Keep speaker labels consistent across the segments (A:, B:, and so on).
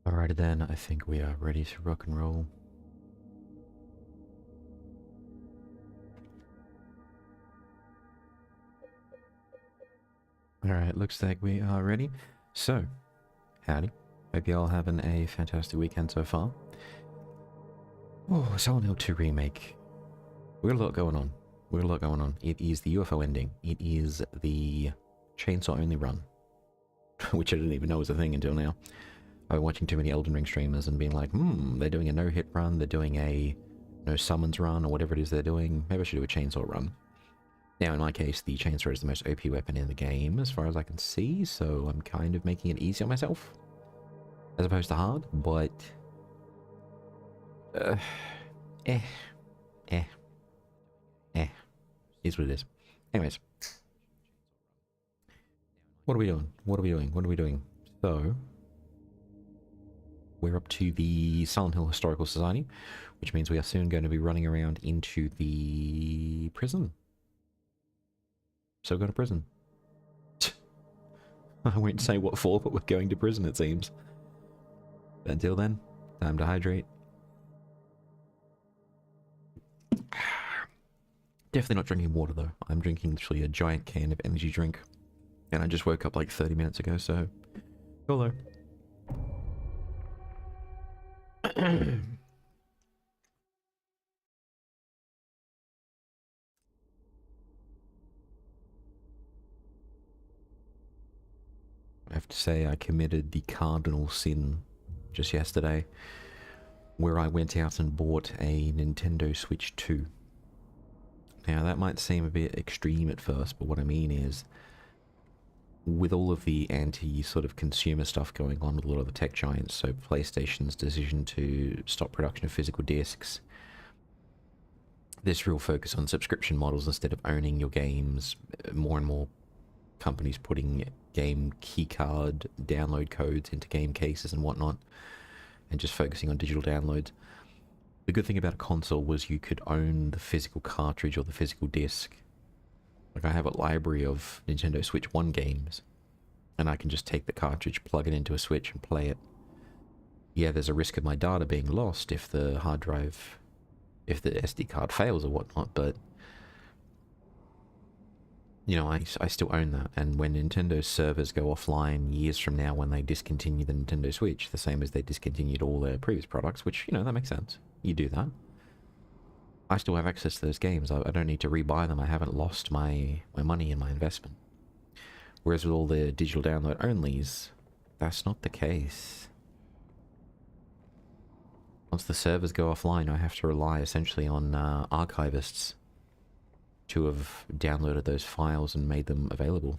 A: Alrighty then, I think we are ready to rock and roll. Alright, looks like we are ready. So, howdy. Hope you all having a fantastic weekend so far. Oh, Silent Hill 2 Remake. We got a lot going on. We got a lot going on. It is the UFO ending. It is the chainsaw only run. Which I didn't even know was a thing until now. I've been watching too many Elden Ring streamers and being like, they're doing a no-hit run, they're doing a no summons run, or whatever it is they're doing. Maybe I should do a chainsaw run. Now, in my case, the chainsaw is the most OP weapon in the game, as far as I can see, so I'm kind of making it easy on myself, as opposed to hard, but... eh. Is what it is. Anyways. What are we doing? What are we doing? What are we doing? So... we're up to the Silent Hill Historical Society, which means we are soon going to be running around into the prison. So go to prison. I won't say what for, but we're going to prison, it seems. But until then, time to hydrate. Definitely not drinking water, though. I'm drinking literally a giant can of energy drink. And I just woke up like 30 minutes ago, so... hello. I have to say I committed the cardinal sin just yesterday, where I went out and bought a Nintendo Switch 2. Now that might seem a bit extreme at first, but what I mean is, with all of the anti-sort of consumer stuff going on with a lot of the tech giants, so PlayStation's decision to stop production of physical discs, this real focus on subscription models instead of owning your games, more and more companies putting game keycard download codes into game cases and whatnot, and just focusing on digital downloads. The good thing about a console was you could own the physical cartridge or the physical disc. Like I have a library of Nintendo Switch 1 games, and I can just take the cartridge, plug it into a Switch and play it. Yeah, there's a risk of my data being lost if the hard drive, if the SD card fails or whatnot, but you know, I still own that, and when Nintendo's servers go offline years from now when they discontinue the Nintendo Switch, the same as they discontinued all their previous products, which, you know, that makes sense. You do that. I still have access to those games. I don't need to rebuy them. I haven't lost my money in my investment. Whereas with all the digital download onlys, that's not the case. Once the servers go offline, I have to rely essentially on archivists to have downloaded those files and made them available.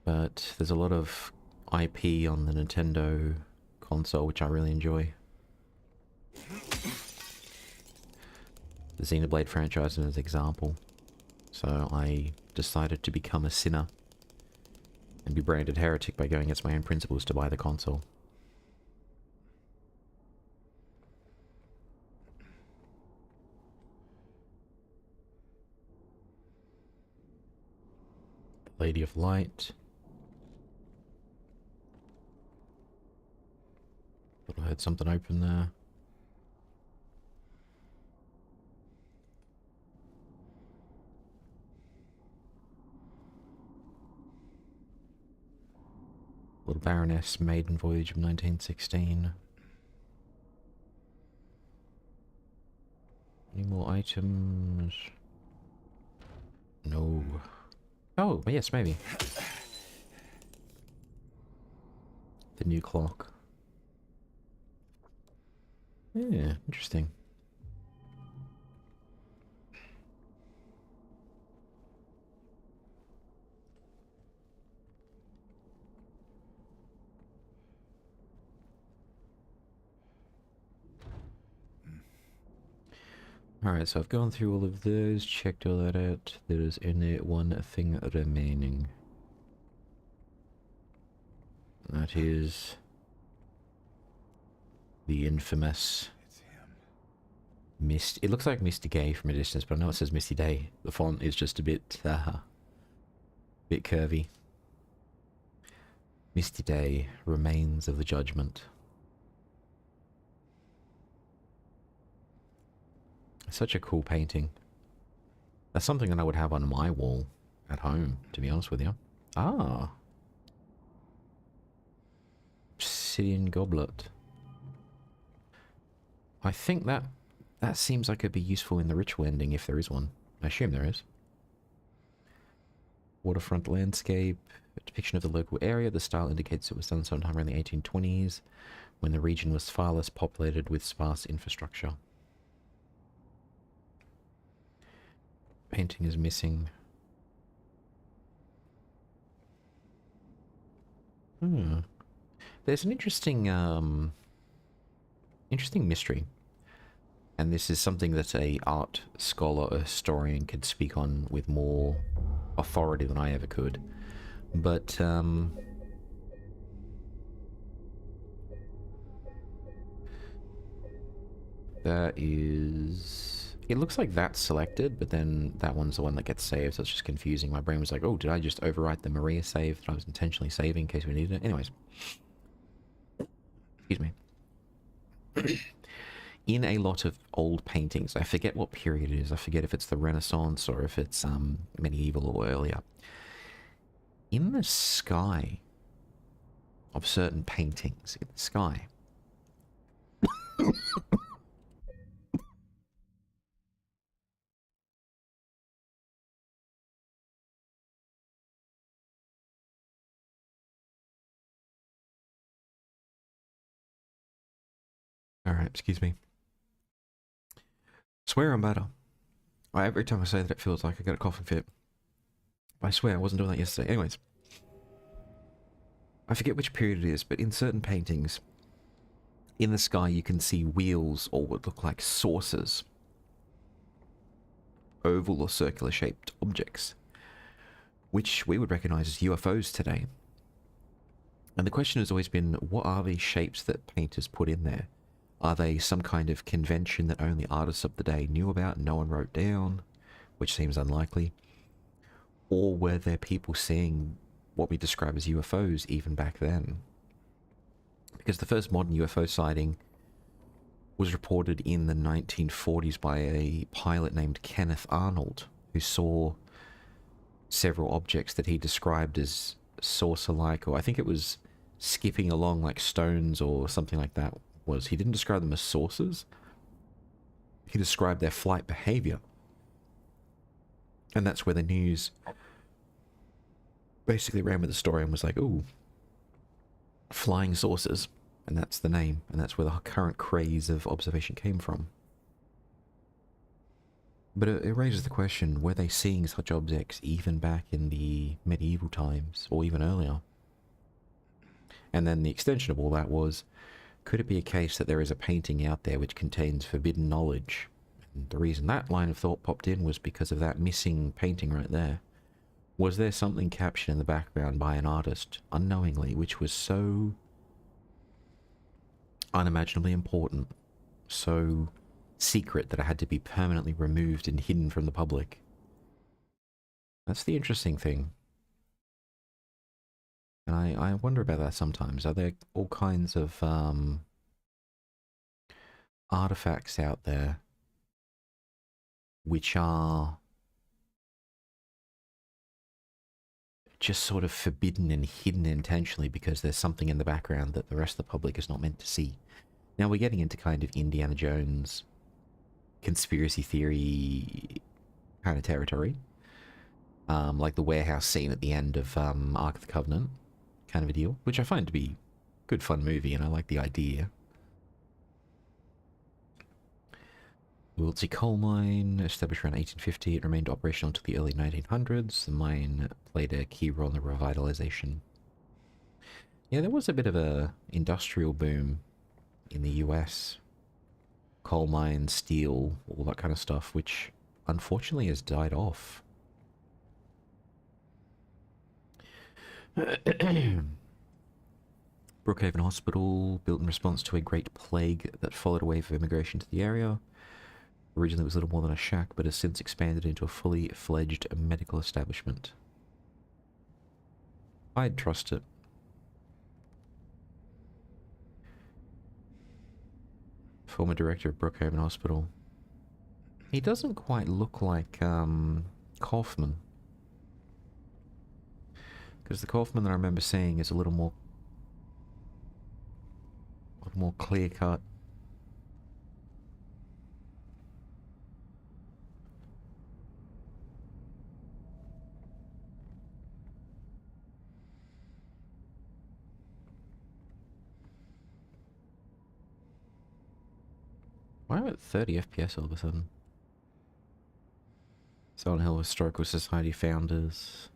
A: But there's a lot of IP on the Nintendo console, which I really enjoy. The Xenoblade franchise is an example. So I decided to become a sinner and be branded heretic by going against my own principles to buy the console. Lady of Light. Thought I had something open there. Little Baroness, Maiden Voyage of 1916. Any more items? No. Oh, yes, maybe. The new clock. Yeah, interesting. Alright, so I've gone through all of those, checked all that out. There is only one thing remaining. That is the infamous Mist. It looks like Misty Gay from a distance, but I know it says Misty Day. The font is just a bit Bit curvy. Misty day, remains of the judgment. Such a cool painting. That's something that I would have on my wall at home, to be honest with you. Ah. Obsidian goblet. I think that seems like it'd be useful in the ritual ending if there is one. I assume there is. Waterfront landscape. A depiction of the local area. The style indicates it was done sometime around the 1820s, when the region was far less populated with sparse infrastructure. Painting is missing. There's an interesting mystery, and this is something that a art scholar or historian could speak on with more authority than I ever could. But that is... It looks like that's selected, but then that one's the one that gets saved, so it's just confusing. My brain was like, oh, did I just overwrite the Maria save that I was intentionally saving in case we needed it? Anyways. Excuse me. In a lot of old paintings, I forget what period it is, I forget if it's the Renaissance or if it's medieval or earlier. In the sky of certain paintings, in the sky... Alright, excuse me. Swear I'm better. Every time I say that it feels like I got a coughing fit. I swear I wasn't doing that yesterday. Anyways. I forget which period it is, but in certain paintings, in the sky you can see wheels or what look like saucers. Oval or circular shaped objects, which we would recognize as UFOs today. And the question has always been, what are these shapes that painters put in there? Are they some kind of convention that only artists of the day knew about and no one wrote down, which seems unlikely? Or were there people seeing what we describe as UFOs even back then? Because the first modern UFO sighting was reported in the 1940s by a pilot named Kenneth Arnold, who saw several objects that he described as saucer-like, or I think it was skipping along like stones or something like that. He didn't describe them as saucers. He described their flight behavior. And that's where the news basically ran with the story and was like, ooh, flying saucers. And that's the name. And that's where the current craze of observation came from. But it raises the question, were they seeing such objects even back in the medieval times, or even earlier? And then the extension of all that was, could it be a case that there is a painting out there which contains forbidden knowledge? And the reason that line of thought popped in was because of that missing painting right there. Was there something captured in the background by an artist, unknowingly, which was so unimaginably important, so secret that it had to be permanently removed and hidden from the public? That's the interesting thing. And I wonder about that sometimes. Are there all kinds of artifacts out there which are just sort of forbidden and hidden intentionally because there's something in the background that the rest of the public is not meant to see? Now we're getting into kind of Indiana Jones conspiracy theory kind of territory. Like the warehouse scene at the end of Ark of the Covenant kind of a deal, which I find to be a good fun movie and I like the idea. Wiltsey coal mine, established around 1850, it remained operational until the early 1900s. The mine played a key role in the revitalization. Yeah, there was a bit of a industrial boom in the US. Coal mines, steel, all that kind of stuff, which unfortunately has died off. Brookhaven Hospital, built in response to a great plague that followed a wave of immigration to the area. Originally it was little more than a shack, but has since expanded into a fully fledged medical establishment. I'd trust it. Former director of Brookhaven Hospital. He doesn't quite look like, Kaufman. Because the Kaufman that I remember seeing is a little more clear-cut. Why am I at 30 FPS all of a sudden? Silent Hill Historical Society founders.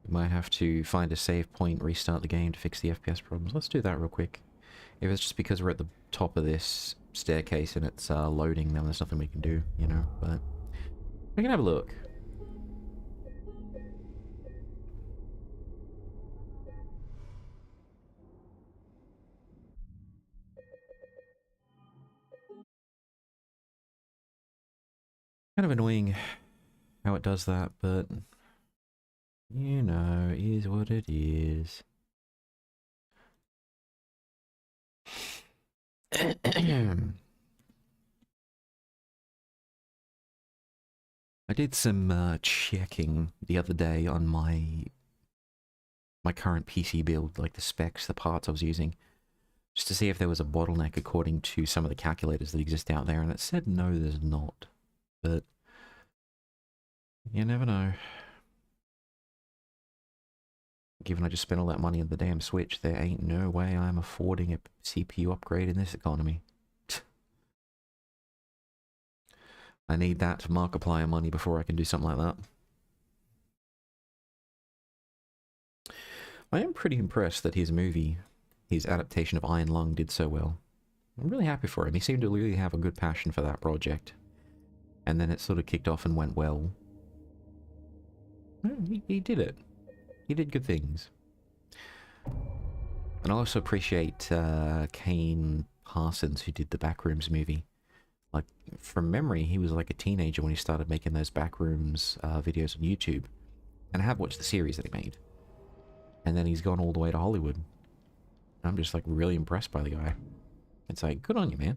A: We might have to find a save point, restart the game to fix the FPS problems. Let's do that real quick. If it's just because we're at the top of this staircase and it's loading, then there's nothing we can do, you know, but we can have a look. Kind of annoying how it does that, but you know, it is what it is. I did some checking the other day on my current PC build, like the specs, the parts I was using, just to see if there was a bottleneck according to some of the calculators that exist out there, and it said no, there's not. But you never know. Given I just spent all that money on the damn Switch, there ain't no way I'm affording a CPU upgrade in this economy. I need that Markiplier money before I can do something like that. I am pretty impressed that his movie, his adaptation of Iron Lung, did so well. I'm really happy for him. He seemed to really have a good passion for that project. And then it sort of kicked off and went well. He did it. He did good things. And I also appreciate Kane Parsons, who did the Backrooms movie. Like, from memory, he was like a teenager when he started making those Backrooms videos on YouTube. And I have watched the series that he made. And then he's gone all the way to Hollywood. I'm just, like, really impressed by the guy. It's like, good on you, man.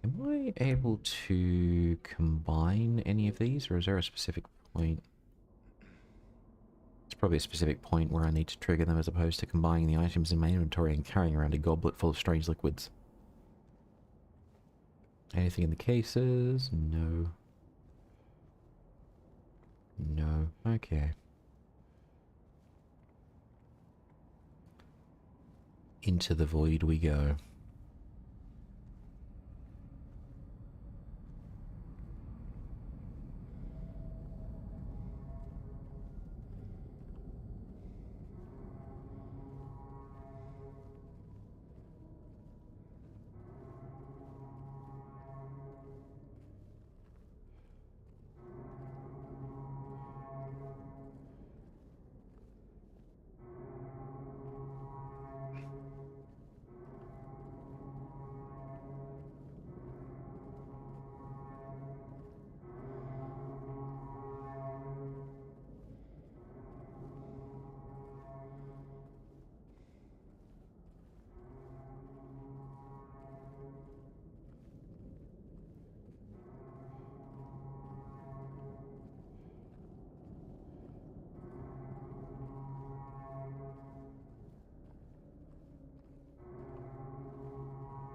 A: Am I able to combine any of these, or is there a specific point? It's probably a specific point where I need to trigger them as opposed to combining the items in my inventory and carrying around a goblet full of strange liquids. Anything in the cases? No. No. Okay. Into the void we go.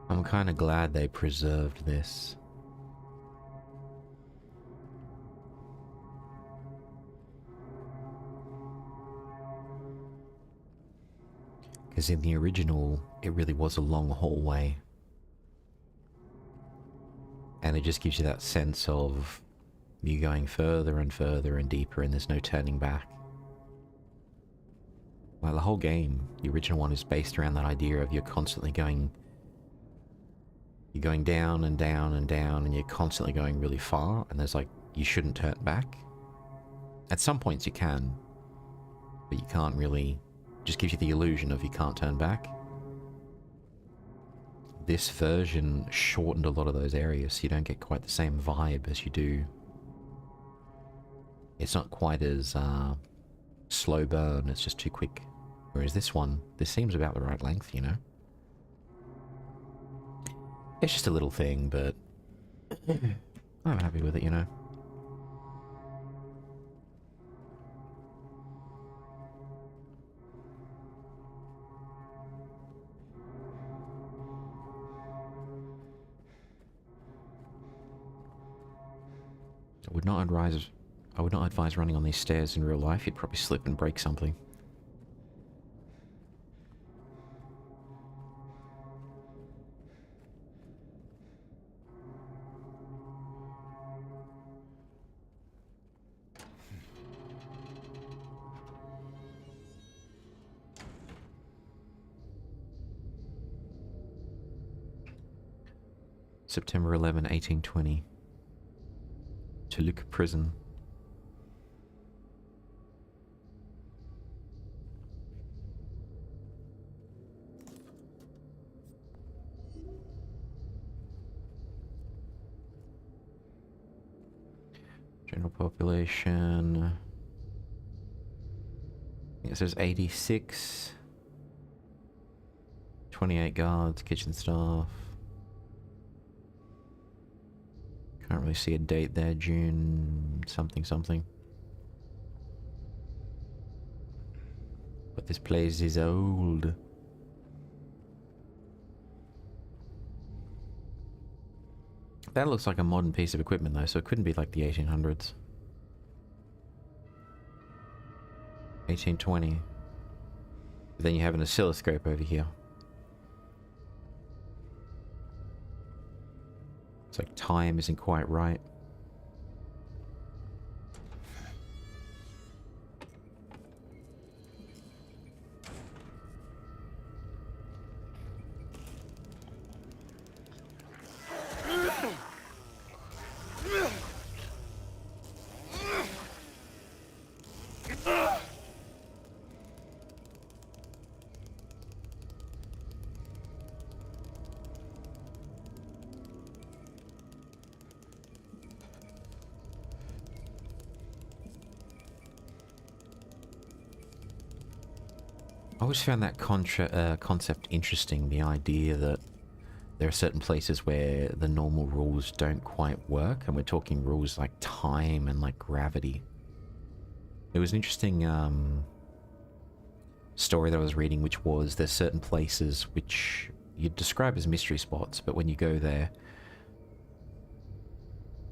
A: I'm kind of glad they preserved this. Because in the original, it really was a long hallway. And it just gives you that sense of you going further and further and deeper and there's no turning back. Like the whole game, the original one is based around that idea of you're constantly going... You're going down and down and down and you're constantly going really far and there's like, you shouldn't turn back. At some points you can, but you can't really. Just gives you the illusion of you can't turn back. This version shortened a lot of those areas, so you don't get quite the same vibe as you do. It's not quite as slow burn, it's just too quick. Whereas this one, this seems about the right length, you know? It's just a little thing, but I'm happy with it, you know? I would not advise running on these stairs in real life. You'd probably slip and break something. September 11, 1820. Toluca Prison. General population. It says 86. 28 guards, kitchen staff. Can't really see a date there, June something something. But this place is old. That looks like a modern piece of equipment though, so it couldn't be like the 1800s. 1820. Then you have an oscilloscope over here. It's like time isn't quite right. I always found that concept interesting, the idea that there are certain places where the normal rules don't quite work, and we're talking rules like time and like gravity. There was an interesting story that I was reading, which was there's certain places which you'd describe as mystery spots, but when you go there,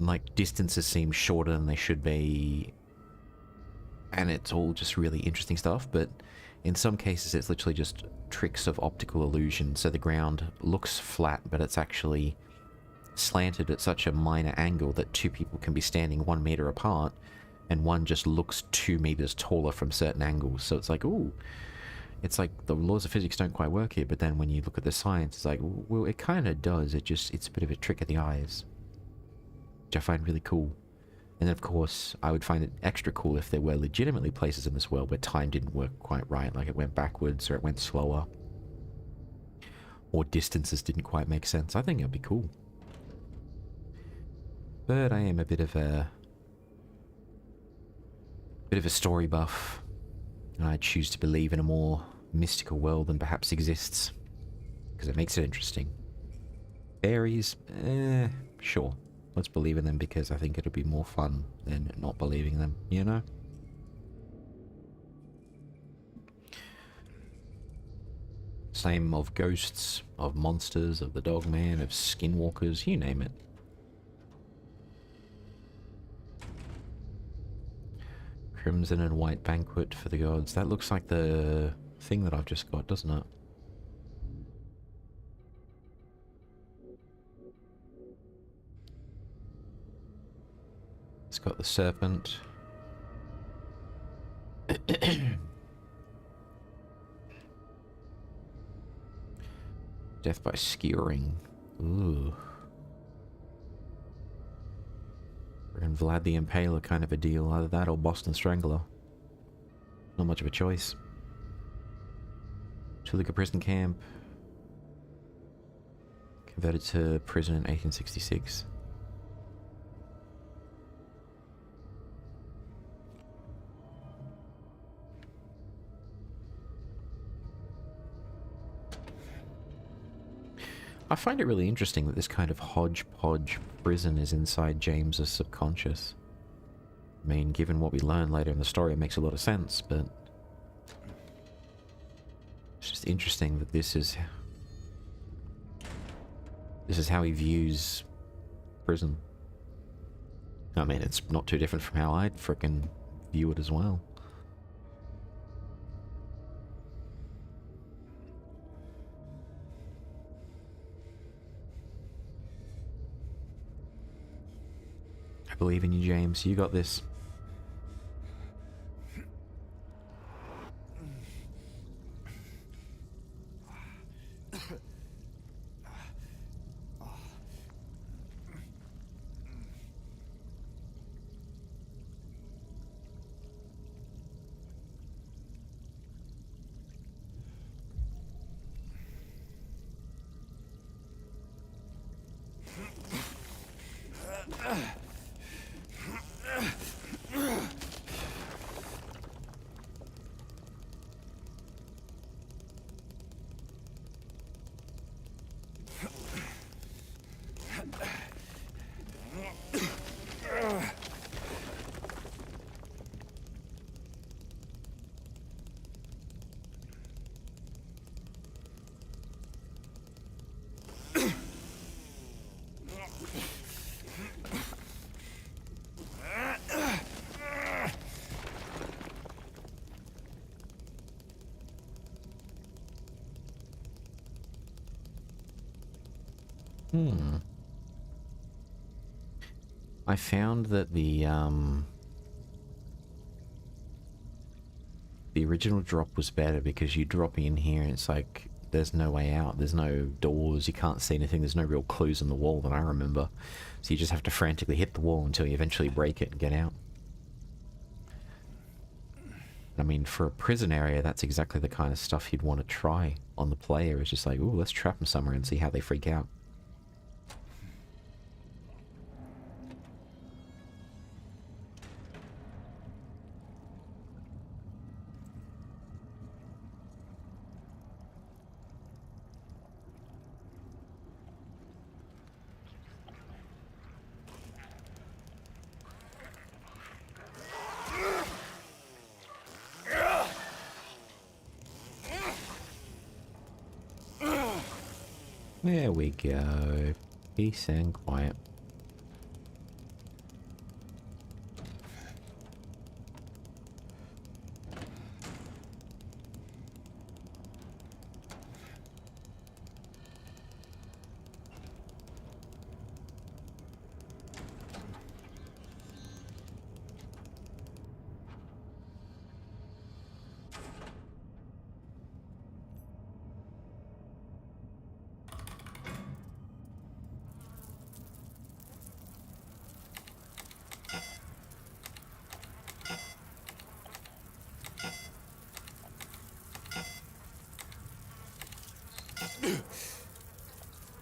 A: like distances seem shorter than they should be, and it's all just really interesting stuff, but in some cases it's literally just tricks of optical illusion, so the ground looks flat, but it's actually slanted at such a minor angle that two people can be standing 1 meter apart, and one just looks 2 meters taller from certain angles. So it's like, ooh, it's like the laws of physics don't quite work here, but then when you look at the science, it's like, well, it kind of does. It's a bit of a trick of the eyes, which I find really cool. And then, of course, I would find it extra cool if there were legitimately places in this world where time didn't work quite right, like it went backwards or it went slower, or distances didn't quite make sense. I think it'd be cool. But I am a bit of a story buff, and I choose to believe in a more mystical world than perhaps exists, because it makes it interesting. Fairies, sure. Let's believe in them because I think it'll be more fun than not believing them, you know? Same of ghosts, of monsters, of the dogman, of skinwalkers, you name it. Crimson and white banquet for the gods. That looks like the thing that I've just got, doesn't it? It's got the serpent. Death by skewering. Ooh. We're and Vlad the Impaler kind of a deal. Either that or Boston Strangler. Not much of a choice. Toluca prison camp. Converted to prison in 1866. I find it really interesting that this kind of hodgepodge prison is inside James's subconscious. I mean, given what we learn later in the story, it makes a lot of sense, but it's just interesting that this is how he views prison. I mean, it's not too different from how I'd frickin' view it as well. I believe in you, James. You got this. I found that the original drop was better because you drop in here and it's like there's no way out, there's no doors, you can't see anything, there's no real clues on the wall that I remember. So you just have to frantically hit the wall until you eventually break it and get out. I mean, for a prison area, that's exactly the kind of stuff you'd want to try on the player. It's just like, ooh, let's trap them somewhere and see how they freak out. There we go. Peace and quiet.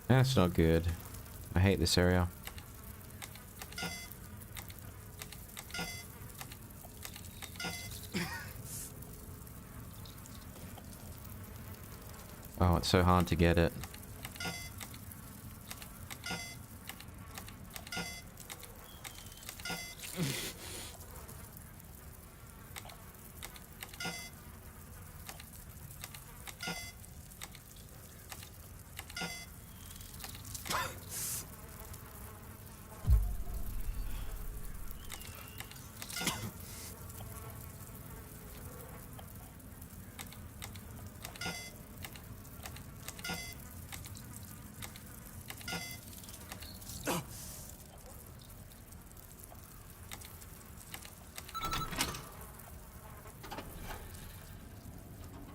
A: That's not good. I hate this area. Oh, it's so hard to get it.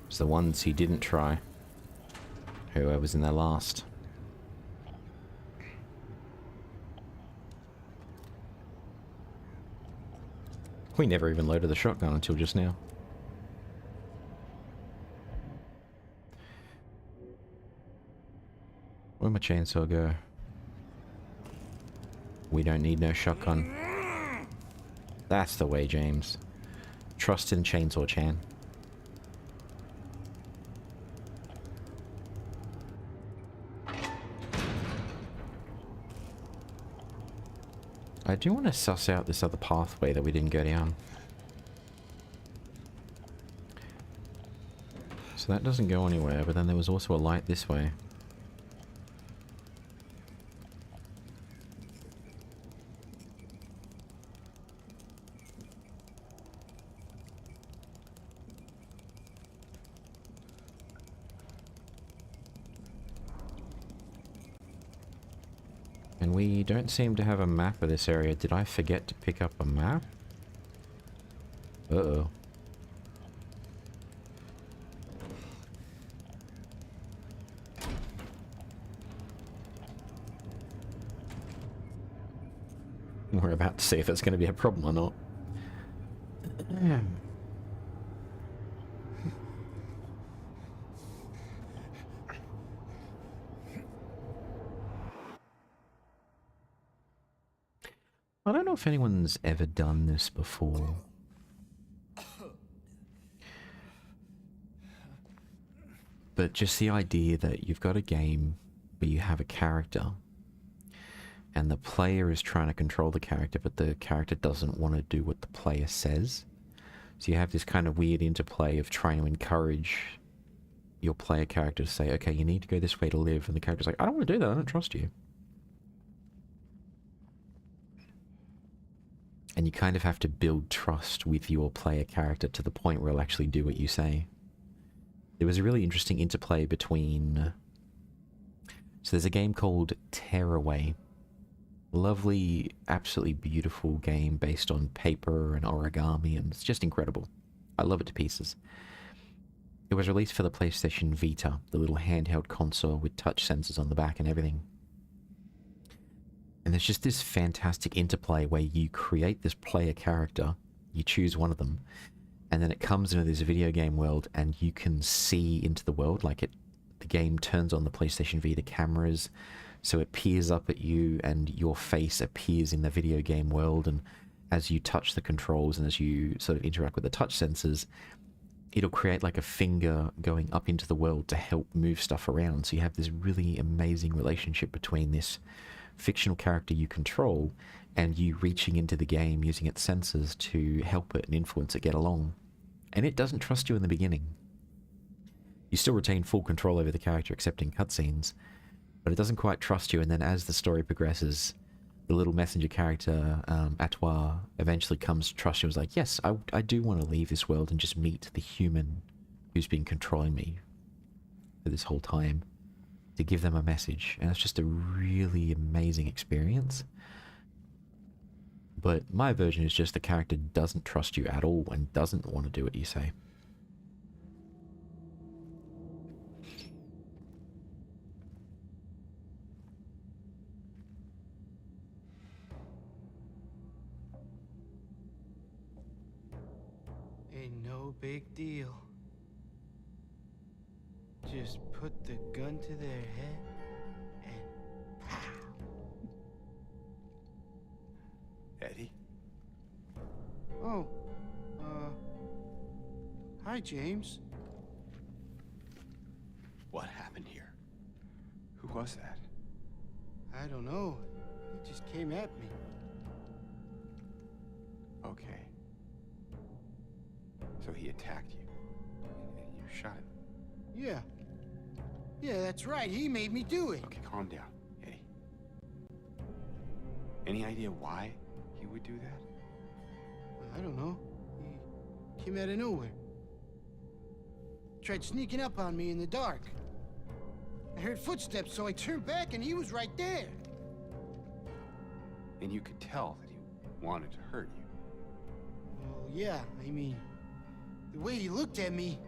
A: It's the ones he didn't try. Whoever was in there last. We never even loaded the shotgun until just now. Where'd my chainsaw go? We don't need no shotgun. That's the way, James. Trust in Chainsaw Chan. I do want to suss out this other pathway that we didn't go down. So that doesn't go anywhere, but then there was also a light this way. And we don't seem to have a map of this area. Did I forget to pick up a map? Uh-oh. We're about to see if it's going to be a problem or not. I don't know if anyone's ever done this before. But just the idea that you've got a game where you have a character and the player is trying to control the character, but the character doesn't want to do what the player says. So you have this kind of weird interplay of trying to encourage your player character to say, okay, you need to go this way to live, and the character's like, I don't want to do that, I don't trust you. And you kind of have to build trust with your player character to the point where it'll actually do what you say. There was a really interesting interplay between... So there's a game called Tearaway. Lovely, absolutely beautiful game based on paper and origami, and it's just incredible. I love it to pieces. It was released for the PlayStation Vita, the little handheld console with touch sensors on the back and everything. And there's just this fantastic interplay where you create this player character, you choose one of them, and then it comes into this video game world and you can see into the world, like the game turns on the PlayStation Vita cameras, so it peers up at you and your face appears in the video game world, and as you touch the controls and as you sort of interact with the touch sensors, it'll create like a finger going up into the world to help move stuff around. So you have this really amazing relationship between this fictional character you control and you reaching into the game using its sensors to help it and influence it get along. And it doesn't trust you in the beginning. You still retain full control over the character except in cutscenes, but it doesn't quite trust you, and then as the story progresses, the little messenger character, Atois, eventually comes to trust you and is like, yes, I do want to leave this world and just meet the human who's been controlling me for this whole time, to give them a message. And it's just a really amazing experience. But my version is just the character doesn't trust you at all and doesn't want to do what you say.
B: Ain't no big deal. Just put the gun to their head and pow.
C: Eddie?
B: Oh, hi, James.
C: What happened here? Who was that?
B: I don't know. He just came at me.
C: Okay. So he attacked you, and you shot him.
B: Yeah. Yeah, that's right. He made me do it.
C: Okay, calm down, Eddie. Any idea why he would do that?
B: I don't know. He came out of nowhere. Tried sneaking up on me in the dark. I heard footsteps, so I turned back and he was right there.
C: And you could tell that he wanted to hurt you.
B: Well, yeah, I mean, the way he looked at me,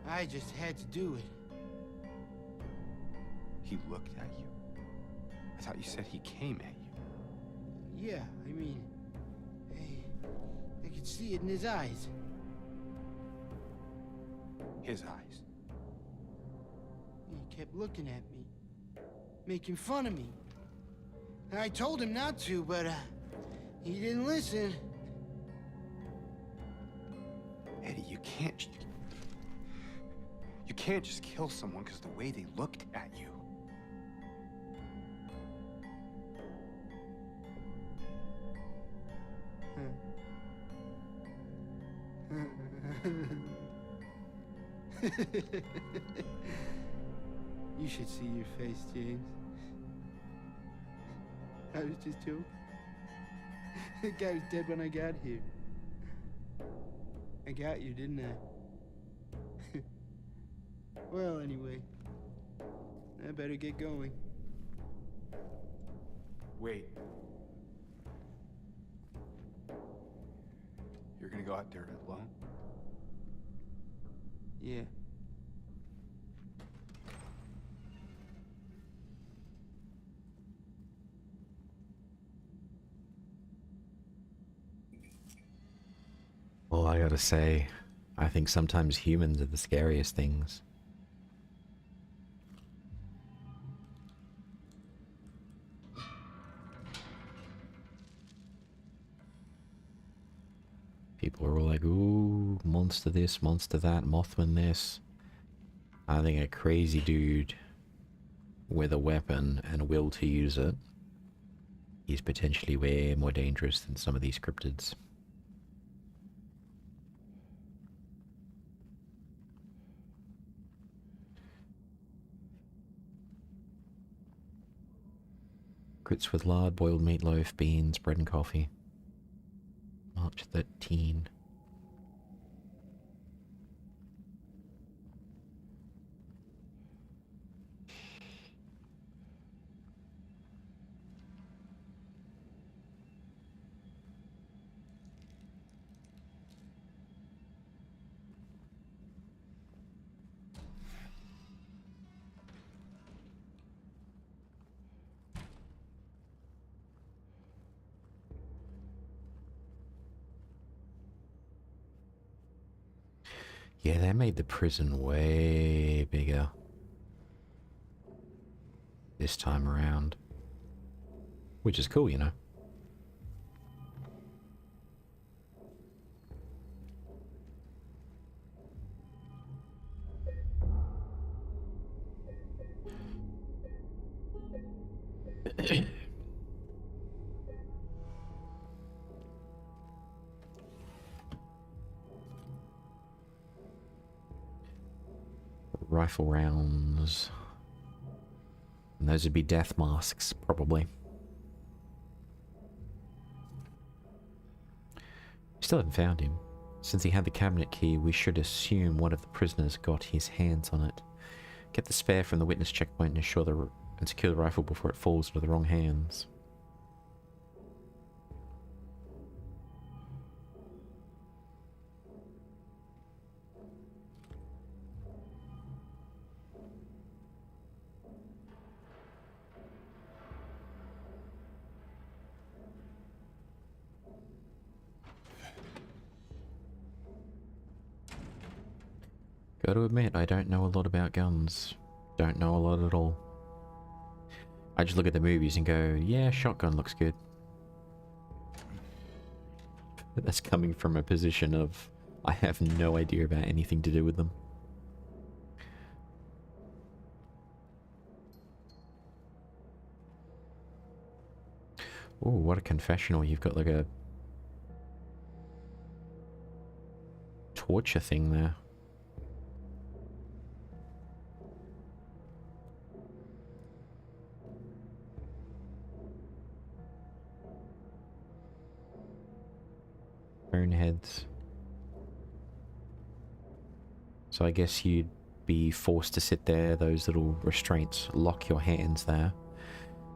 B: I just had to do it.
C: He looked at you? I thought you said he came at you.
B: Yeah, I mean, hey, I could could see it in his eyes.
C: His eyes.
B: He kept looking at me, making fun of me. And I told him not to, but he didn't listen.
C: Eddie, you can't. You can't just kill someone because the way they looked at you.
B: You should see your face, James. I was just joking. The guy was dead when I got here. I got you, didn't I? Well, anyway, I better get going.
C: Wait. You're gonna go out there alone?
B: Yeah.
A: Well, I gotta say, I think sometimes humans are the scariest things. People are all like, ooh, monster this, monster that, Mothman this. I think a crazy dude with a weapon and a will to use it is potentially way more dangerous than some of these cryptids. Grits with lard, boiled meatloaf, beans, bread and coffee. March 13. Yeah, they made the prison way bigger this time around. Which is cool, you know. Rifle rounds. And those would be death masks, probably. Still haven't found him. Since he had the cabinet key, we should assume one of the prisoners got his hands on it. Get the spare from the witness checkpoint and secure the rifle before it falls into the wrong hands. Gotta admit, I don't know a lot about guns. Don't know a lot at all. I just look at the movies and go, yeah, shotgun looks good. But that's coming from a position of, I have no idea about anything to do with them. Oh, what a confessional. You've got like a torture thing there. Boneheads. So I guess you'd be forced to sit there, those little restraints lock your hands there.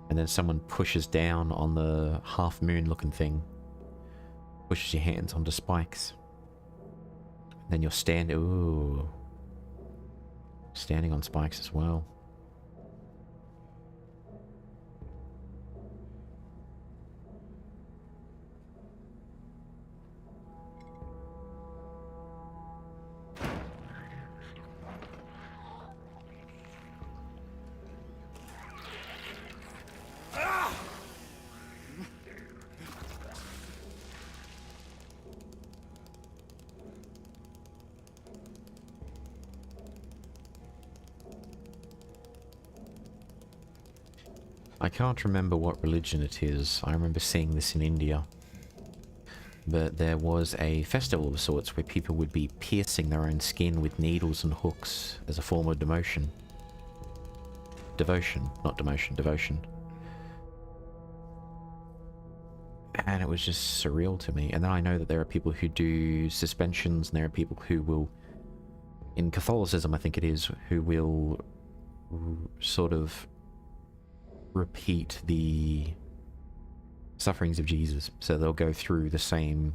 A: And then someone pushes down on the half moon looking thing. Pushes your hands onto spikes. And then you're standing on spikes as well. I can't remember what religion it is. I remember seeing this in India. But there was a festival of sorts where people would be piercing their own skin with needles and hooks as a form of devotion. Devotion, not demotion, devotion. And it was just surreal to me. And then I know that there are people who do suspensions, and there are people who will, in Catholicism I think it is, who will sort of repeat the sufferings of Jesus. So they'll go through the same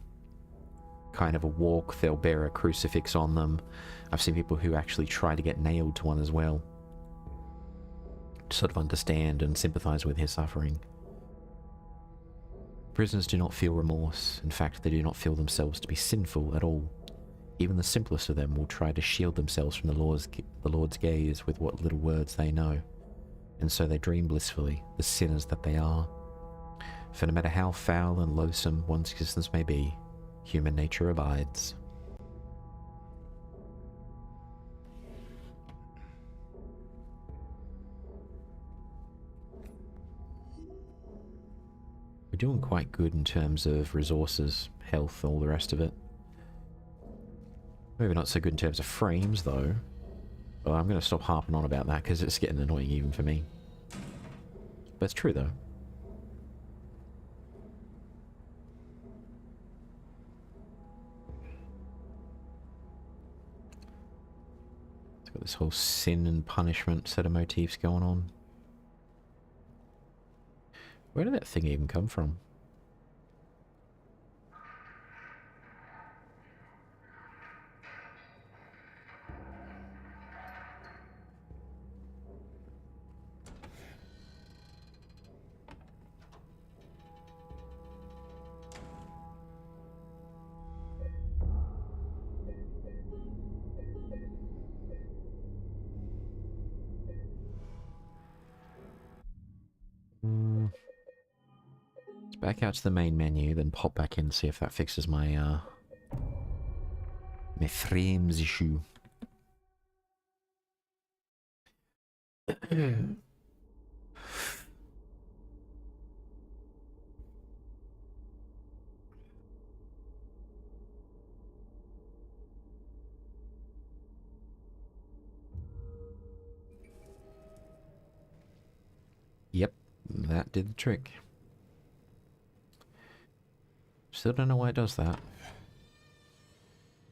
A: kind of a walk, they'll bear a crucifix on them. I've seen people who actually try to get nailed to one as well, to sort of understand and sympathize with his suffering. Prisoners do not feel remorse. In fact, they do not feel themselves to be sinful at all. Even the simplest of them will try to shield themselves from the Lord's gaze with what little words they know. And so they dream blissfully, the sinners that they are. For no matter how foul and loathsome one's existence may be, human nature abides. We're doing quite good in terms of resources, health, all the rest of it. Maybe not so good in terms of frames, though. Well, I'm going to stop harping on about that because it's getting annoying even for me. But it's true, though. It's got this whole sin and punishment set of motifs going on. Where did that thing even come from? Let's back out to the main menu, then pop back in and see if that fixes my my frames issue. Yep, that did the trick. Still don't know why it does that.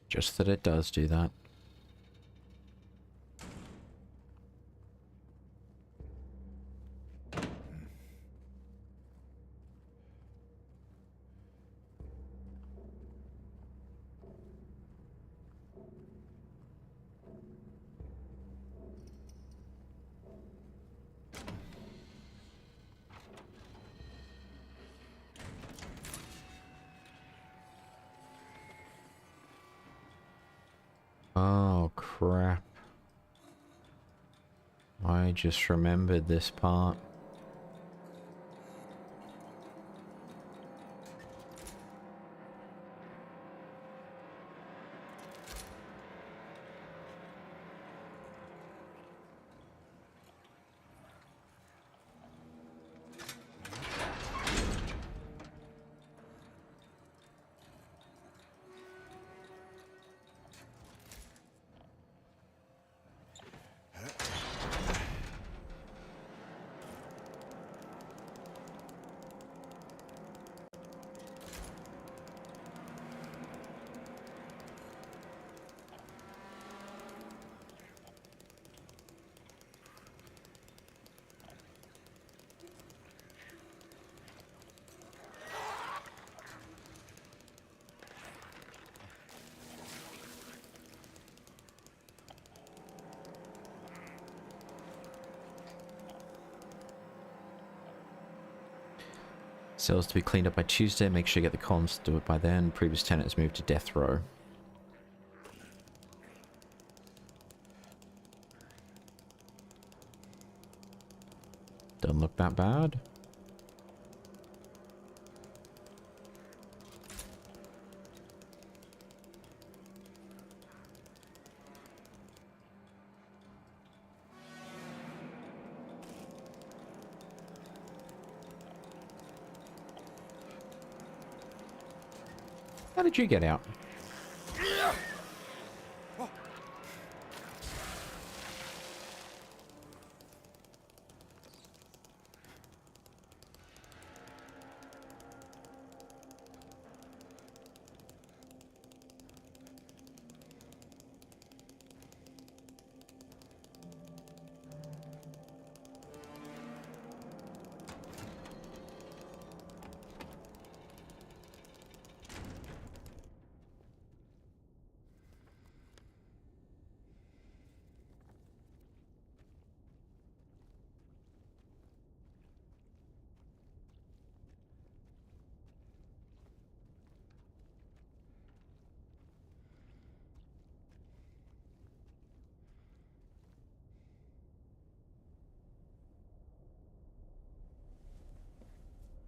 A: Just that it does do that. Oh, crap. I just remembered this part. Cells to be cleaned up by Tuesday. Make sure you get the comms to do it by then. Previous tenant has moved to death row. Doesn't look that bad. How did you get out?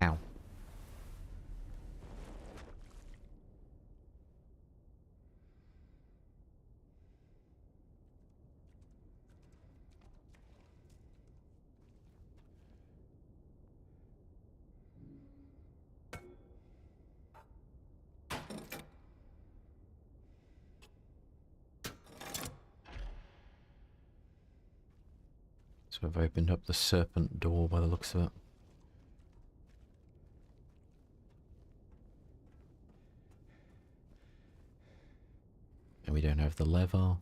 A: Ow. So I've opened up the serpent door by the looks of it. And we don't have the lever.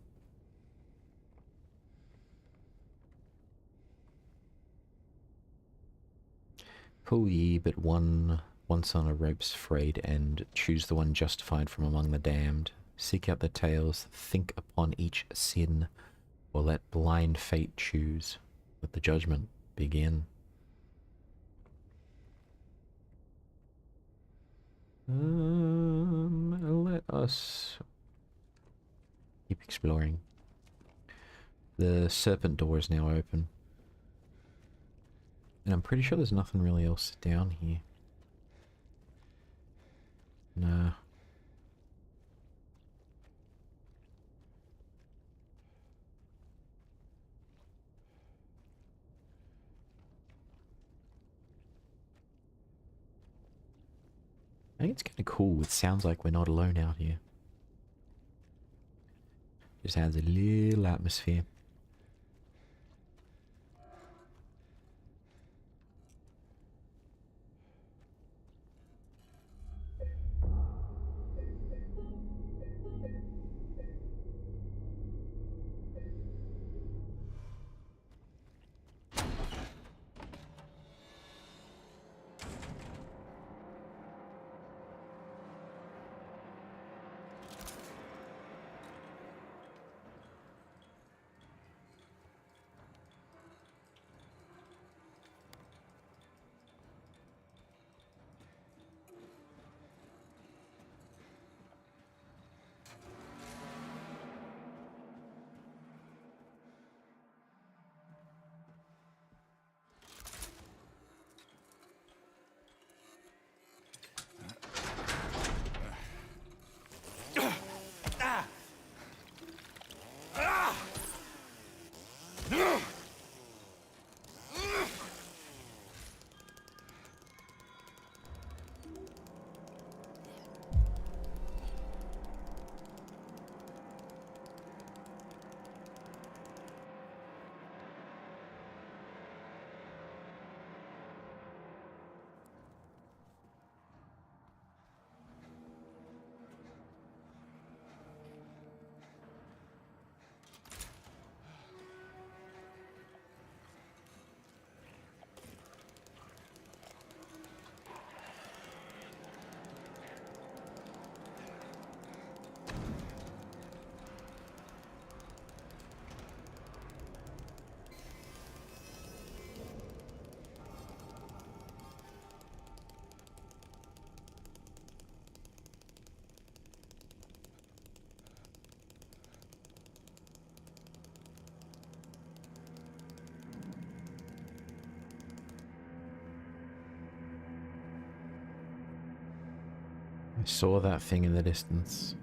A: Pull ye but once on a rope's frayed end, choose the one justified from among the damned. Seek out the tales, think upon each sin, or let blind fate choose. Let the judgment begin. Let us keep exploring. The serpent door is now open. And I'm pretty sure there's nothing really else down here. Nah. I think it's kind of cool. It sounds like we're not alone out here. Just adds a little atmosphere. I saw that thing in the distance.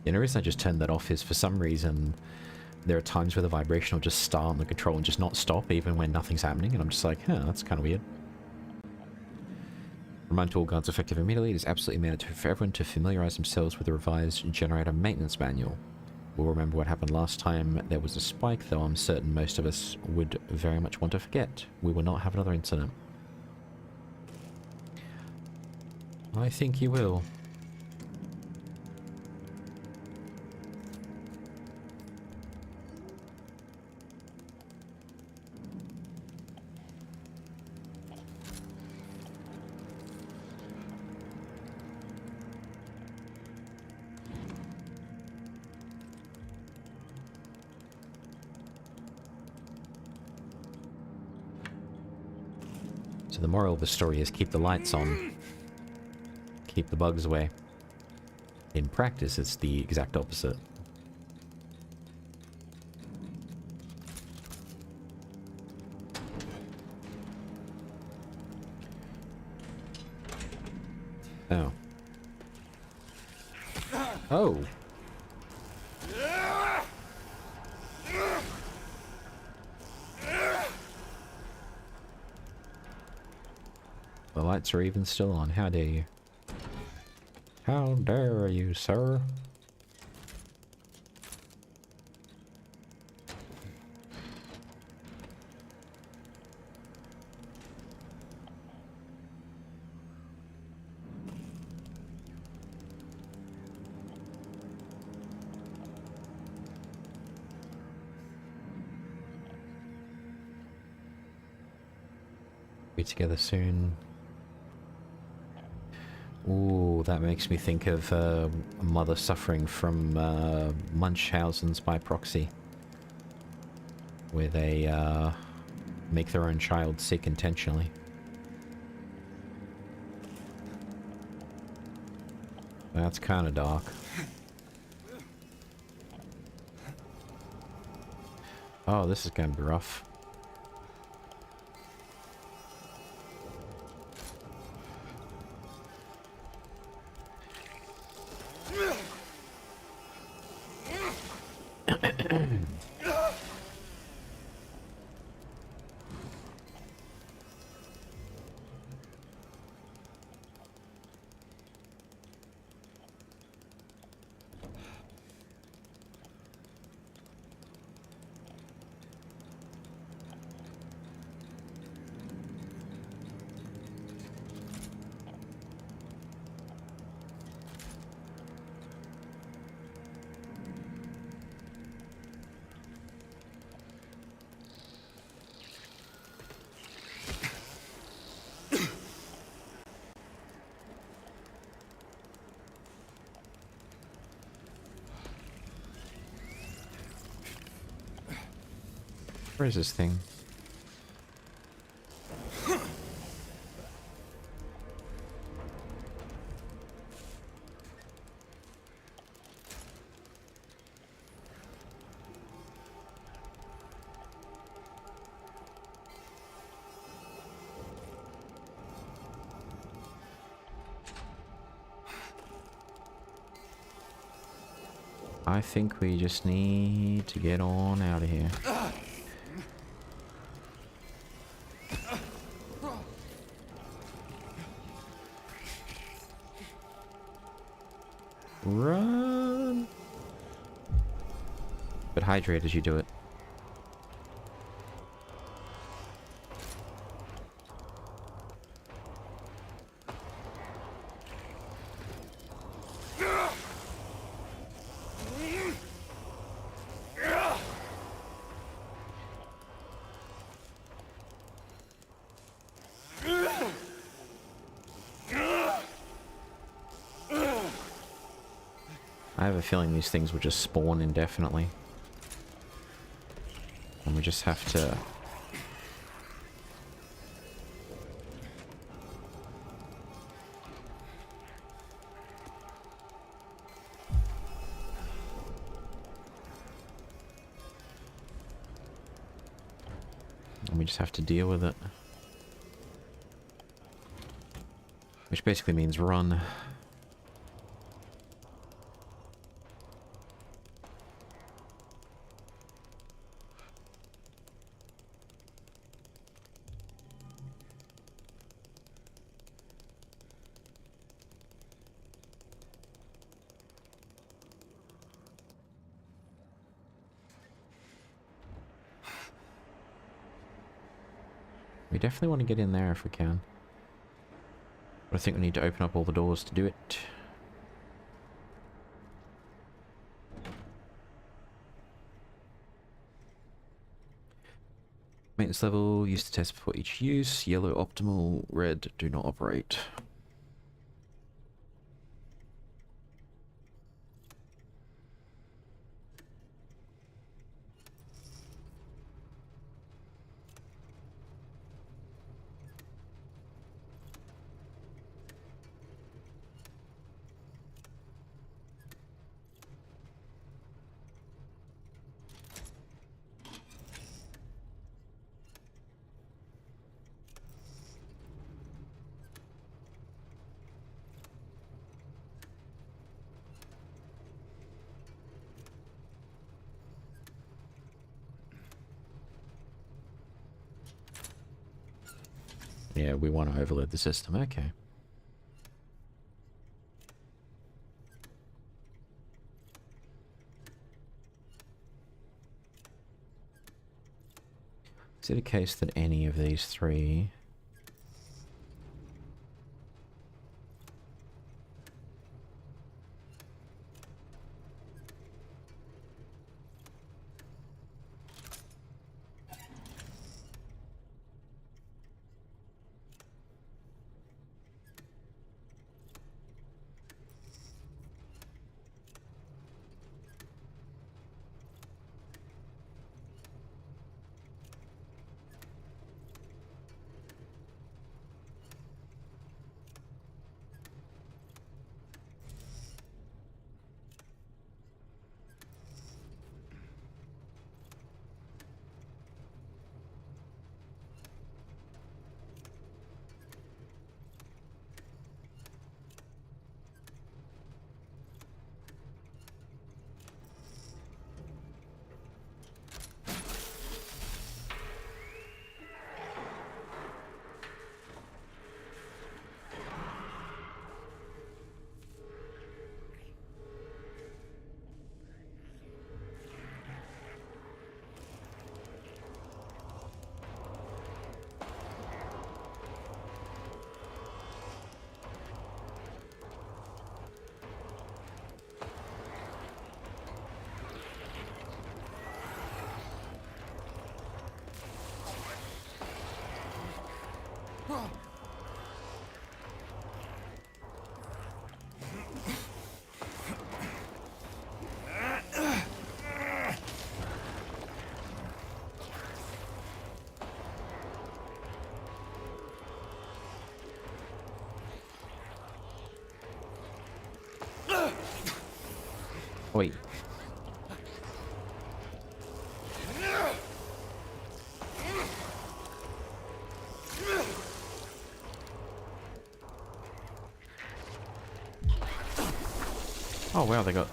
A: The only reason I just turned that off is for some reason there are times where the vibration will just start on the control and just not stop even when nothing's happening, and I'm just like, huh, that's kind of weird. Remind to all guards effective immediately. It is absolutely mandatory for everyone to familiarize themselves with the revised generator maintenance manual. We'll remember what happened last time there was a spike, though I'm certain most of us would very much want to forget. We will not have another incident. I think you will. So the moral of the story is keep the lights on. Keep the bugs away. In practice, it's the exact opposite. Oh. Oh! The lights are even still on. How dare you? How dare you, sir? Be together soon. Ooh, that makes me think of a mother suffering from Munchausen's by proxy, where they make their own child sick intentionally. That's kind of dark. Oh, this is gonna be rough. Where is this thing? I think we just need to get on out of here. Run! But hydrate as you do it. I have a feeling these things will just spawn indefinitely. And we just have to... And we just have to deal with it. Which basically means run. We definitely want to get in there if we can. But I think we need to open up all the doors to do it. Maintenance level, used to test before each use. Yellow optimal, red do not operate. Yeah, we want to overload the system. Okay. Is it a case that any of these three... Wait. Oh wow, they got...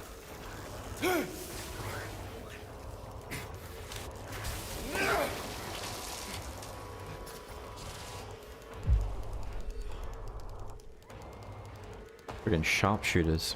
A: friggin' sharpshooters.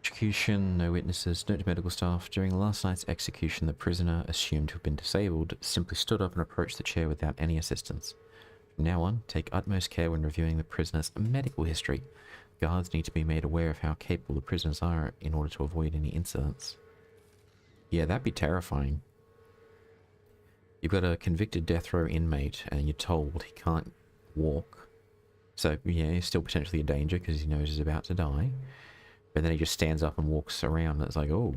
A: Execution, no witnesses, note to medical staff. During last night's execution, the prisoner, assumed to have been disabled, simply stood up and approached the chair without any assistance. From now on, take utmost care when reviewing the prisoner's medical history. Guards need to be made aware of how capable the prisoners are in order to avoid any incidents. Yeah, that'd be terrifying. You've got a convicted death row inmate and you're told he can't walk. So, yeah, he's still potentially a danger because he knows he's about to die. But then he just stands up and walks around and it's like, oh,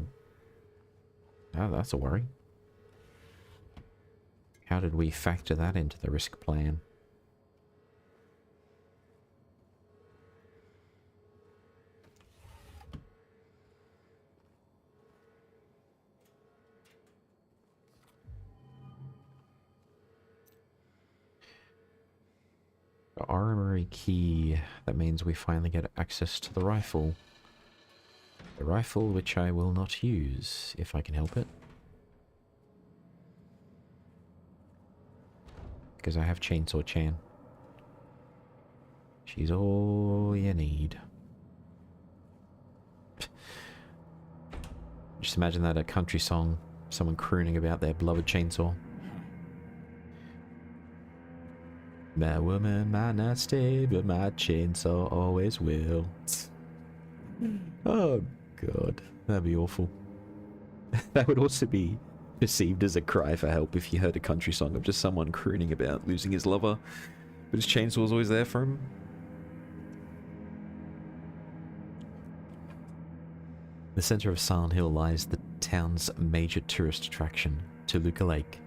A: that's a worry. How did we factor that into the risk plan? Armory key. That means we finally get access to the rifle. The rifle which I will not use, if I can help it. Because I have Chainsaw Chan. She's all you need. Just imagine that, a country song, someone crooning about their beloved chainsaw. My woman might not stay, but my chainsaw always will. Oh god, that'd be awful. That would also be perceived as a cry for help if you heard a country song of just someone crooning about losing his lover, but his chainsaw's always there for him. The center of Silent Hill lies the town's major tourist attraction, Toluca Lake.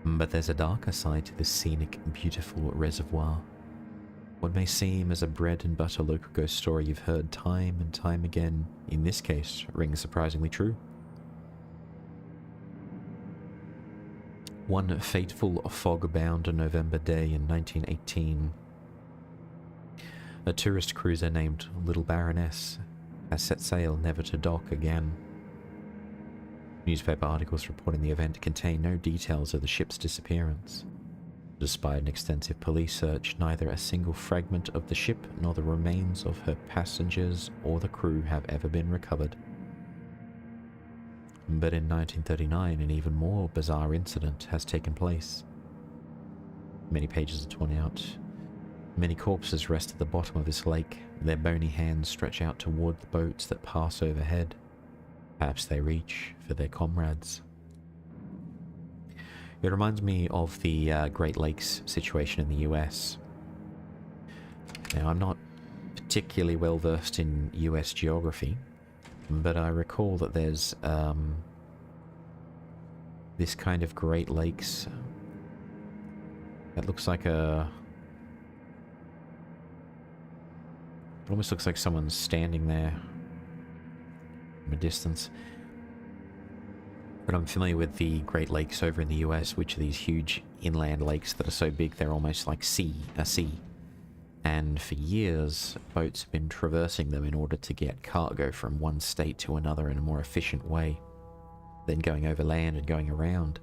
A: But there's a darker side to this scenic, beautiful reservoir. What may seem as a bread and butter local ghost story you've heard time and time again, in this case, rings surprisingly true. One fateful fog-bound November day in 1918, a tourist cruiser named Little Baroness has set sail never to dock again. Newspaper articles reporting the event contain no details of the ship's disappearance. Despite an extensive police search, neither a single fragment of the ship nor the remains of her passengers or the crew have ever been recovered. But in 1939, an even more bizarre incident has taken place. Many pages are torn out. Many corpses rest at the bottom of this lake, their bony hands stretch out toward the boats that pass overhead. Perhaps they reach for their comrades. It reminds me of the Great Lakes situation in the US. Now, I'm not particularly well versed in US geography, but I recall that there's this kind of Great Lakes that looks like a... It almost looks like someone's standing there from a distance. But I'm familiar with the Great Lakes over in the US, which are these huge inland lakes that are so big they're almost like a sea. And for years, boats have been traversing them in order to get cargo from one state to another in a more efficient way, then going over land and going around.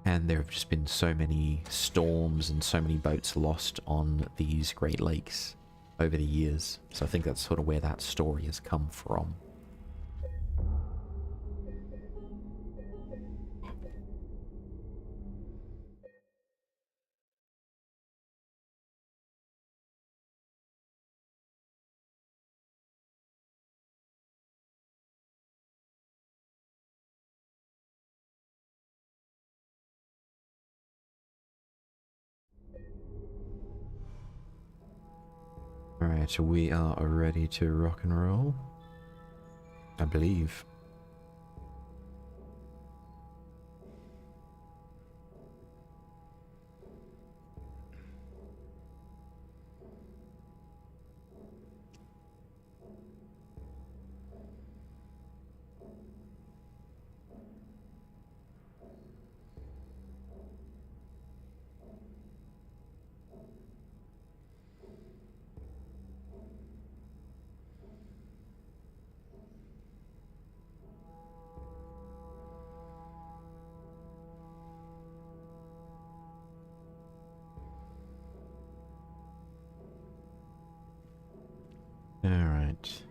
A: And there have just been so many storms and so many boats lost on these Great Lakes over the years. So I think that's sort of where that story has come from. Alright, we are ready to rock and roll, I believe. Alright.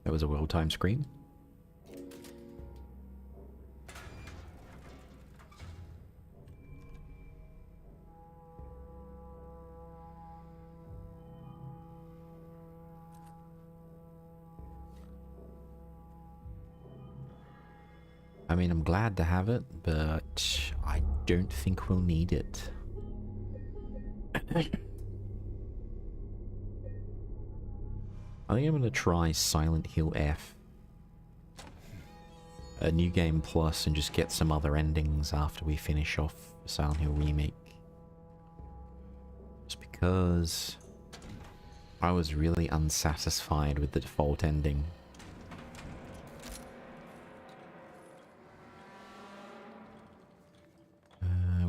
A: That was a well-timed scream. I mean, I'm glad to have it, but I don't think we'll need it. I think I'm going to try Silent Hill F. A new game plus and just get some other endings after we finish off Silent Hill Remake. Just because I was really unsatisfied with the default ending.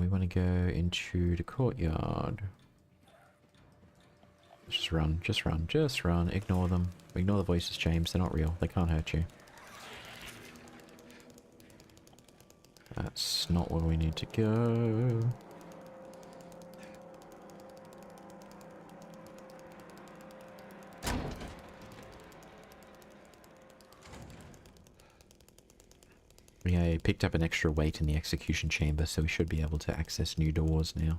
A: We want want to go into the courtyard. Just run, just run, just run. Ignore them. Ignore the voices, James. They're not real. They can't hurt you. That's not where we need to go. Yeah, I picked up an extra weight in the execution chamber, so we should be able to access new doors now.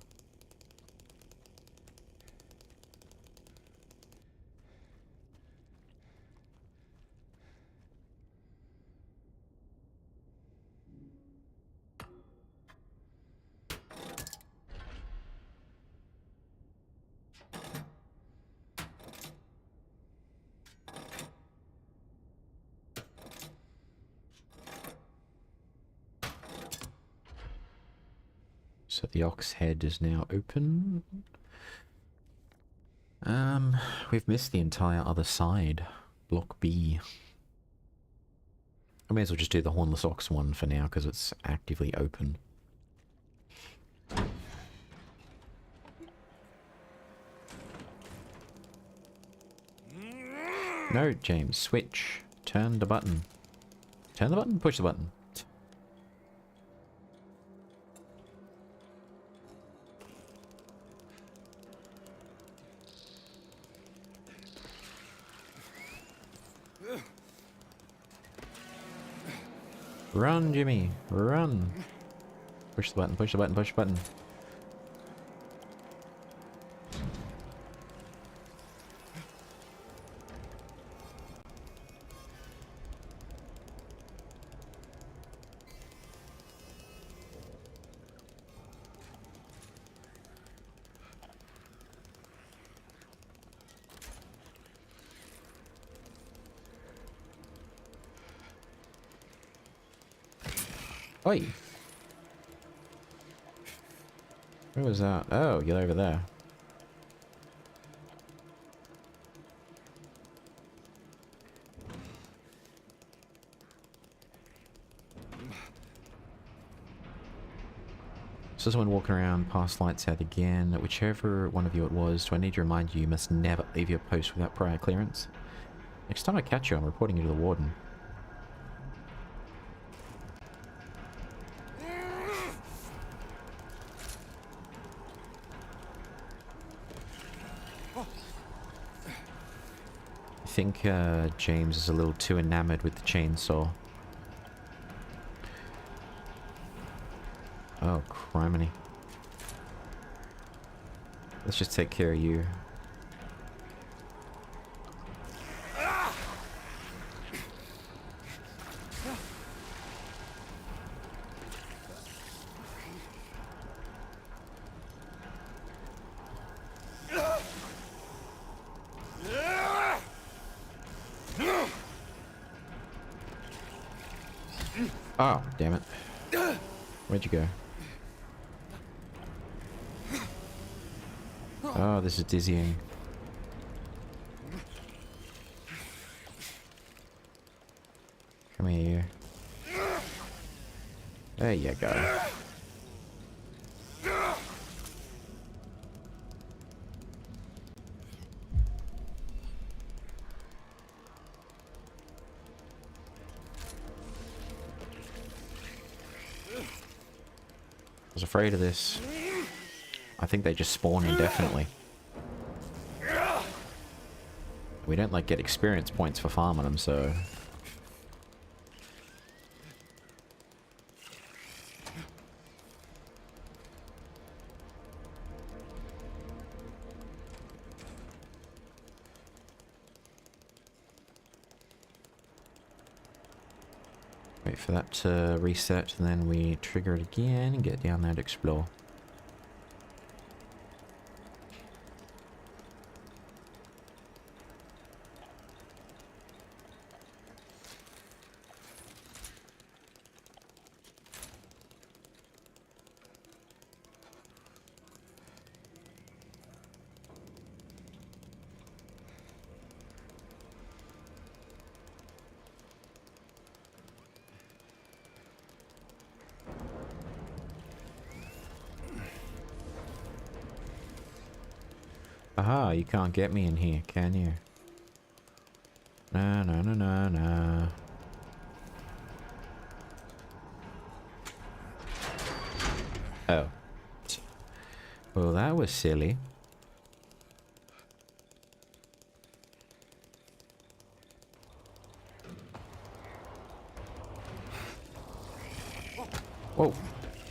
A: So the ox head is now open. We've missed the entire other side. Block B. I may as well just do the Hornless Ox one for now, because it's actively open. No, James, switch. Turn the button. Turn the button? Push the button. Run, Jimmy, run. Push the button, push the button, push the button. Oi! Where was that? Oh, you're over there. So someone walking around past lights out again. Whichever one of you it was, do I need to remind you, you must never leave your post without prior clearance? Next time I catch you, I'm reporting you to the warden. I think James is a little too enamored with the chainsaw. Oh, criminy. Let's just take care of you. Oh, damn it. Where'd you go? Oh, this is dizzying. Come here. There you go. I was afraid of this. I think they just spawn indefinitely. We don't like get experience points for farming them, so... Wait for that to reset, and then we trigger it again and get down there to explore. Aha, you can't get me in here, can you? Nah, nah, nah, nah, nah. Oh. Well, that was silly. Whoa.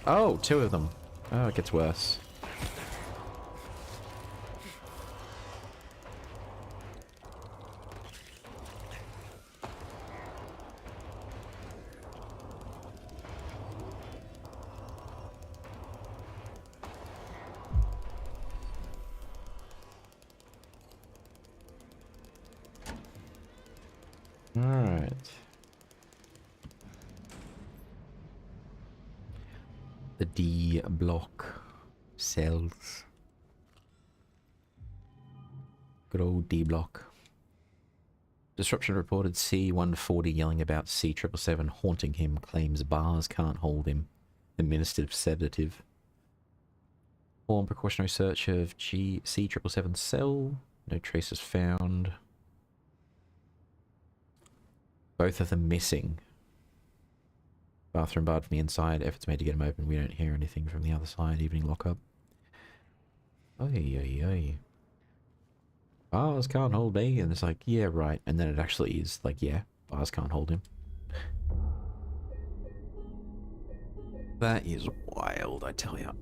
A: Oh, two of them. Oh, it gets worse. Alright. The D block cells. Good old D block. Disruption reported C-140 yelling about C-777 haunting him. Claims bars can't hold him. Administered sedative. Form precautionary search of C-777 cell. No traces found. Both of them missing. Bathroom barred from the inside. Efforts made to get him open. We don't hear anything from the other side. Evening lockup. Oy, oy, oy. Bars can't hold me. And it's like, yeah, right. And then it actually is like, yeah, bars can't hold him. That is wild, I tell ya.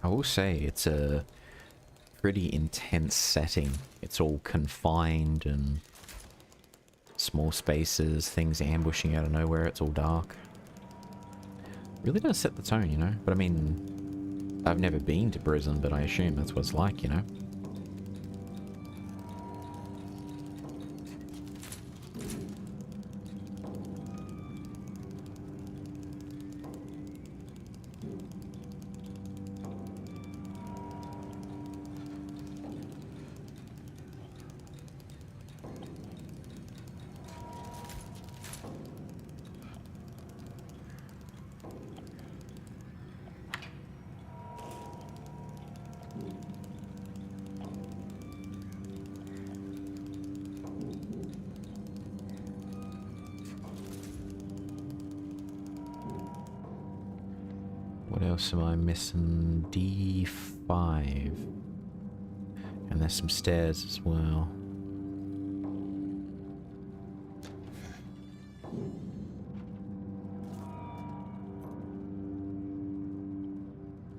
A: I will say it's a pretty intense setting. It's all confined and small spaces, things ambushing out of nowhere, it's all dark. Really does set the tone, you know? But I mean, I've never been to prison, but I assume that's what it's like, you know? What else am I missing? D5. And there's some stairs as well.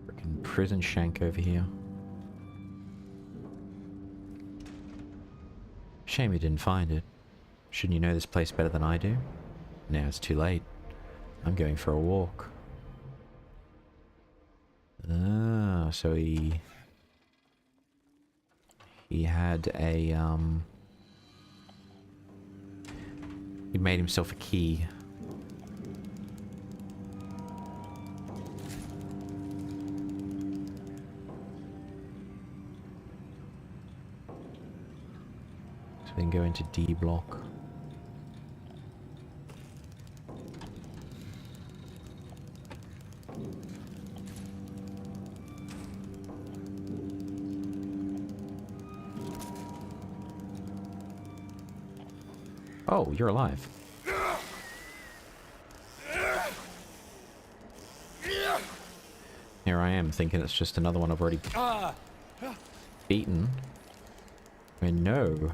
A: Frickin' prison shank over here. Shame you didn't find it. Shouldn't you know this place better than I do? Now it's too late. I'm going for a walk. Ah, so he had a, he made himself a key. So we can go into D block. Oh, you're alive. Here I am thinking it's just another one I've already beaten. I mean, no.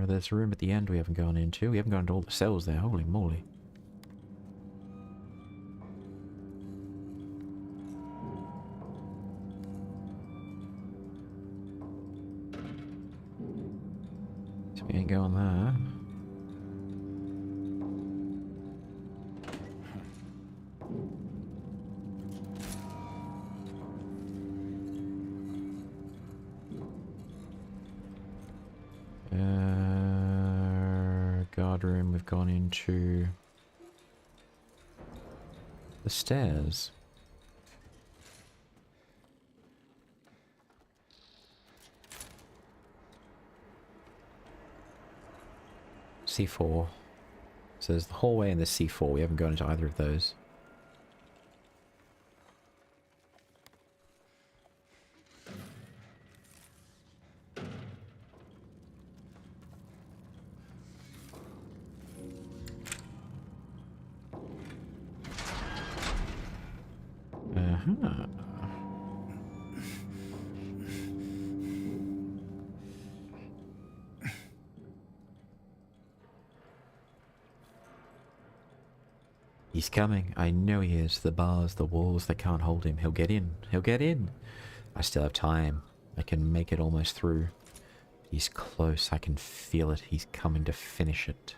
A: There's a room at the end we haven't gone into. We haven't gone into all the cells there. Holy moly. So we ain't going there. Guard room, we've gone into the stairs. C4. So there's the hallway and the C4. We haven't gone into either of those. Uh-huh. He's coming. I know he is. The bars, the walls, they can't hold him. He'll get in. He'll get in. I still have time. I can make it almost through. He's close. I can feel it. He's coming to finish it.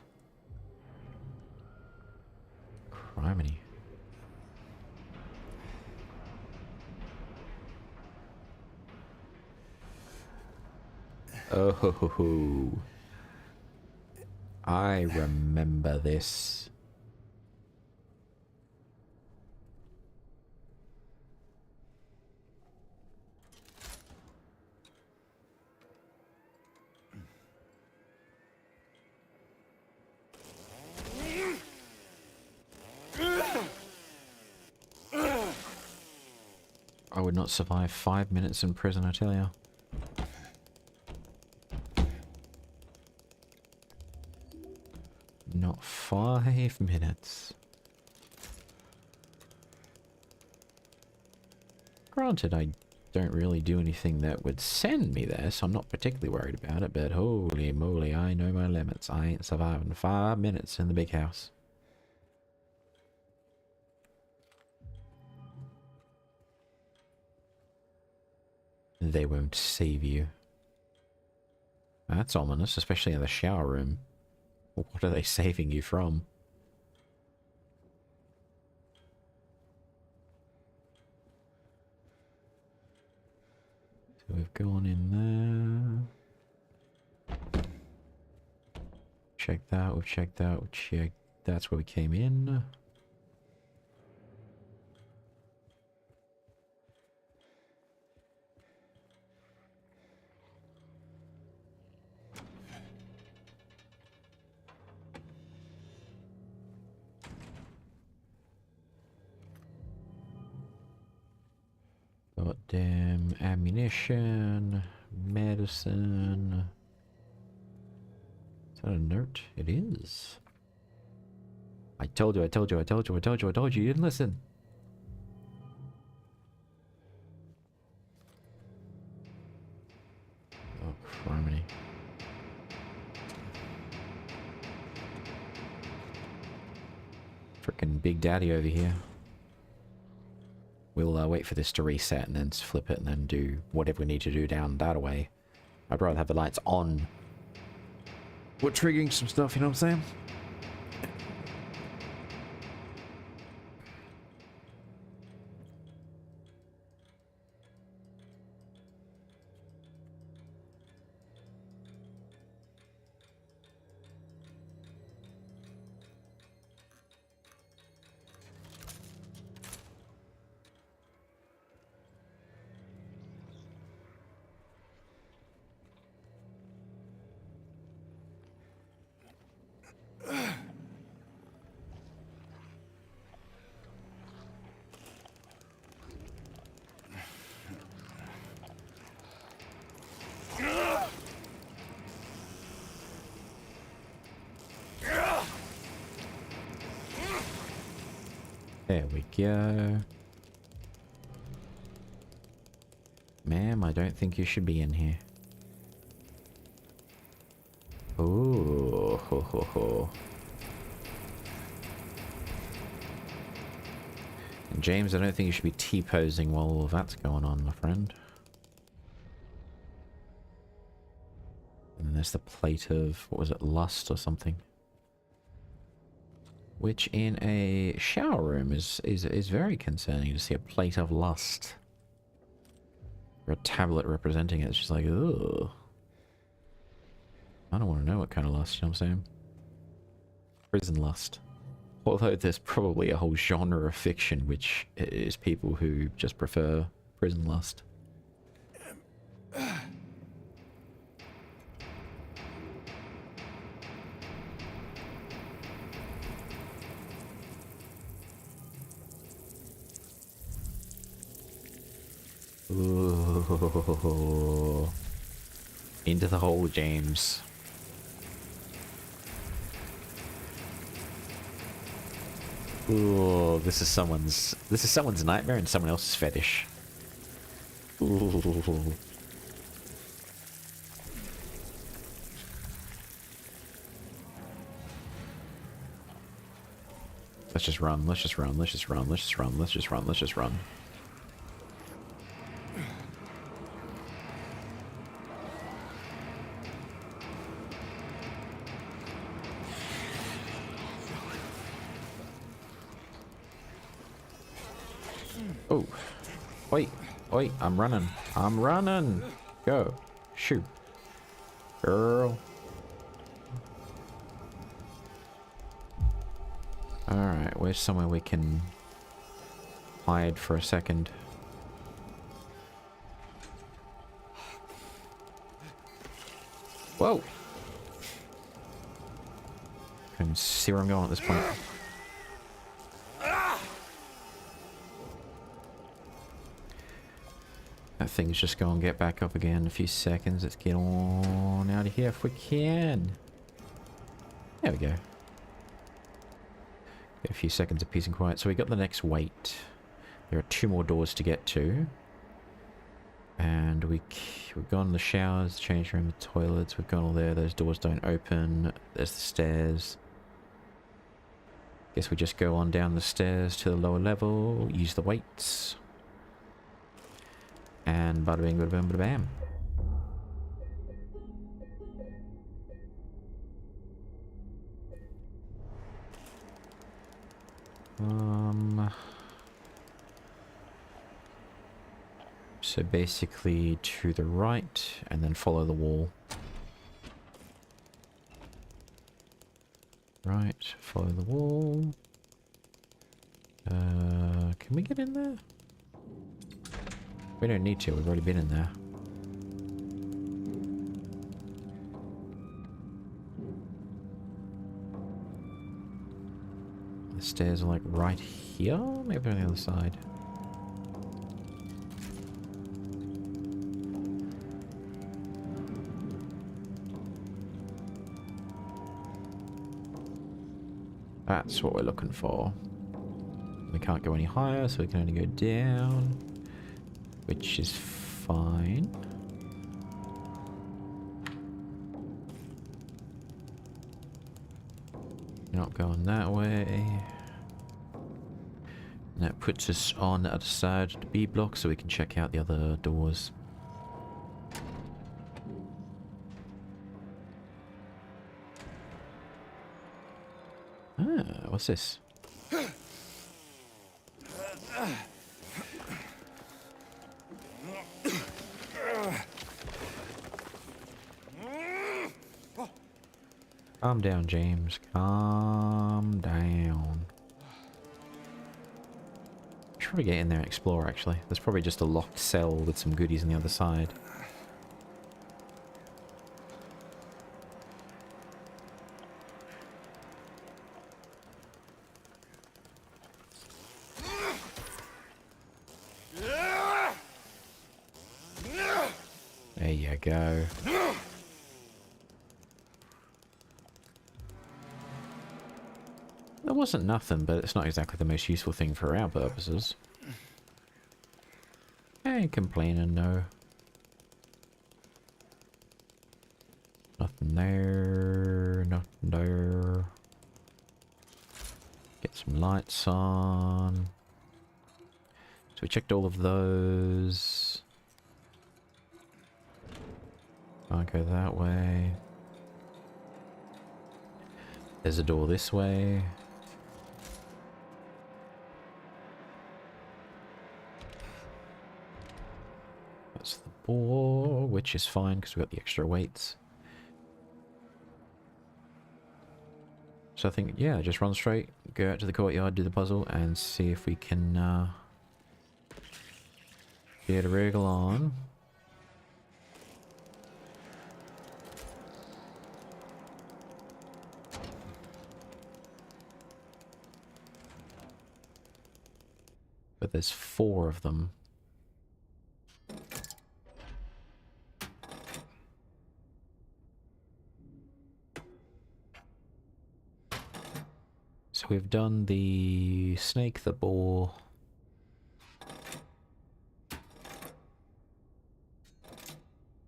A: Criminy. Oh, ho, ho, ho. I remember this. I would not survive 5 minutes in prison, I tell you. Not 5 minutes. Granted, I don't really do anything that would send me there, so I'm not particularly worried about it, but holy moly, I know my limits. I ain't surviving 5 minutes in the big house. They won't save you. That's ominous, especially in the shower room. What are they saving you from? So we've gone in there. Checked that, we've checked that, we've checked. That's where we came in. Goddamn ammunition, medicine. Is that a note? It is. I told you, I told you, I told you, I told you, I told you, you didn't listen. Oh, criminy. Frickin' Big Daddy over here. We'll wait for this to reset and then flip it and then do whatever we need to do down that way. I'd rather have the lights on. We're triggering some stuff, you know what I'm saying? There we go. Ma'am, I don't think you should be in here. Ooh, ho, ho, ho. And James, I don't think you should be T-posing while all of that's going on, my friend. And then there's the plate of, what was it, lust or something? Which in a shower room is very concerning to see a plate of lust. Or a tablet representing it. It's just like, ugh. I don't want to know what kind of lust, you know what I'm saying? Prison lust. Although there's probably a whole genre of fiction which is people who just prefer prison lust. Ooh. Into the hole, James. Ooh, this is someone's nightmare and someone else's fetish. Ooh. Let's just run, let's just run, let's just run, let's just run, let's just run, let's just run. Oh, wait, wait, I'm running. I'm running. Go. Shoot. Girl. Alright, where's somewhere we can hide for a second? Whoa! I can see where I'm going at this point. That thing's just going to get back up again in a few seconds. Let's get on out of here if we can. There we go. Get a few seconds of peace and quiet. So we got the next wait. There are 2 more doors to get to. And we've gone the showers, change room, the toilets. We've gone all there. Those doors don't open. There's the stairs. Guess we just go on down the stairs to the lower level. Use the weights. And bada bing, bada bing, bada bam. So basically to the right and then follow the wall. Right, follow the wall. Can we get in there? We don't need to, we've already been in there. The stairs are like right here? Maybe on the other side. That's what we're looking for. We can't go any higher, so we can only go down. Which is fine. Not going that way. And that puts us on the other side of the B block so we can check out the other doors. Ah, what's this? Calm down, James. Calm down. Should probably get in there and explore, actually. There's probably just a locked cell with some goodies on the other side. There you go. It wasn't nothing, but it's not exactly the most useful thing for our purposes. I ain't complaining, no. Nothing there, nothing there. Get some lights on. So we checked all of those. Can't go that way. There's a door this way. That's the bore, which is fine because we got the extra weights. So I think, yeah, just run straight, go out to the courtyard, do the puzzle, and see if we can get a wriggle on. But there's 4 of them. So we've done the snake, the boar.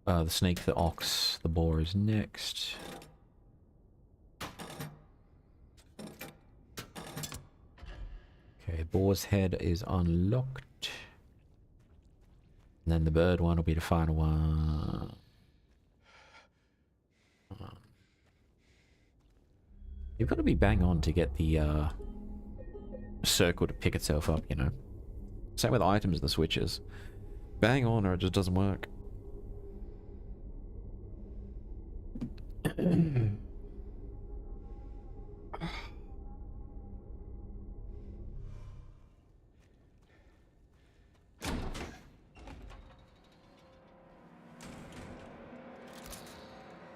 A: The snake, the ox, the boar is next. Okay, boar's head is unlocked. And then the bird one will be the final one. You've got to be bang on to get the circle to pick itself up, you know. Same with items and the switches. Bang on or it just doesn't work.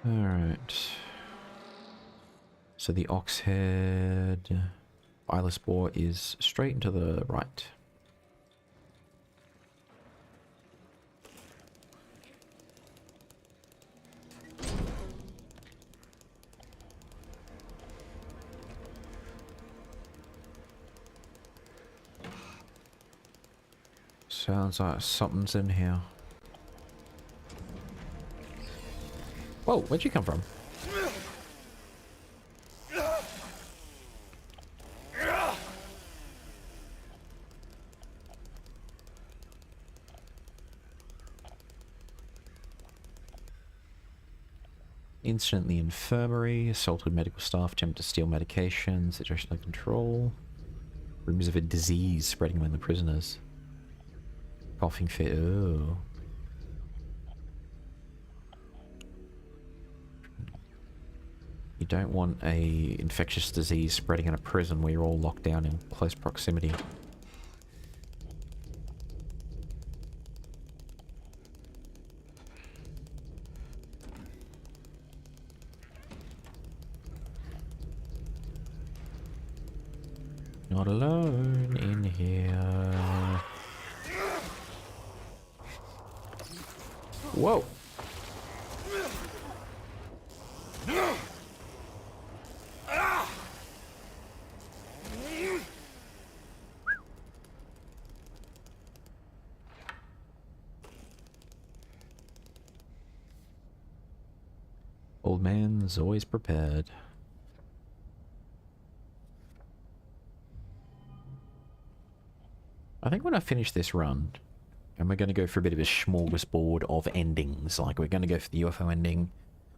A: Alright. So the ox head, eyeless boar is straight and to the right. Sounds like something's in here. Whoa, where'd you come from? Incident in the infirmary, assaulted medical staff, attempt to steal medication, situation under control. Rumors of a disease spreading among the prisoners. Coughing fit, oh. You don't want a infectious disease spreading in a prison where you're all locked down in close proximity. Not alone in here. Whoa! Old man's always prepared. I think when I finish this run, and we're going to go for a bit of a smorgasbord of endings, like we're going to go for the UFO ending,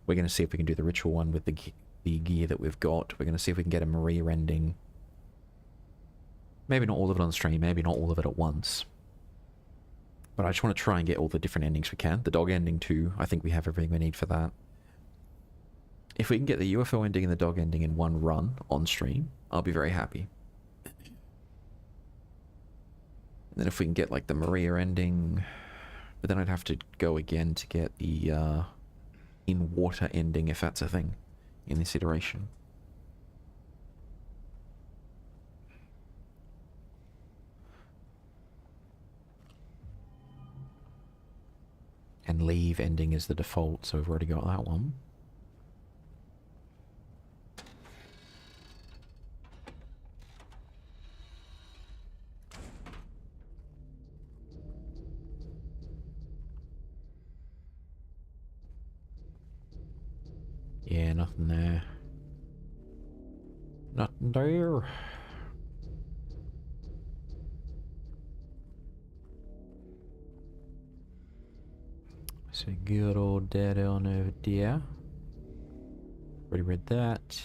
A: we're going to see if we can do the ritual one with the gear that we've got, we're going to see if we can get a Maria ending. Maybe not all of it on stream, maybe not all of it at once. But I just want to try and get all the different endings we can. The dog ending too, I think we have everything we need for that. If we can get the UFO ending and the dog ending in one run on stream, I'll be very happy. And then if we can get like the Maria ending, but then I'd have to go again to get the in water ending if that's a thing in this iteration. And leave ending is the default, so we've already got that one. Nothing there. Nothing there. So good old dad on over there. Already read that.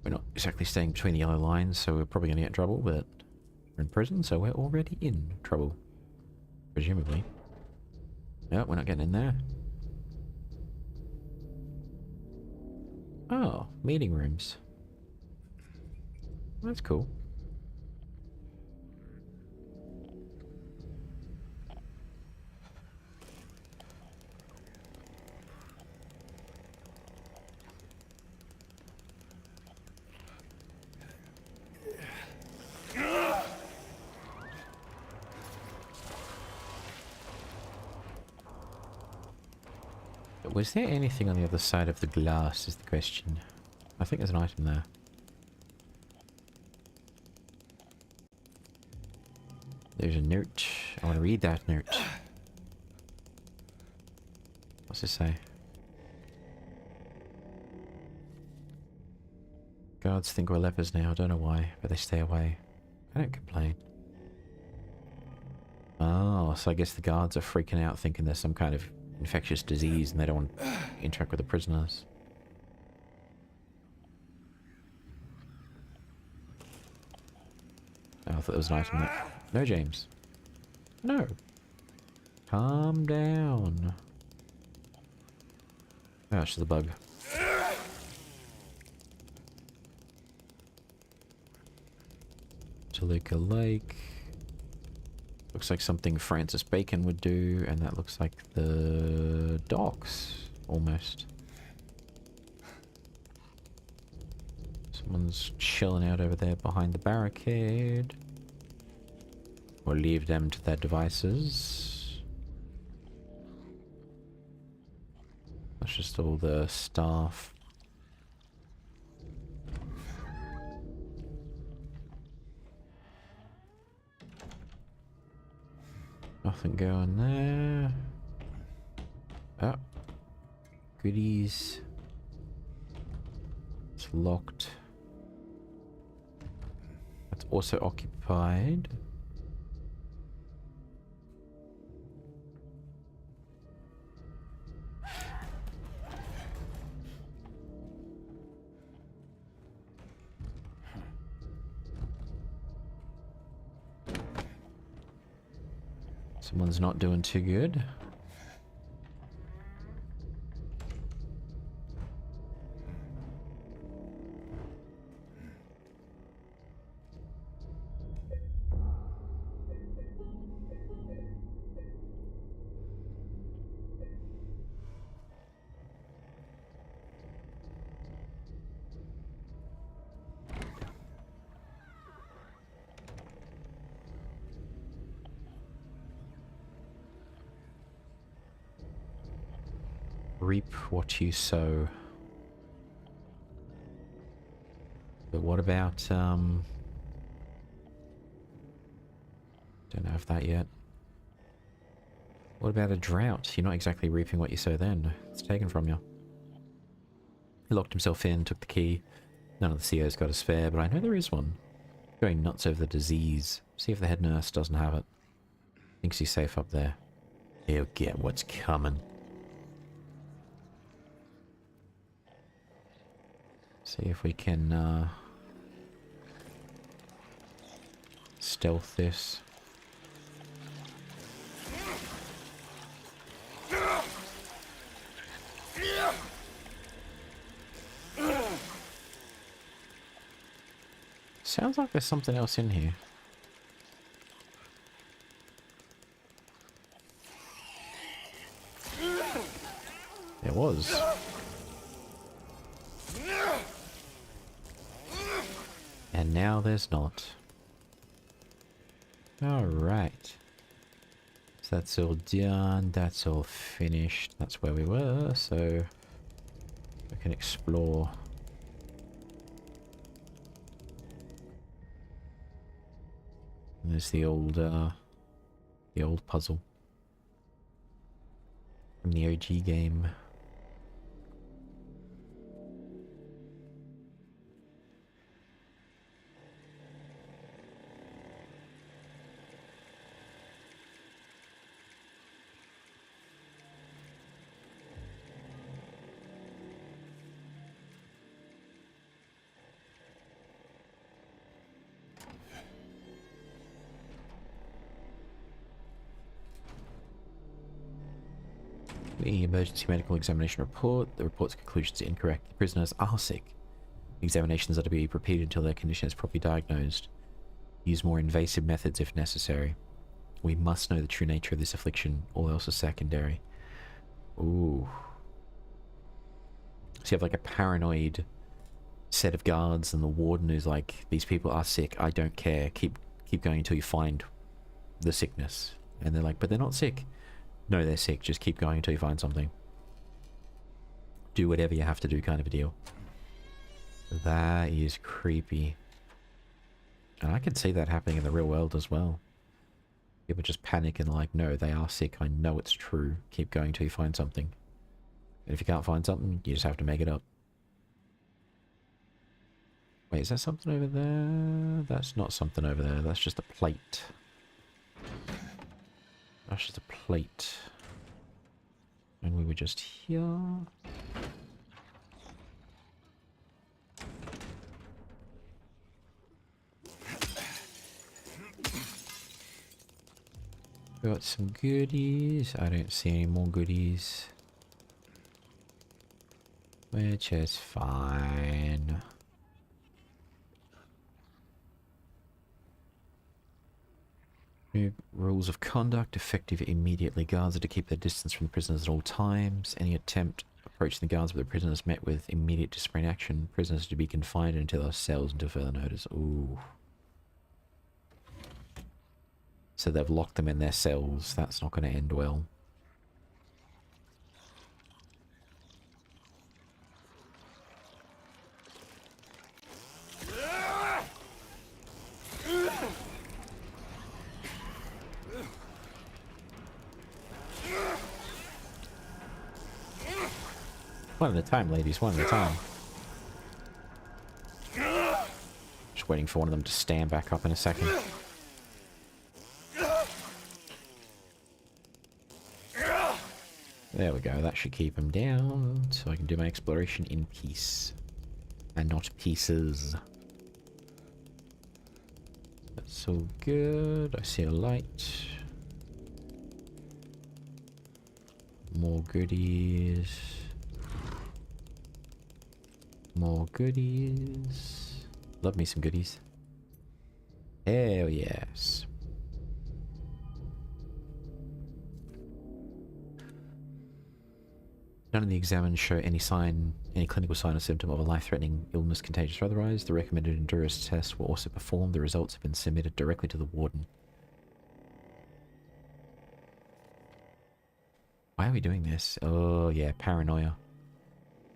A: We're not exactly staying between the yellow lines, so we're probably going to get in trouble, but we're in prison, so we're already in trouble. Presumably. No, we're not getting in there. Oh, meeting rooms. That's cool. Was there anything on the other side of the glass is the question. I think there's an item there. There's a note. I want to read that note. What's it say? Guards think we're lepers now, I don't know why, but they stay away. I don't complain. Oh, so I guess the guards are freaking out thinking there's some kind of infectious disease and they don't want to interact with the prisoners. Oh, I thought there was an item there. No, James. No. Calm down. Oh, it's just a bug. Toluca Lake. Looks like something Francis Bacon would do, and that looks like the docks, almost. Someone's chilling out over there behind the barricade. Or leave them to their devices. That's just all the staff. Nothing going there. Oh. Goodies. It's locked. That's also occupied. Someone's not doing too good. Reap what you sow. But what about, don't have that yet. What about a drought? You're not exactly reaping what you sow then. It's taken from you. He locked himself in, took the key. None of the COs got a spare, but I know there is one. Going nuts over the disease. See if the head nurse doesn't have it. Thinks he's safe up there. He'll get what's coming. See if we can stealth this. Sounds like there's something else in here. There was. And now there's not. Alright. So that's all done, that's all finished. That's where we were, so we can explore. And there's the old puzzle from the OG game. The emergency medical examination report. The report's conclusions are incorrect. The prisoners are sick. Examinations are to be repeated until their condition is properly diagnosed. Use more invasive methods if necessary. We must know the true nature of this affliction. All else is secondary. Ooh. So you have like a paranoid set of guards and the warden who's like, these people are sick. I don't care. Keep going until you find the sickness. And they're like, but they're not sick. No, they're sick. Just keep going until you find something. Do whatever you have to do kind of a deal. That is creepy. And I can see that happening in the real world as well. People just panic and like, no, they are sick. I know it's true. Keep going until you find something. And if you can't find something, you just have to make it up. Wait, is that something over there? That's not something over there. That's just a plate. That's just a plate. And we were just here. Got some goodies. I don't see any more goodies. Which is fine. New rules of conduct. Effective immediately. Guards are to keep their distance from the prisoners at all times. Any attempt approaching the guards with the prisoners met with immediate disciplinary action. Prisoners are to be confined into their cells until further notice. Ooh. So they've locked them in their cells. That's not going to end well. One at a time, ladies. One at a time. Just waiting for one of them to stand back up in a second. There we go, that should keep him down, so I can do my exploration in peace. And not pieces. That's all good. I see a light. More goodies. More goodies. Love me some goodies. Hell yes. None of the examined show any clinical sign or symptom of a life-threatening illness, contagious or otherwise. The recommended endurance tests were also performed. The results have been submitted directly to the warden. Why are we doing this? Oh yeah, paranoia.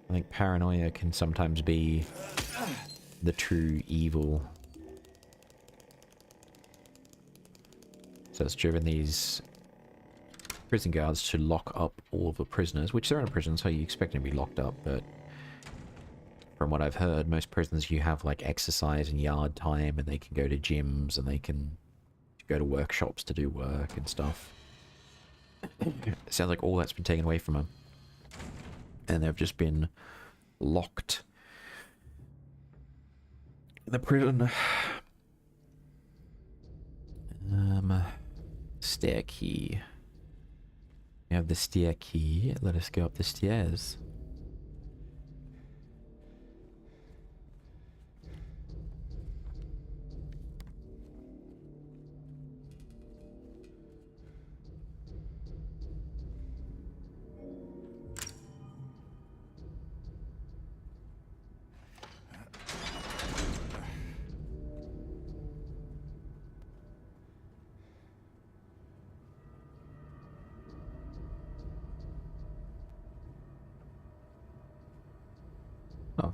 A: I think paranoia can sometimes be the true evil. So it's driven these prison guards to lock up all of the prisoners, which they're in a prison, so you expect them to be locked up, but from what I've heard, most prisons you have like exercise and yard time, and they can go to gyms, and they can go to workshops to do work and stuff. It sounds like all that's been taken away from them. And they've just been locked in the prison. Stair key. We have the stair key. Let us go up the stairs. Oh.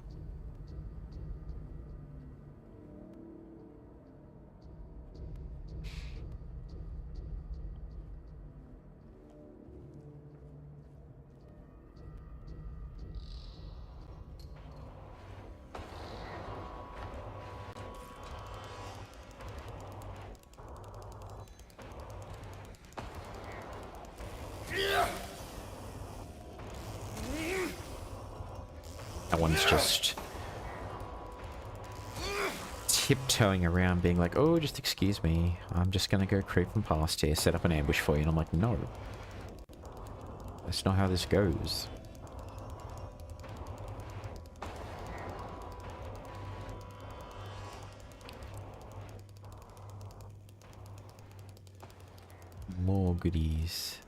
A: That one's just tiptoeing around being like, oh, just excuse me. I'm just gonna go creeping past here, set up an ambush for you. And I'm like, no. That's not how this goes. More goodies.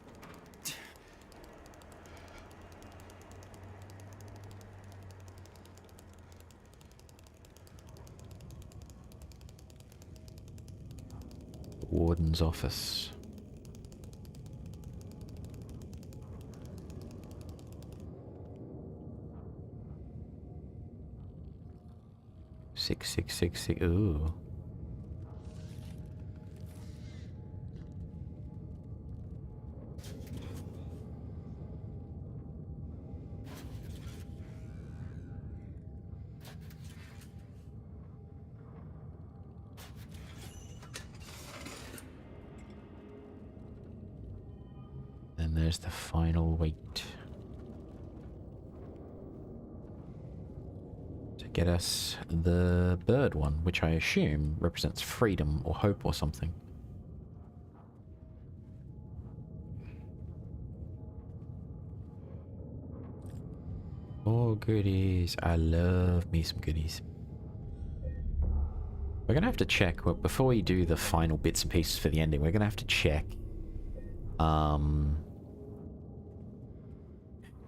A: Warden's office. Six, six, six, six. Ooh. And there's the final weight. To get us the bird one, which I assume represents freedom or hope or something. Oh, goodies. I love me some goodies. We're gonna have to check, well, before we do the final bits and pieces for the ending, we're gonna have to check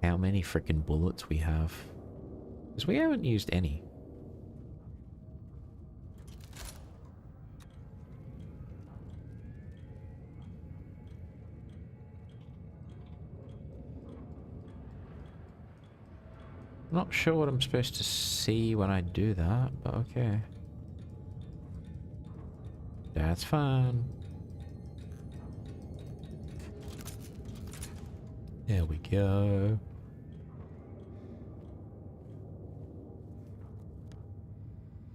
A: how many freaking bullets we have. Because we haven't used any. Not sure what I'm supposed to see when I do that, but okay. That's fine. There we go.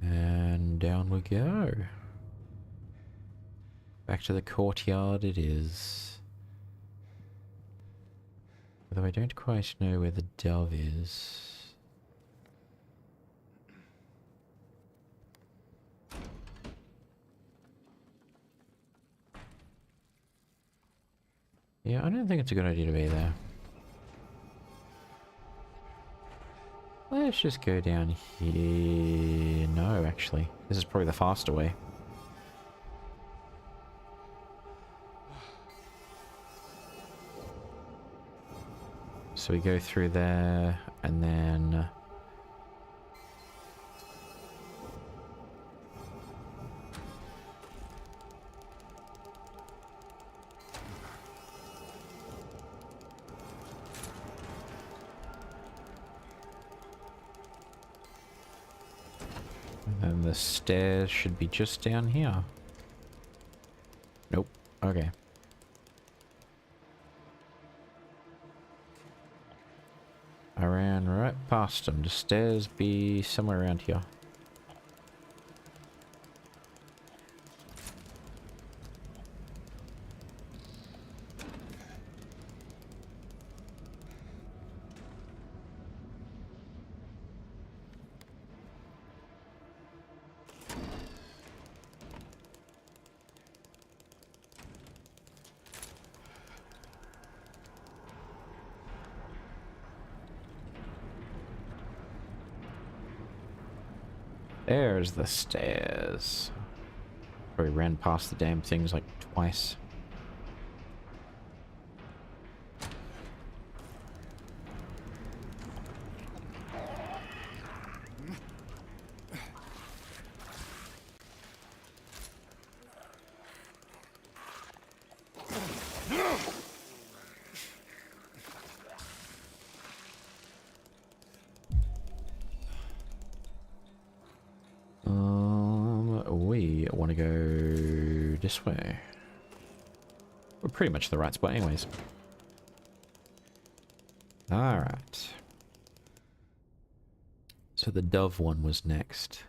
A: And down we go. Back to the courtyard it is. Although I don't quite know where the dove is. Yeah, I don't think it's a good idea to be there. Let's just go down here. No, actually. This is probably the faster way. So we go through there, and then... and the stairs should be just down here. Nope. Okay. I ran right past them. The stairs be somewhere around here. There's the stairs. Probably ran past the damn things like twice. We want to go this way. We're pretty much the right spot anyways. Alright. So the dove one was next.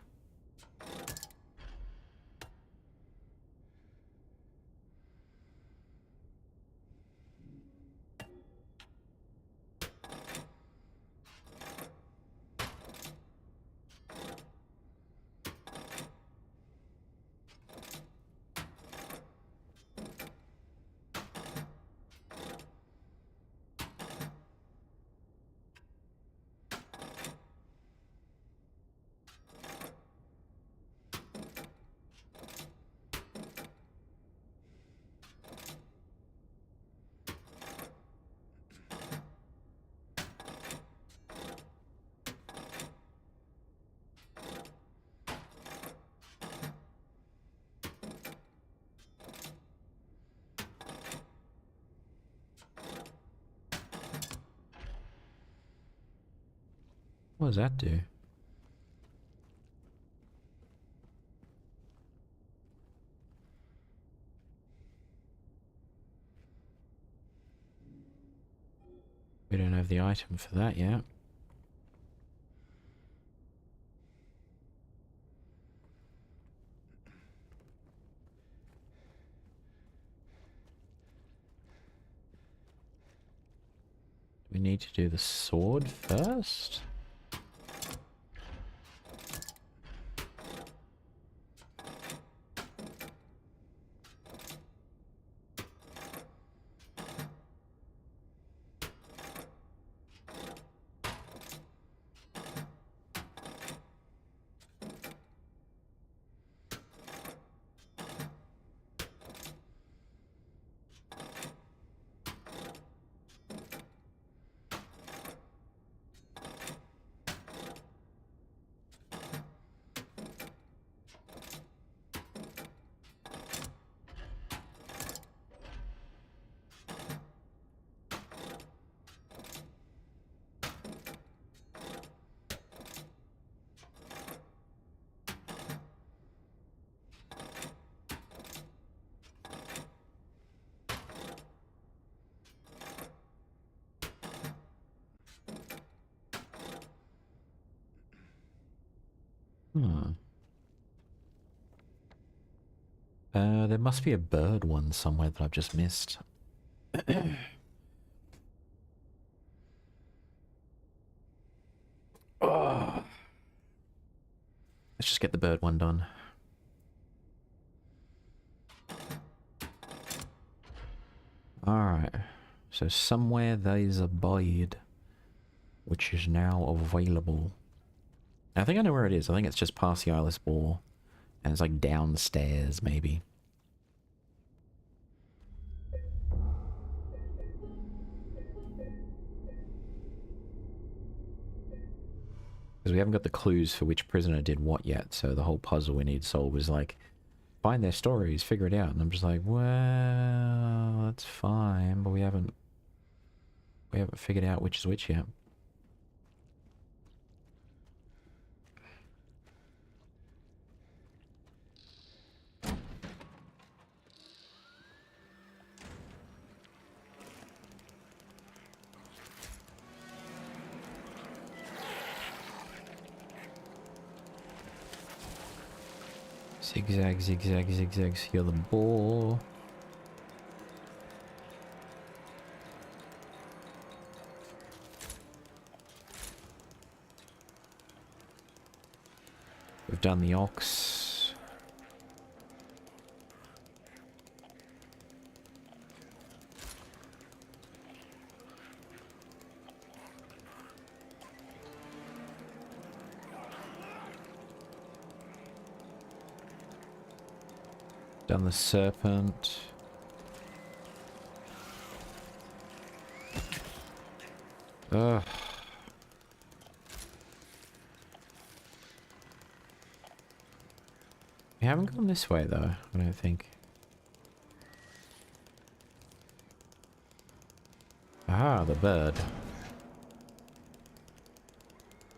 A: What does that do? We don't have the item for that yet. We need to do the sword first? Hmm. There must be a bird one somewhere that I've just missed. Oh. Let's just get the bird one done. Alright. So somewhere there's a bird, which is now available. I think I know where it is. I think it's just past the Eyeless Boar. And it's like downstairs, maybe. Because we haven't got the clues for which prisoner did what yet, so the whole puzzle we need solved was like, find their stories, figure it out. And I'm just like, well, that's fine, but we haven't figured out which is which yet. Zigzag, zigzag, zigzag, secure the ball. We've done the ox. Done the serpent. Ugh. We haven't gone this way though, I don't think. Ah, the bird.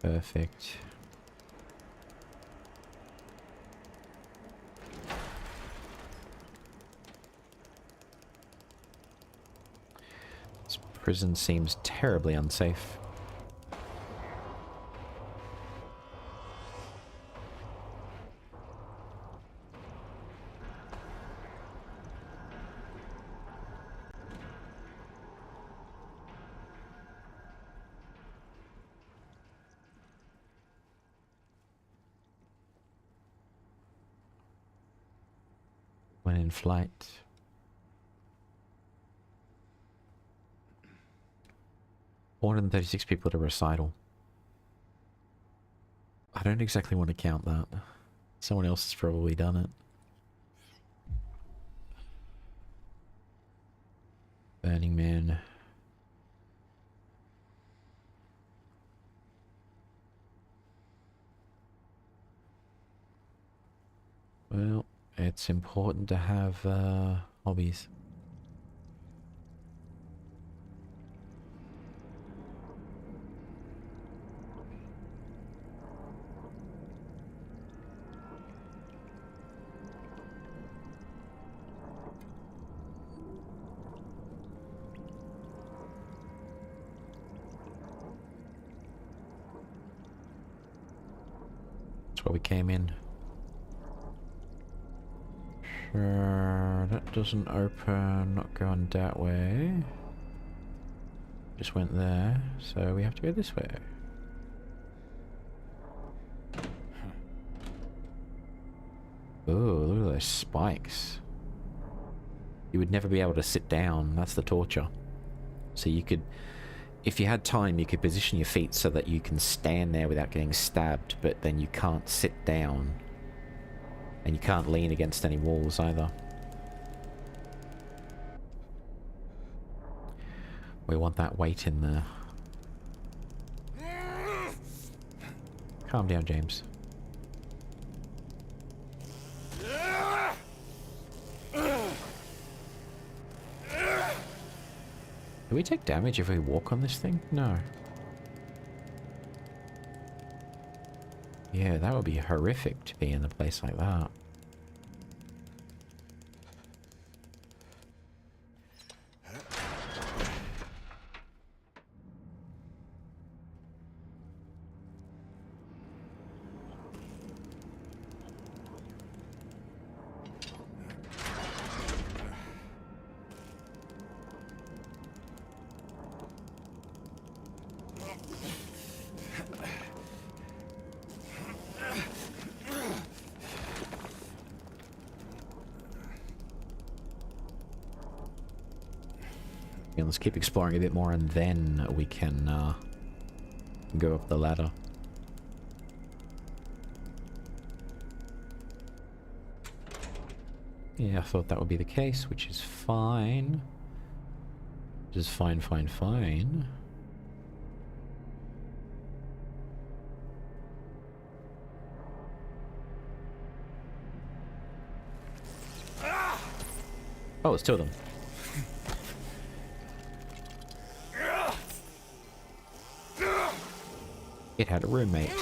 A: Perfect. This prison seems terribly unsafe. When in flight. More than 36 people at a recital. I don't exactly want to count that. Someone else has probably done it. Burning Man. Well, it's important to have hobbies. where we came in. Sure, that doesn't open, not going that way. Just went there, so we have to go this way. Ooh, look at those spikes. You would never be able to sit down, that's the torture. So you could, if you had time, you could position your feet so that you can stand there without getting stabbed, but then you can't sit down. And you can't lean against any walls either. We want that weight in there. Calm down, James. Do we take damage if we walk on this thing? No. Yeah, that would be horrific to be in a place like that. Yeah, let's keep exploring a bit more and then we can go up the ladder. Yeah, I thought that would be the case, which is fine. Which is fine, fine, fine. Oh, it's two of them. It had a roommate.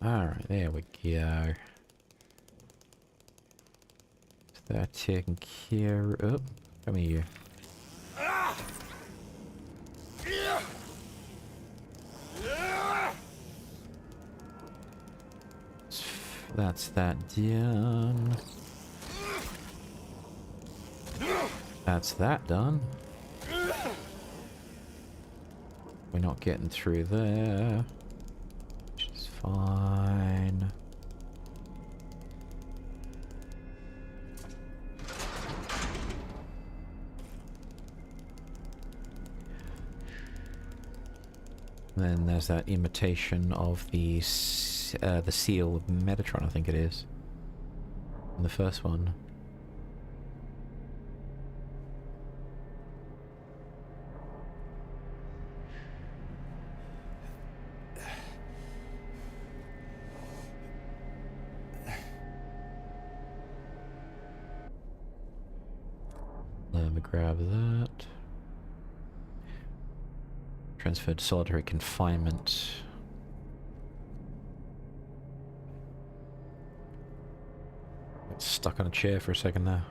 A: Alright, there we go. Is that taken care of? Come here. That's that done. That's that done. We're not getting through there, which is fine. Then there's that imitation of the seal of Metatron, I think it is. In the first one. Let me grab that. Transferred to solitary confinement. Got stuck on a chair for a second there.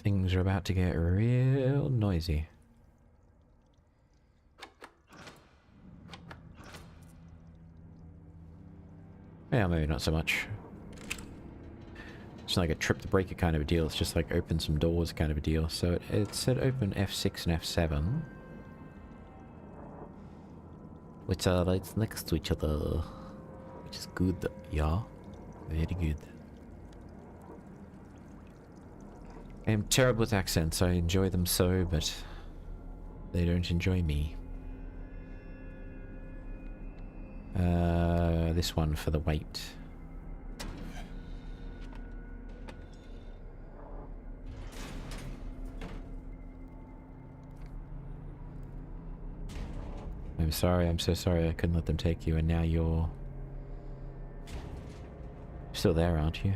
A: Things are about to get real noisy. Yeah, maybe not so much. It's not like a trip to break it kind of a deal, it's just like open some doors kind of a deal. So it said open F6 and F7. Which are right next to each other. Which is good, yeah. Very good. I am terrible with accents, I enjoy them so, but they don't enjoy me. This one for the weight. I'm sorry, I'm so sorry I couldn't let them take you, and now you're still there, aren't you?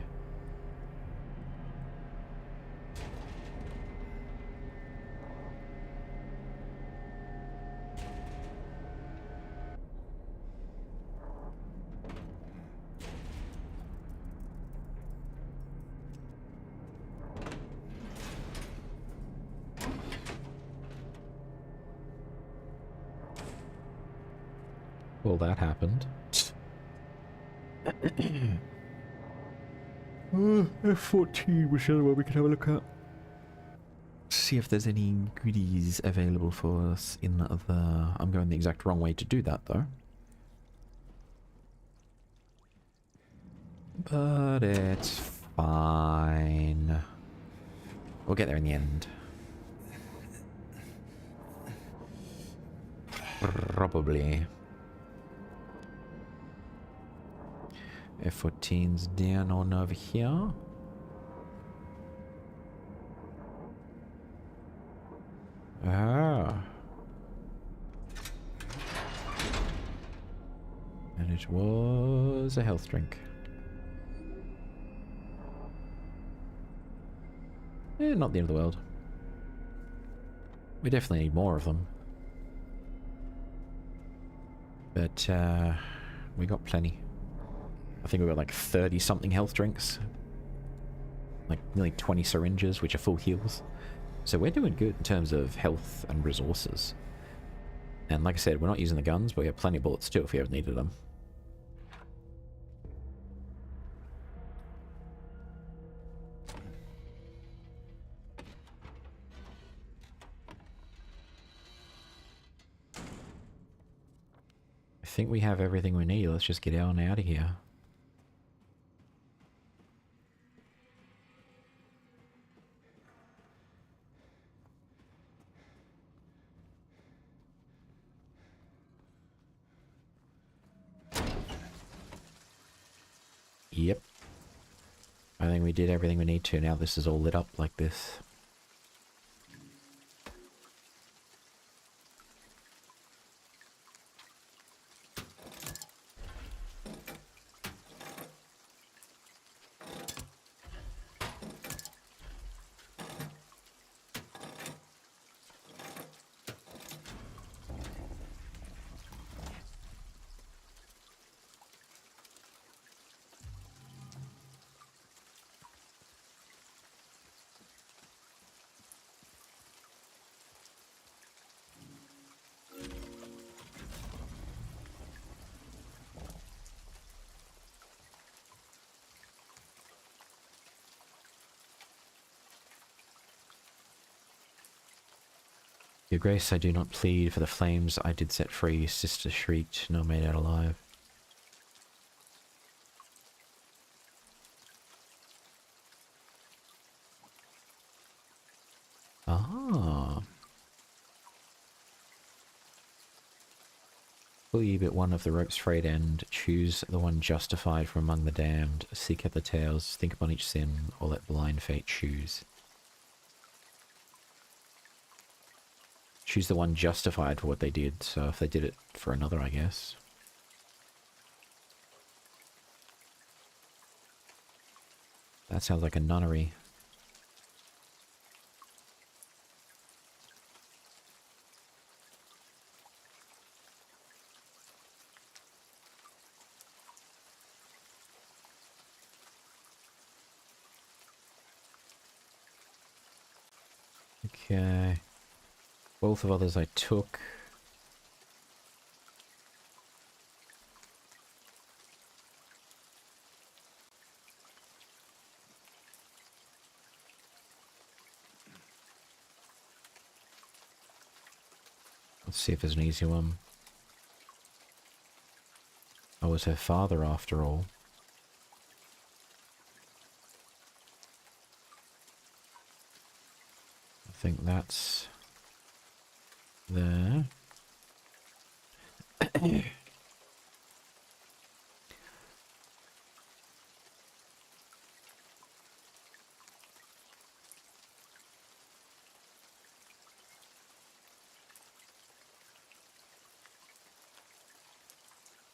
A: Well, that happened. F14 was the other one we could have a look at. See if there's any goodies available for us in the... I'm going the exact wrong way to do that, though. But it's fine. We'll get there in the end. Probably. F14's down on over here. Ah. And it was a health drink. Not the end of the world. We definitely need more of them. But, we got plenty. I think we got like 30-something health drinks. Like nearly 20 syringes, which are full heals. So we're doing good in terms of health and resources. And like I said, we're not using the guns, but we have plenty of bullets too if we ever needed them. I think we have everything we need. Let's just get on out of here. Yep. I think we did everything we need to. Now this is all lit up like this. Your Grace, I do not plead for the flames I did set free. Sister shrieked, nor made out alive. Ah. Pull ye but one of the rope's frayed end. Choose the one justified from among the damned. Seek out the tales, think upon each sin, or let blind fate choose. Choose the one justified for what they did, so if they did it for another, I guess. That sounds like a nunnery. Okay. Both of others I took. Let's see if there's an easy one. I was her father after all. I think that's there.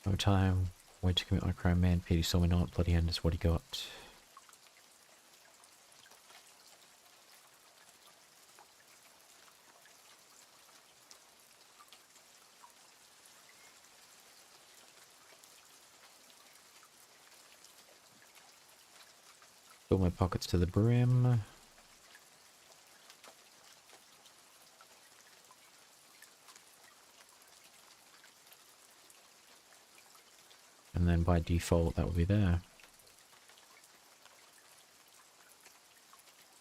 A: No time. Wait to commit my crime, man. Pity saw me not. Bloody end is what he got. Fill my pockets to the brim. and then by default that will be there.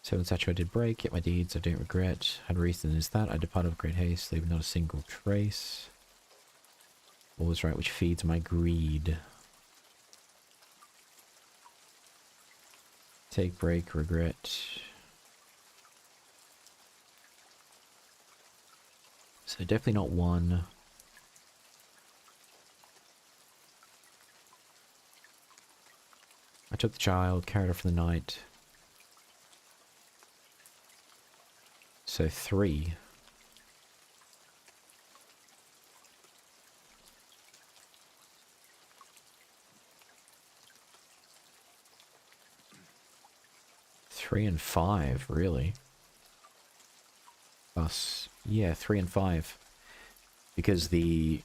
A: Seven saturated break, yet my deeds I don't regret. Had reason is that I departed with great haste, leaving not a single trace. All is right which feeds my greed. Take break, regret. So definitely not one. I took the child, carried her for the night. So 3. Three and 5, really. Plus, yeah, 3 and 5. Because the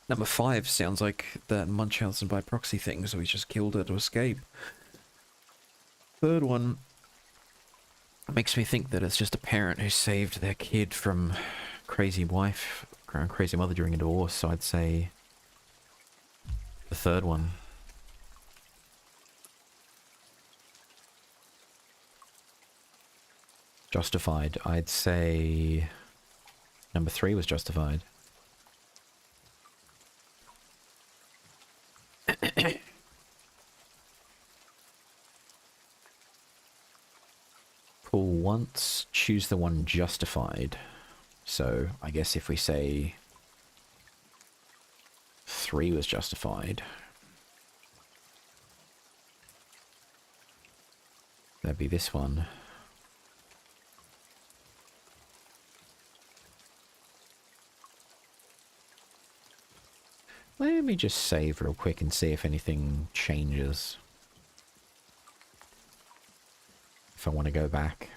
A: number 5 sounds like that Munchausen by proxy thing, so we just killed her to escape. Third one makes me think that it's just a parent who saved their kid from crazy wife, crazy mother during a divorce, so I'd say the third one. Justified. I'd say number 3 was justified. Pull once, choose the one justified. So I guess if we say 3 was justified, that'd be this one. Let me just save real quick and see if anything changes. If I want to go back.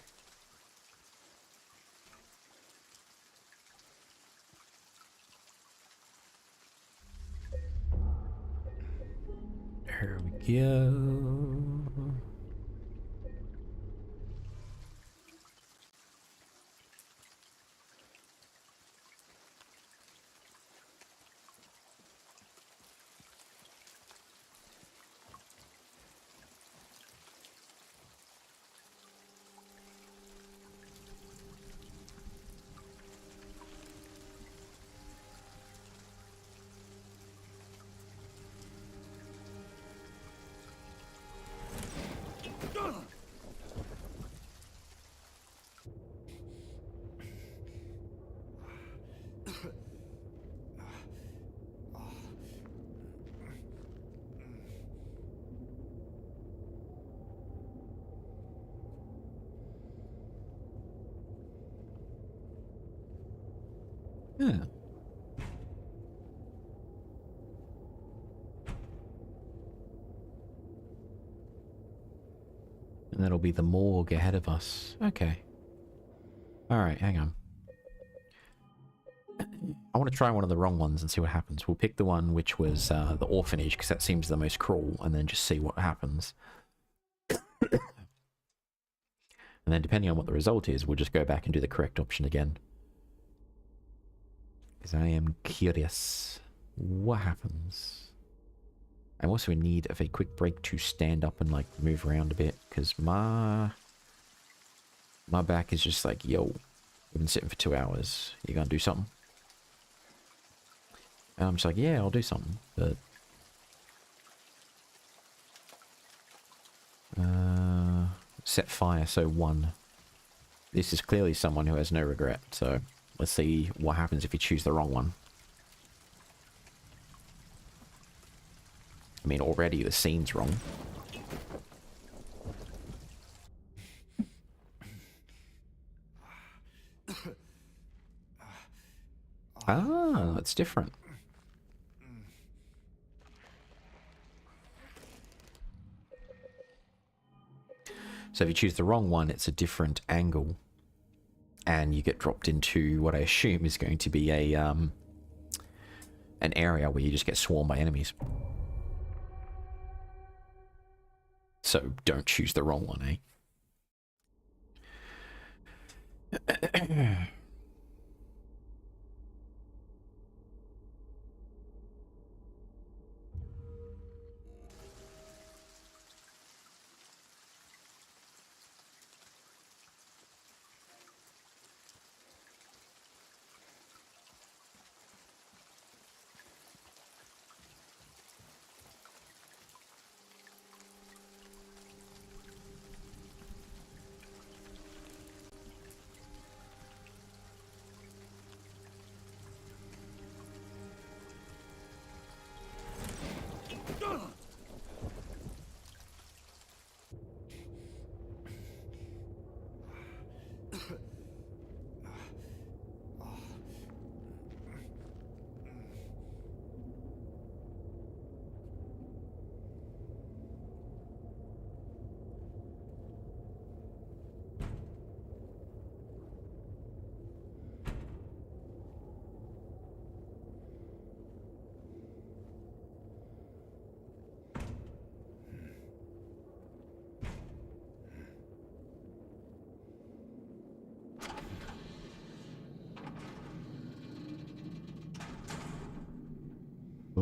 A: There we go. Yeah. And that'll be the morgue ahead of us. Okay. Alright, hang on. I want to try one of the wrong ones and see what happens. We'll pick the one which was the orphanage, because that seems the most cruel, and then just see what happens. And then depending on what the result is, we'll just go back and do the correct option again. Because I am curious. What happens? I'm also in need of a quick break to stand up and like move around a bit, because my back is just like, yo, we've been sitting for 2 hours. You gonna do something? And I'm just like, yeah, I'll do something, but set fire, so 1. This is clearly someone who has no regret, so let's see what happens if you choose the wrong one. I mean, already the scene's wrong. Ah, it's different. So if you choose the wrong one, it's a different angle. And you get dropped into what I assume is going to be a an area where you just get swarmed by enemies. So don't choose the wrong one, eh?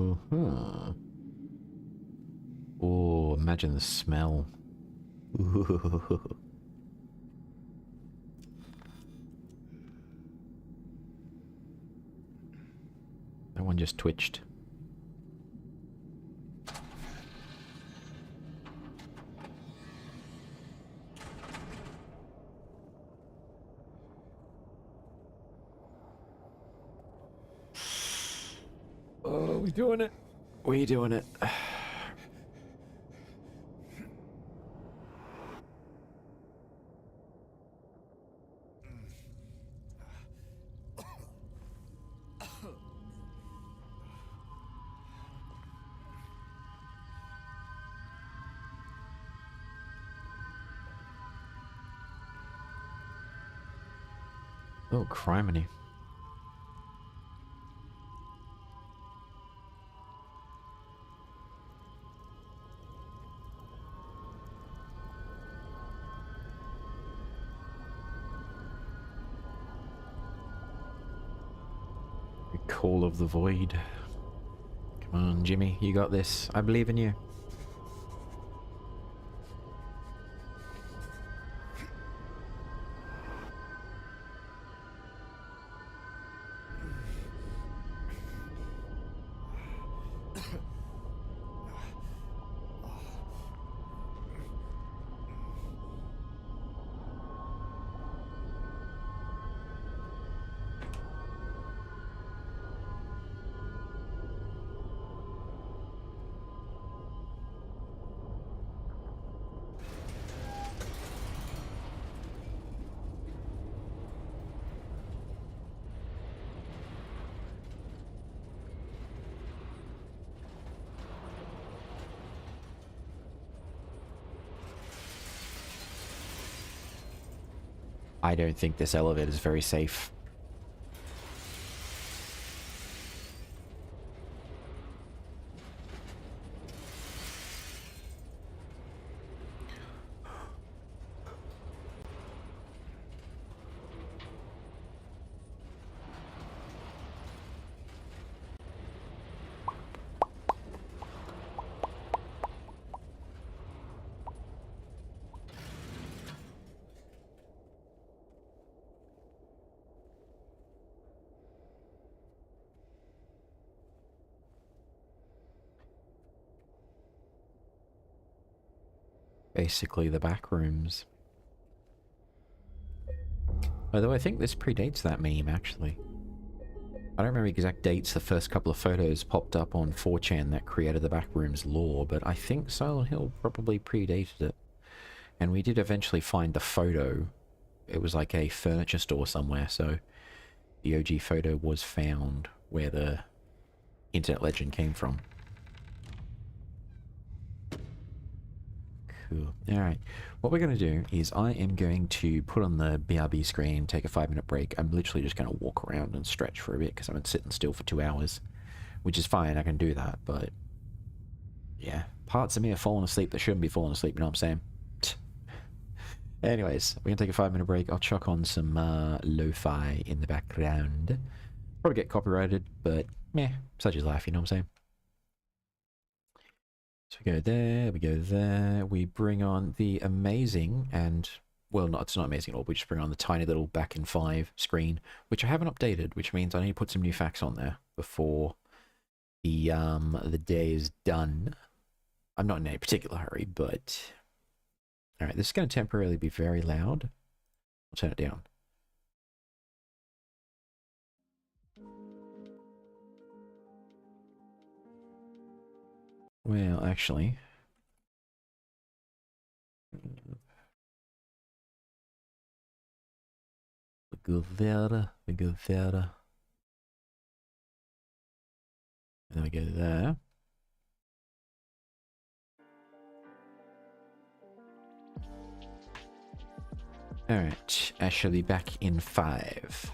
A: Uh-huh. Oh, imagine the smell. Ooh. That one just twitched. Oh, we doing it. We doing it. Oh, criminy. The call of the void. Come on, Jimmy, you got this. I believe in you. I don't think this elevator is very safe. Basically the back rooms. Although I think this predates that meme, actually. I don't remember exact dates the first couple of photos popped up on 4chan that created the backrooms lore, but I think Silent Hill probably predated it. And we did eventually find the photo. It was like a furniture store somewhere, so the OG photo was found where the internet legend came from. Cool. Alright, what we're going to do is I am going to put on the BRB screen, take a 5-minute break. I'm literally just going to walk around and stretch for a bit because I've been sitting still for 2 hours, which is fine, I can do that, but yeah, parts of me are falling asleep that shouldn't be falling asleep, you know what I'm saying? Anyways, we're going to take a 5-minute break. I'll chuck on some lo-fi in the background. Probably get copyrighted, but meh, such is life, you know what I'm saying? So we go there, we go there, we bring on the amazing and, well, not, it's not amazing at all, we just bring on the tiny little back in 5 screen, which I haven't updated, which means I need to put some new facts on there before the day is done. I'm not in any particular hurry, but... Alright, this is going to temporarily be very loud. I'll turn it down. Well, actually... we go there, we go there. And then we go there. Alright, actually back in 5.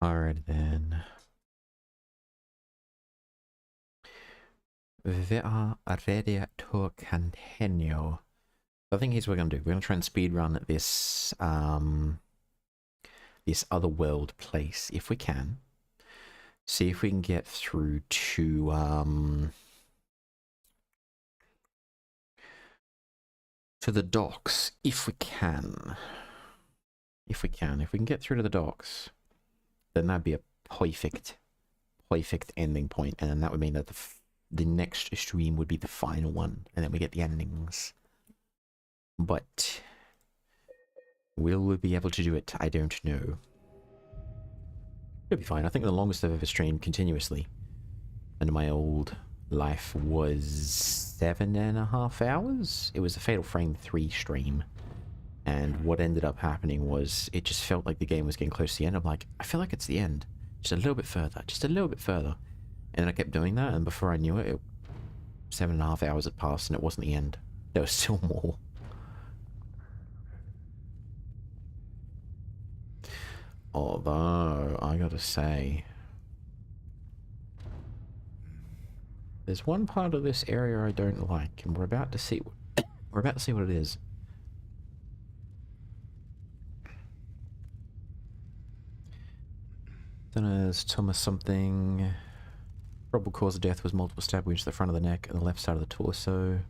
A: Alright then. We are ready to continue. I think here's what we're gonna do. We're gonna try and speedrun this this other world place if we can. See if we can get through to the docks if we can. If we can get through to the docks, then that'd be a perfect ending point, and then that would mean that the next stream would be the final one, and then we get the endings. But will we be able to do it? I don't know. It'll be fine. I think the longest I've ever streamed continuously in my old life was 7.5 hours. It was a Fatal Frame 3 stream. And what ended up happening was it just felt like the game was getting close to the end. I'm like, I feel like it's the end. Just a little bit further. Just a little bit further. And then I kept doing that, and before I knew it, 7.5 hours had passed and it wasn't the end. There was still more. Although, I gotta say, there's one part of this area I don't like, and we're about to see what it is. Then there's Thomas something. Probable cause of death was multiple stab wounds to the front of the neck and the left side of the torso.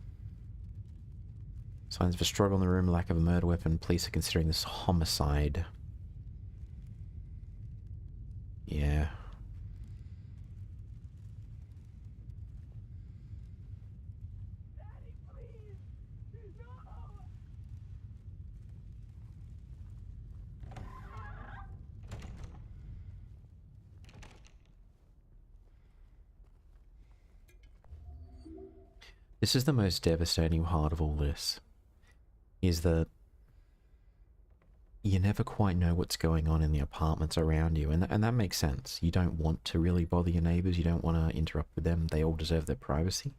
A: Signs of a struggle in the room, lack of a murder weapon. Police are considering this homicide. Yeah. This is the most devastating part of all this, is that you never quite know what's going on in the apartments around you, and that makes sense. You don't want to really bother your neighbors, you don't want to interrupt with them, they all deserve their privacy.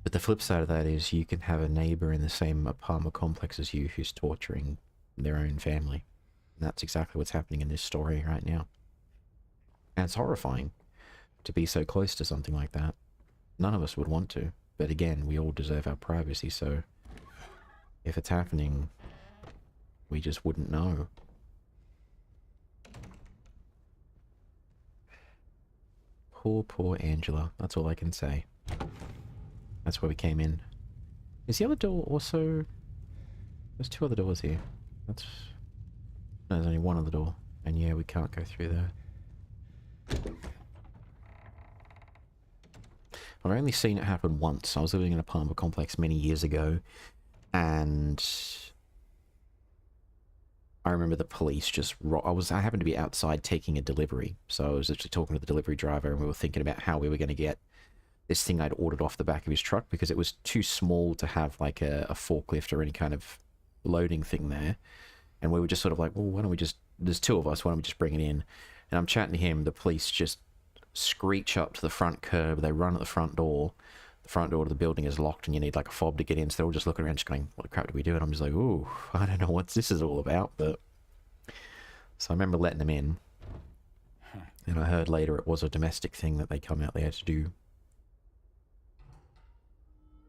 A: But the flip side of that is you can have a neighbor in the same apartment complex as you who's torturing their own family. And that's exactly what's happening in this story right now. And it's horrifying to be so close to something like that. None of us would want to, but again, we all deserve our privacy, so if it's happening, we just wouldn't know. Poor Angela, that's all I can say. That's where we came in. Is the other door also... There's two other doors here. That's... No, there's only one other door, and yeah, we can't go through there. I've only seen it happen once. I was living in an apartment complex many years ago, and I remember the police just... I happened to be outside taking a delivery, so I was actually talking to the delivery driver, and we were thinking about how we were going to get this thing I'd ordered off the back of his truck, because it was too small to have like a forklift or any kind of loading thing there. And we were just sort of like, well, why don't we just... There's two of us, why don't we just bring it in? And I'm chatting to him, the police just screech up to the front curb, they run at the front door to the building is locked and you need like a fob to get in, so they're all just looking around just going, what the crap do we do? And I'm just like, ooh, I don't know what this is all about, but... So I remember letting them in, and I heard later it was a domestic thing that they come out there to do.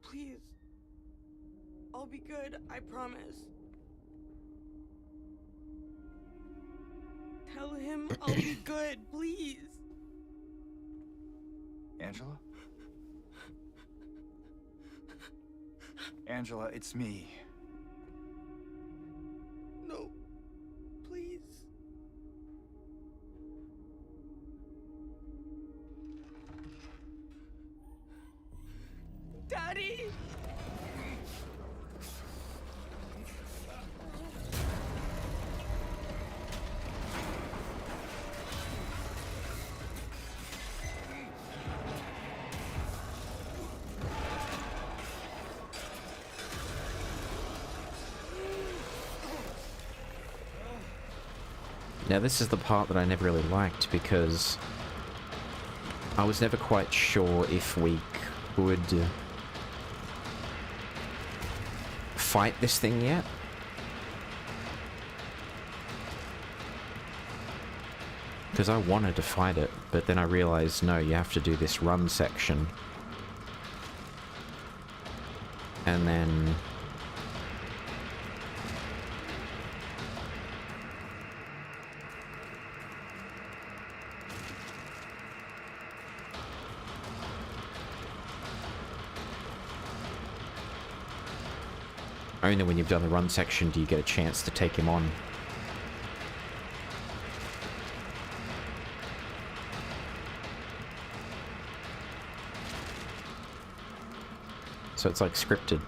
D: Please. I'll be good, I promise. Tell him I'll be good, please.
C: Angela? Angela, it's me.
D: No. Please.
A: Now this is the part that I never really liked because I was never quite sure if we could fight this thing yet. Because I wanted to fight it, but then I realized, no, you have to do this run section. And then... only when you've done the run section do you get a chance to take him on. So it's like scripted.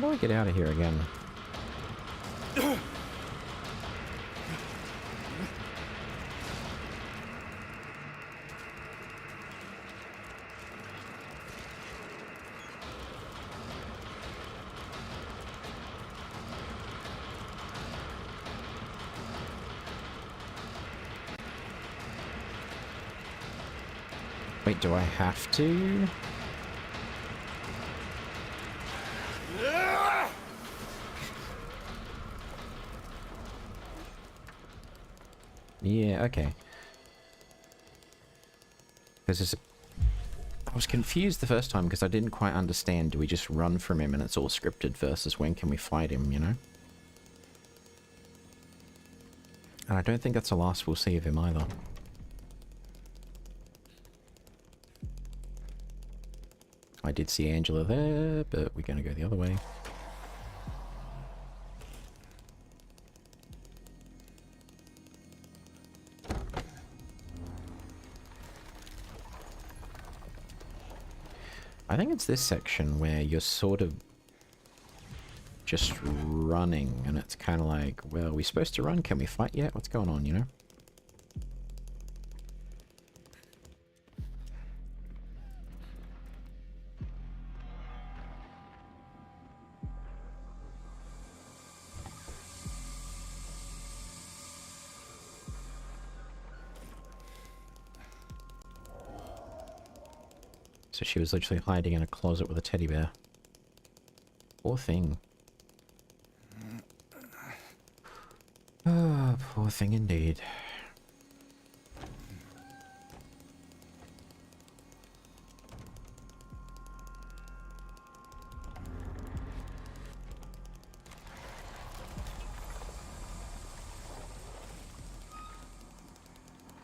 A: How do I get out of here again? Wait, do I have to? Yeah, okay. Because I was confused the first time because I didn't quite understand. Do we just run from him and it's all scripted versus when can we fight him, you know? And I don't think that's the last we'll see of him either. I did see Angela there, but we're going to go the other way. I think it's this section where you're sort of just running, and it's kind of like, well, are we supposed to run? Can we fight yet? What's going on, you know? So she was literally hiding in a closet with a teddy bear. Poor thing. Ah, poor thing indeed.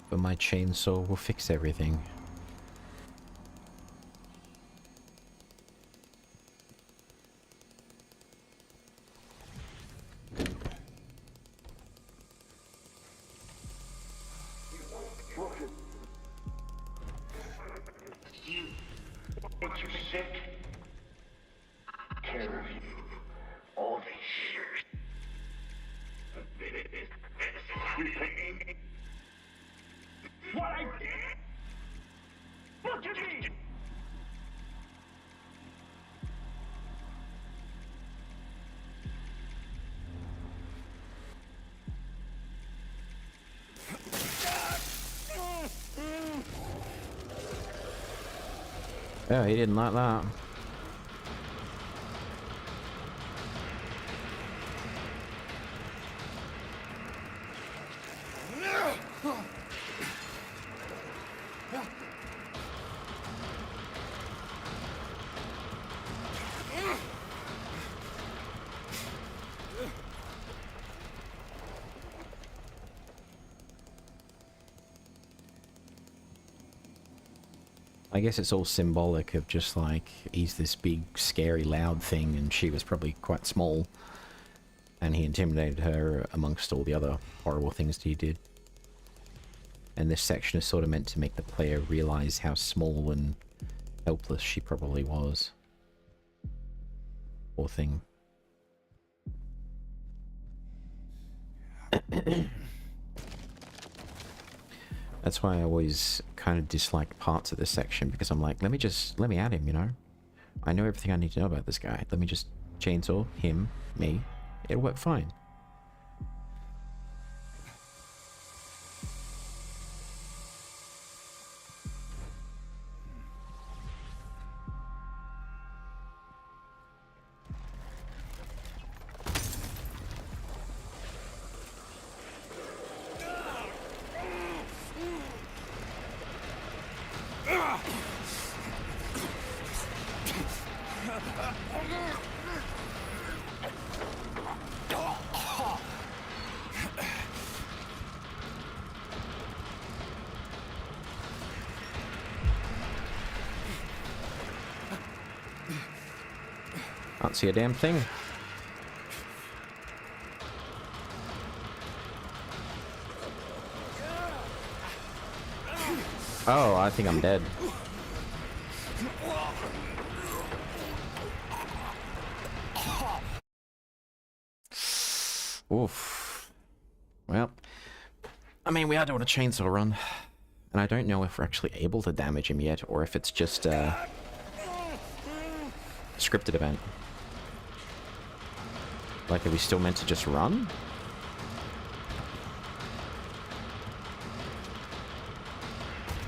A: But my chainsaw will fix everything. Oh, he didn't like that. I guess it's all symbolic of just like, he's this big, scary, loud thing, and she was probably quite small. And he intimidated her amongst all the other horrible things he did. And this section is sort of meant to make the player realize how small and helpless she probably was. Poor thing. That's why I always kind of dislike parts of this section, because I'm like, let me add him, you know? I know everything I need to know about this guy. Let me just chainsaw him, me. It'll work fine. Can't see a damn thing. Oh, I think I'm dead. Oof. Well, I mean, we are doing a chainsaw run, and I don't know if we're actually able to damage him yet, or if it's just a scripted event. Like, are we still meant to just run?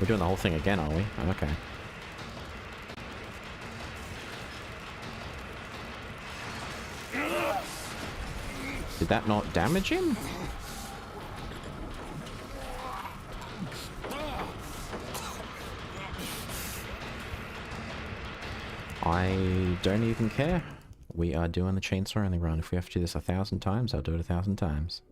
A: We're doing the whole thing again, are we? Okay. Did that not damage him? I don't even care. We are doing the chainsaw only run. If we have to do this 1,000 times, I'll do it 1,000 times.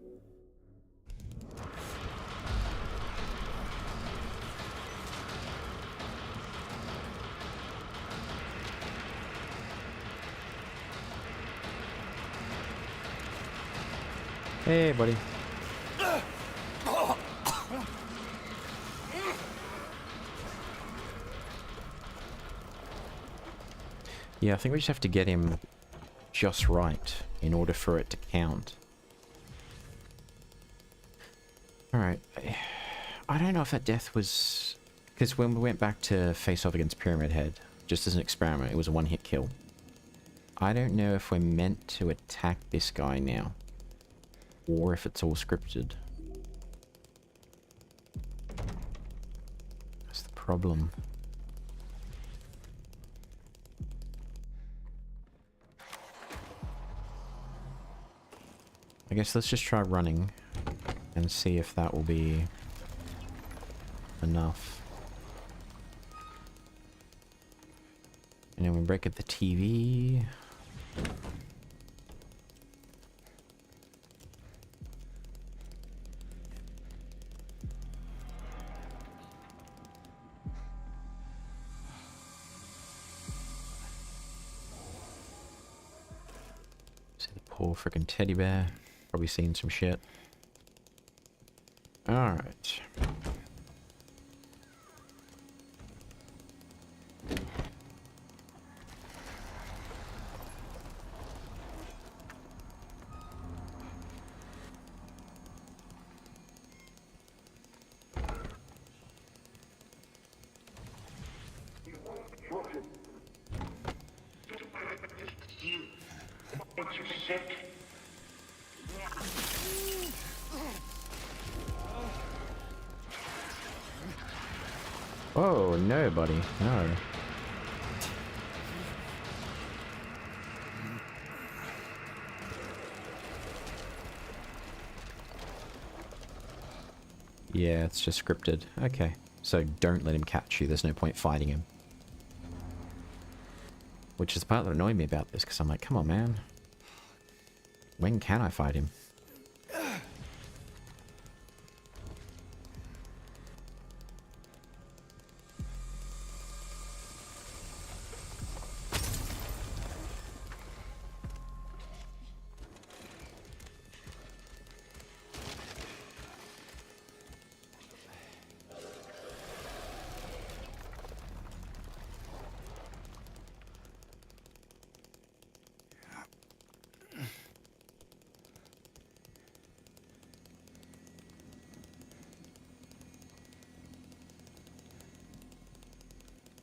A: Hey, buddy. Yeah, I think we just have to get him just right in order for it to count. Alright. I don't know if that death was... Because when we went back to face off against Pyramid Head, just as an experiment, it was a one-hit kill. I don't know if we're meant to attack this guy now, or if it's all scripted. That's the problem. I guess let's just try running and see if that will be enough. And then we break at the TV. See the poor freaking teddy bear. Probably seen some shit. Alright. Oh, no, buddy. No. Yeah, it's just scripted. Okay. So don't let him catch you. There's no point fighting him. Which is the part that annoyed me about this, because I'm like, come on, man. When can I fight him?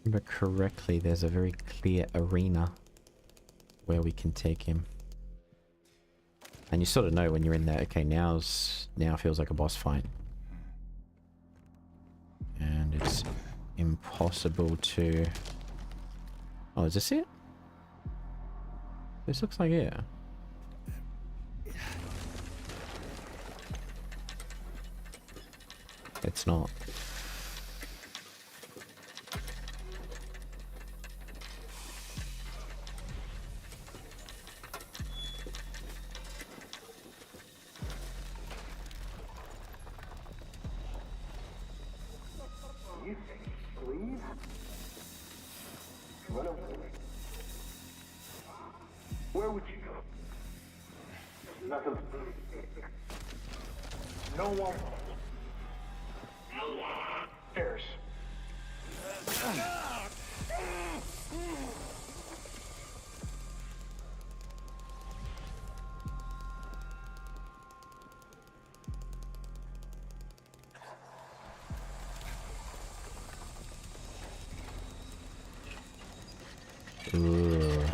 A: Remember correctly, there's a very clear arena where we can take him. And you sort of know when you're in there, okay, now feels like a boss fight. And it's impossible to... Oh, is this it? This looks like it. It's not.
E: Where would you go? Nothing. No one. There's.
A: Ugh.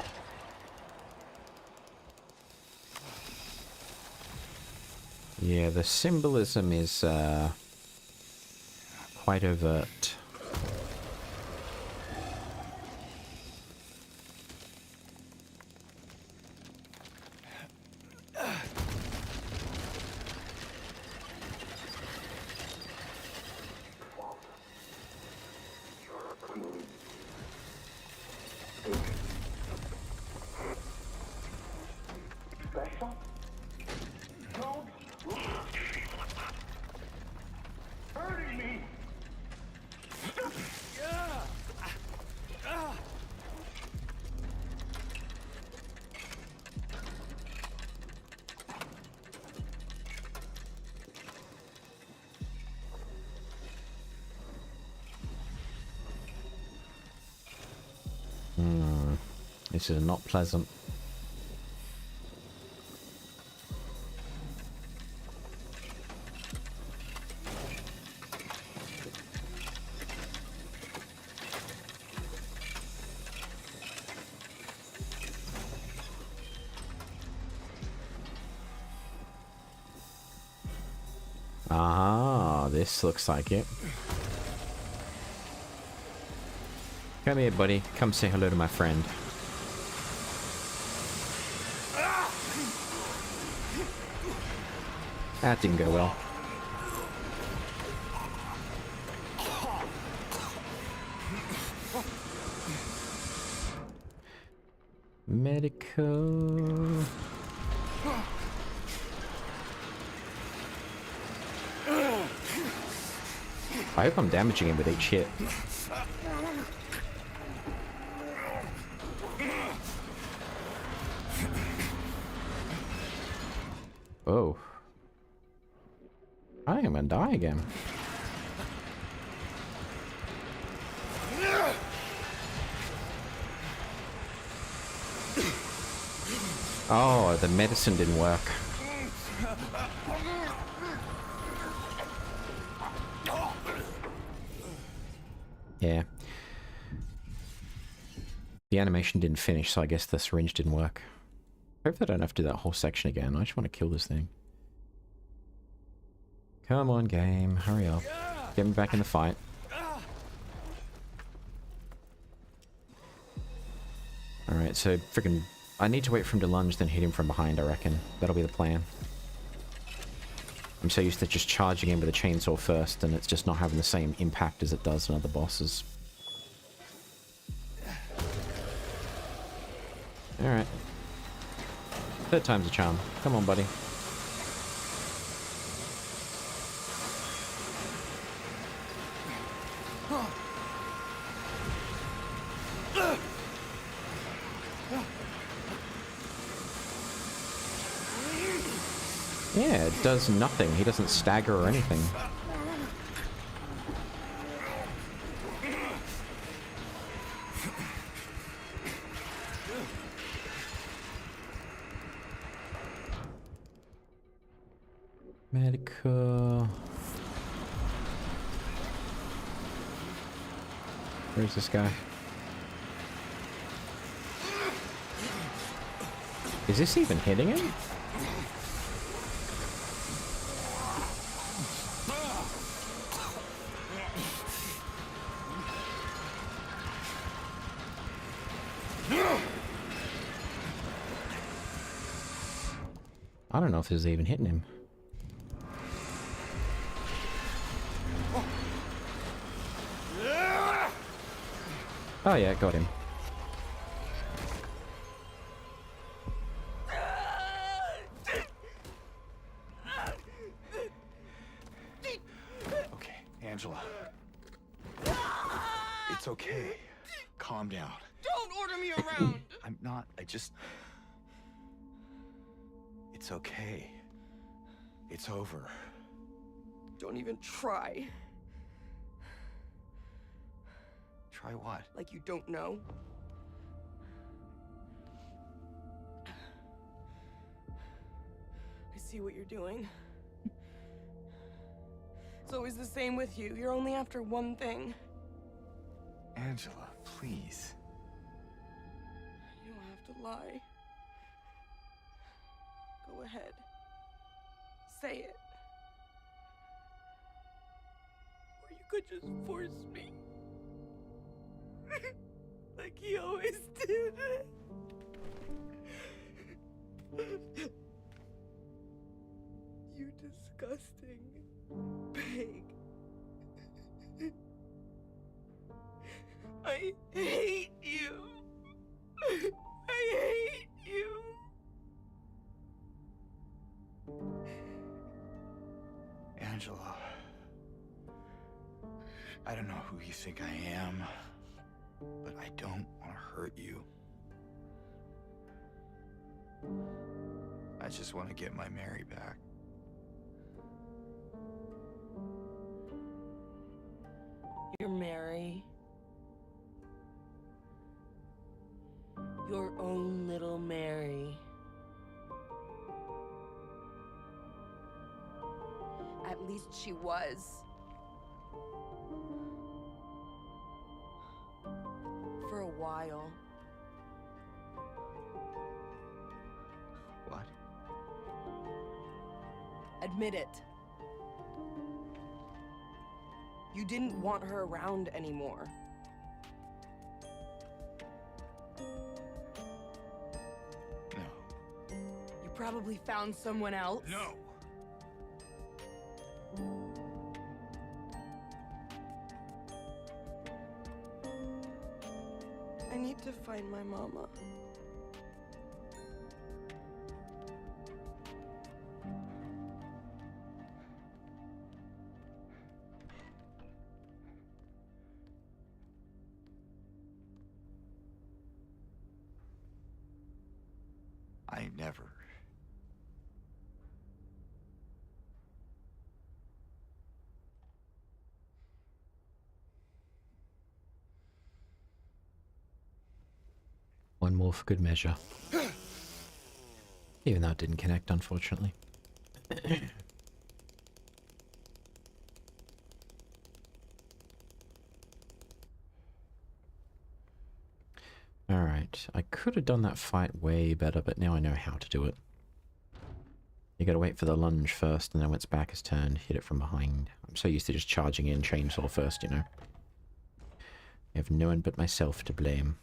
A: Yeah, the symbolism is quite overt.
E: Special? Don't hurting me.
A: This is not pleasant. Ah, this looks like it. Come here, buddy. Come say hello to my friend. That didn't go well. Medical. I hope I'm damaging him with each hit. Oh. I think I'm gonna die again. Oh, the medicine didn't work. Yeah. The animation didn't finish, so I guess the syringe didn't work. Hopefully I don't have to do that whole section again. I just want to kill this thing. Come on, game. Hurry up. Get me back in the fight. Alright, so freaking... I need to wait for him to lunge, then hit him from behind, I reckon. That'll be the plan. I'm so used to just charging him with a chainsaw first, and it's just not having the same impact as it does on other bosses. Alright. Third time's a charm. Come on, buddy. Yeah, it does nothing. He doesn't stagger or anything. Medical. Where's this guy? Is this even hitting him? I don't know if this is even hitting him. Oh yeah, got him.
C: Okay, Angela. It's okay. Calm down.
D: Don't order me around.
C: I'm not. It's okay. It's over.
D: Don't even try.
C: Try what?
D: Like you don't know. I see what you're doing. It's always the same with you. You're only after one thing.
C: Angela, please.
D: You don't have to lie. Go ahead. Say it. Or you could just force me. Like he always did. You disgusting pig. I hate you. I hate you.
C: Angela. I don't know who you think I am, but I don't want to hurt you. I just want to get my Mary back.
D: You're Mary. Your own little Mary. At least she was. For a while.
C: What?
D: Admit it. You didn't want her around anymore.
C: No.
D: You probably found someone else.
C: No!
D: I need to find my mama.
C: I never.
A: One more for good measure. Even though it didn't connect, unfortunately. Alright, I could have done that fight way better, but now I know how to do it. You gotta wait for the lunge first, and then when its back is turned, hit it from behind. I'm so used to just charging in chainsaw first, you know. I have no one but myself to blame.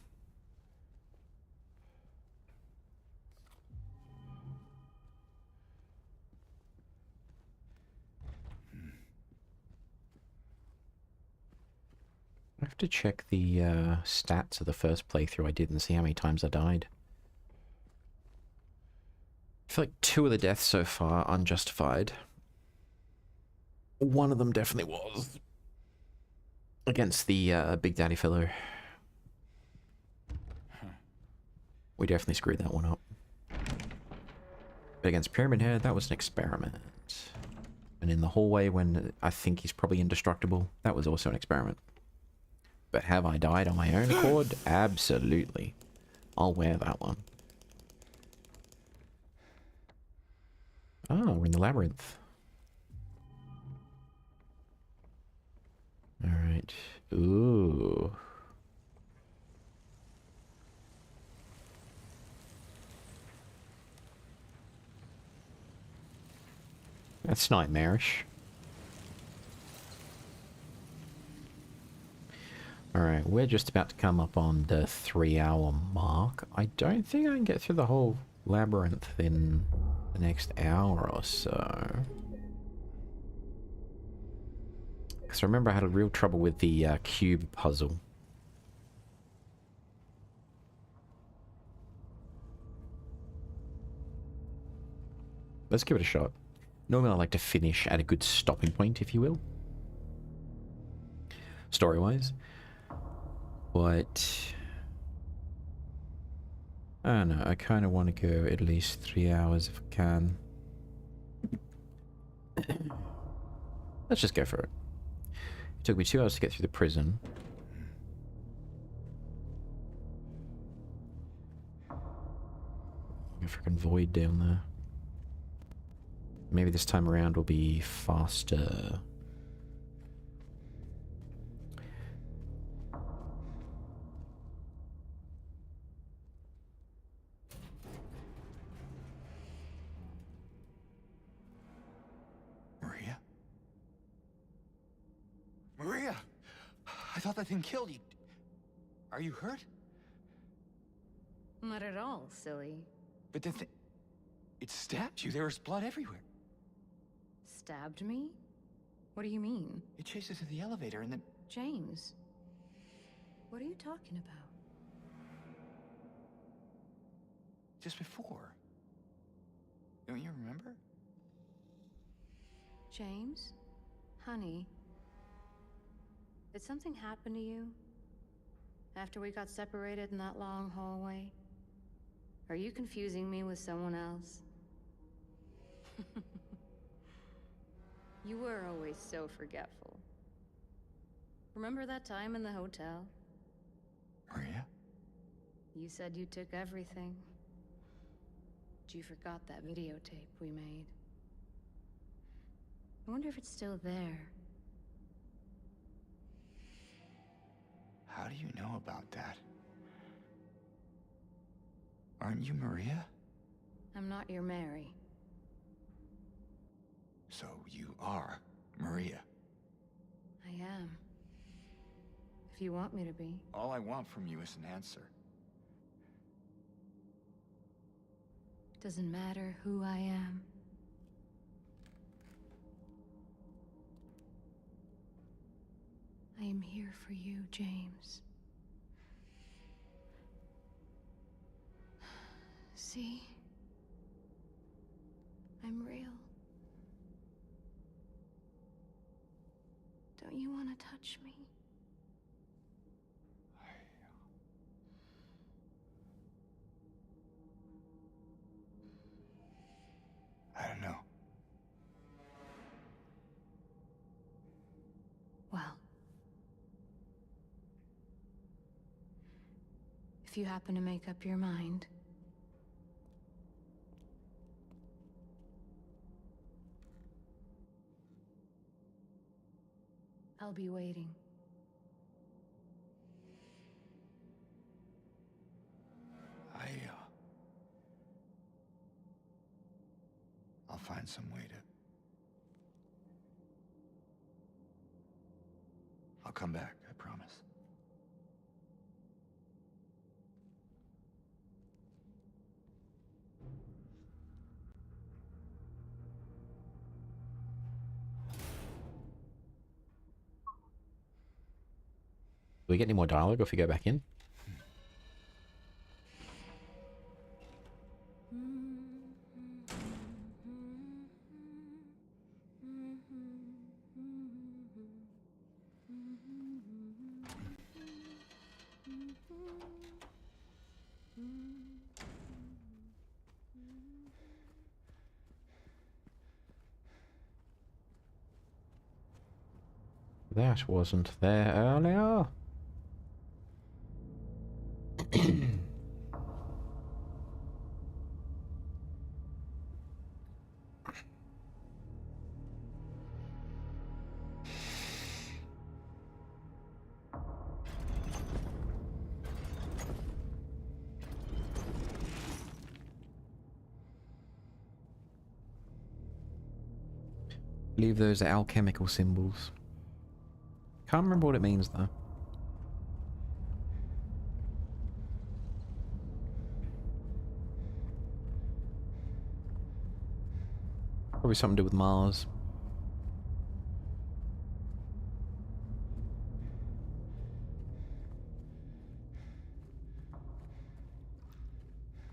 A: I have to check the stats of the first playthrough I did and see how many times I died. I feel like 2 of the deaths so far are unjustified. One of them definitely was. Against the Big Daddy fellow. We definitely screwed that one up. But against Pyramid Head, that was an experiment. And in the hallway when I think he's probably indestructible, that was also an experiment. But have I died on my own accord? Absolutely. I'll wear that one. Oh, we're in the labyrinth. Alright. Ooh. That's nightmarish. Alright, we're just about to come up on the 3-hour mark. I don't think I can get through the whole labyrinth in the next hour or so. Because I remember I had a real trouble with the cube puzzle. Let's give it a shot. Normally I like to finish at a good stopping point, if you will. Story-wise. But I don't know, I kind of want to go at least 3 hours if I can. Let's just go for it. It took me 2 hours to get through the prison. A freaking void down there. Maybe this time around will be faster.
C: Maria? Maria! I thought that thing killed you. Are you hurt?
F: Not at all, silly.
C: But the thing... It stabbed you. There was blood everywhere.
F: Stabbed me? What do you mean?
C: It chased us to the elevator and then...
F: James, what are you talking about?
C: Just before. Don't you remember?
F: James? Honey? Did something happen to you? After we got separated in that long hallway? Are you confusing me with someone else? You were always so forgetful. Remember that time in the hotel?
C: Maria?
F: You said you took everything. But you forgot that videotape we made. I wonder if it's still there.
C: How do you know about that? Aren't you Maria?
F: I'm not your Mary.
C: So you are Maria.
F: I am. If you want me to be.
C: All I want from you is an answer.
F: Doesn't matter who I am. I am here for you, James. See? I'm real. Don't you want to touch me?
C: I don't know.
F: Well. If you happen to make up your mind, I'll be waiting.
C: I'll find some way to... I'll come back, I promise.
A: Do we get any more dialogue if we go back in? That wasn't there earlier. Leave those alchemical symbols. Can't remember what it means though. Probably something to do with Mars.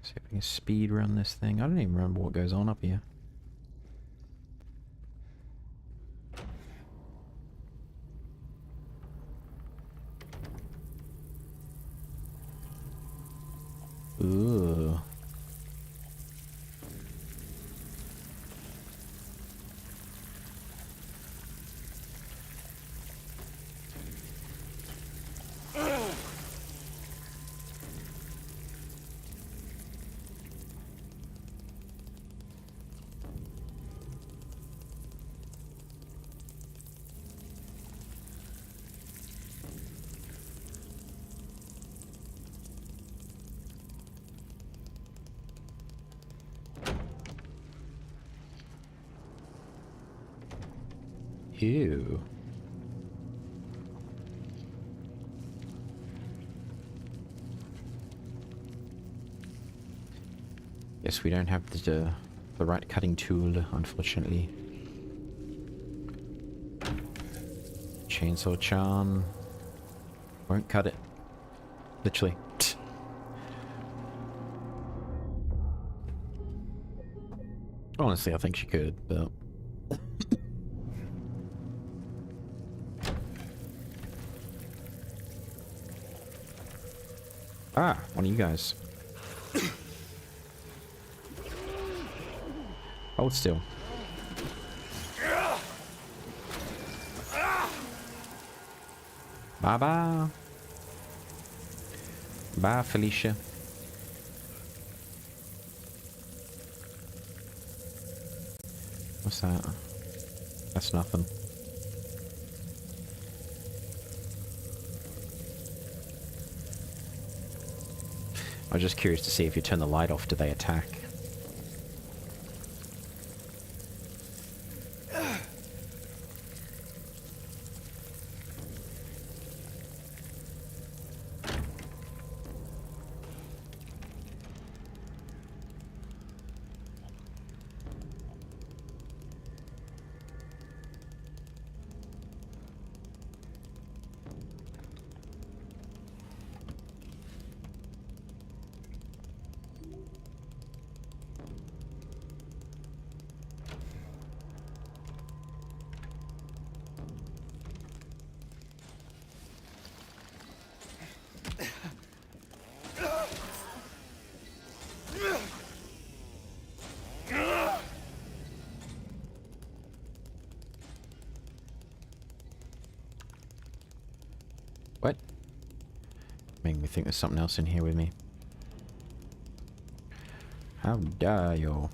A: See if we can speed run this thing. I don't even remember what goes on up here. Ooh. Ew. Yes, we don't have the right cutting tool, unfortunately. Chainsaw charm won't cut it. Literally. Honestly, I think she could, but... Ah, one of you guys. Hold still. Bye bye. Bye, Felicia. What's that? That's nothing. I was just curious to see if you turn the light off, do they attack? What? Making me think there's something else in here with me. How dare you?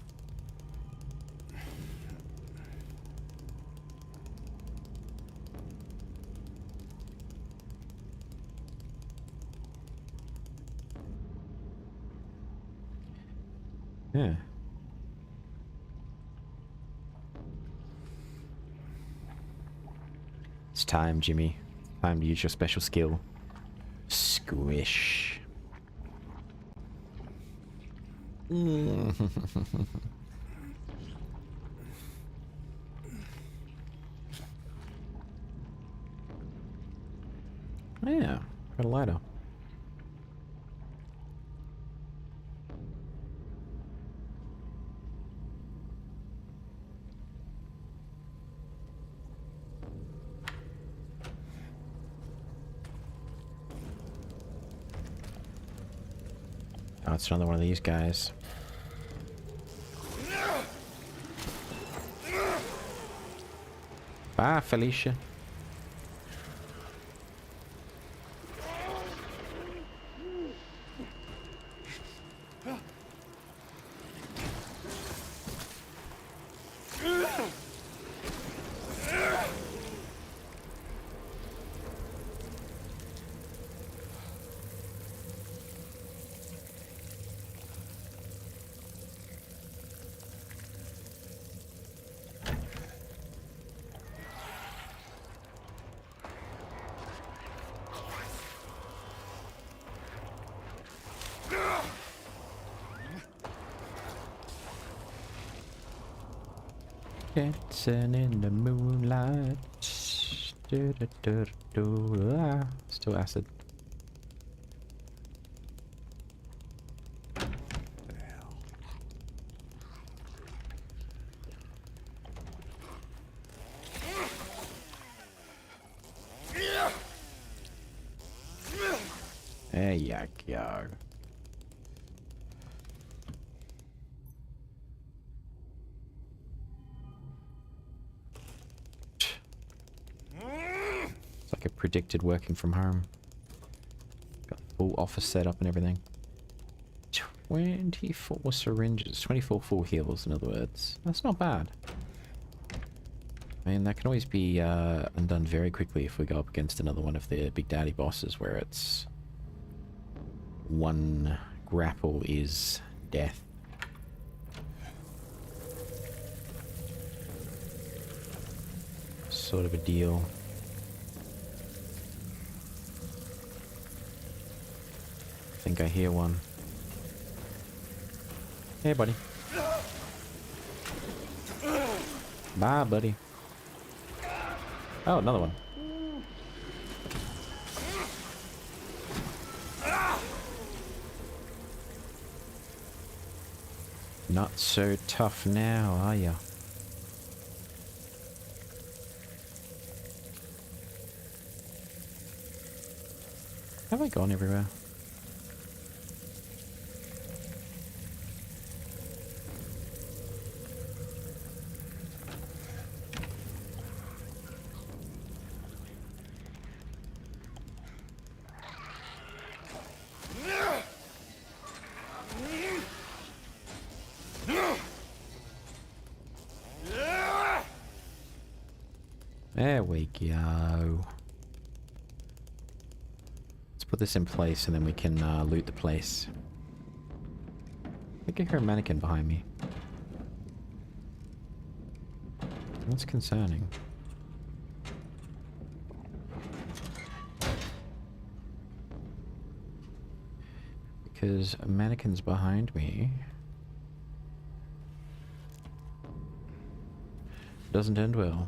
A: Yeah. It's time, Jimmy. Time to use your special skill. Squish. Yeah, got a lighter. Oh, it's another one of these guys. Bye, Felicia. Dancing in the moonlight. Still acid. Hey, yak, yak. It's like a predicted working from home. Got full office setup and everything. 24 syringes, 24 full heals, in other words. That's not bad. I mean, that can always be undone very quickly if we go up against another one of the Big Daddy bosses where it's one grapple is death. Sort of a deal. I think I hear one. Hey, buddy. Bye, buddy. Oh, another one. Not so tough now, are ya? Have I gone everywhere? There we go. Let's put this in place and then we can loot the place. I think I hear a mannequin behind me. That's concerning. Because a mannequin's behind me. Doesn't end well.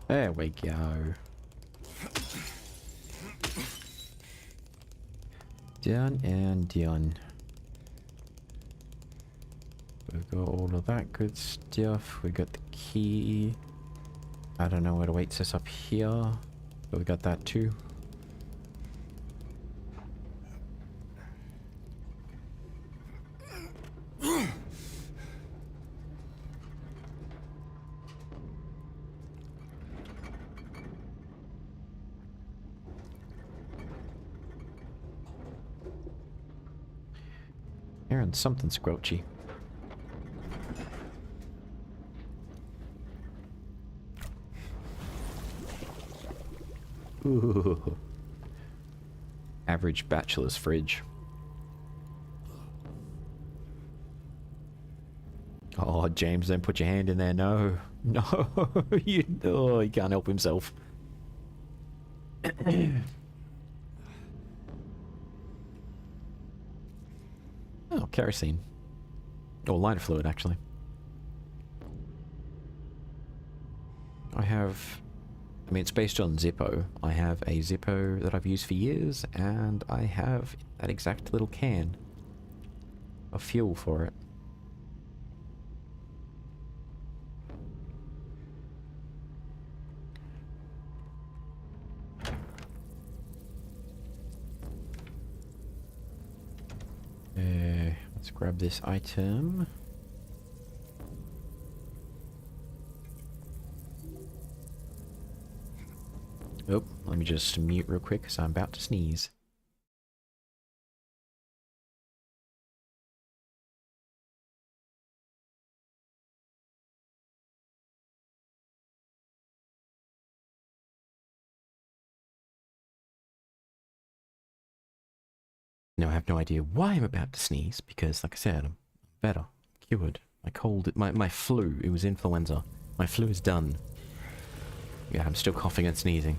A: There we go. Done and done. We've got all of that good stuff. We got the key. I don't know what awaits us up here, but we got that too. Hearing something squelchy. Ooh. Average bachelor's fridge. Oh, James, don't put your hand in there. No. No. Oh, he can't help himself. Oh, kerosene. Or lighter fluid, actually. I mean, it's based on Zippo. I have a Zippo that I've used for years, and I have that exact little can of fuel for it. Let's grab this item. Oh, let me just mute real quick because I'm about to sneeze. Now I have no idea why I'm about to sneeze because, like I said, I'm better, cured. My cold, my flu, it was influenza. My flu is done. Yeah, I'm still coughing and sneezing.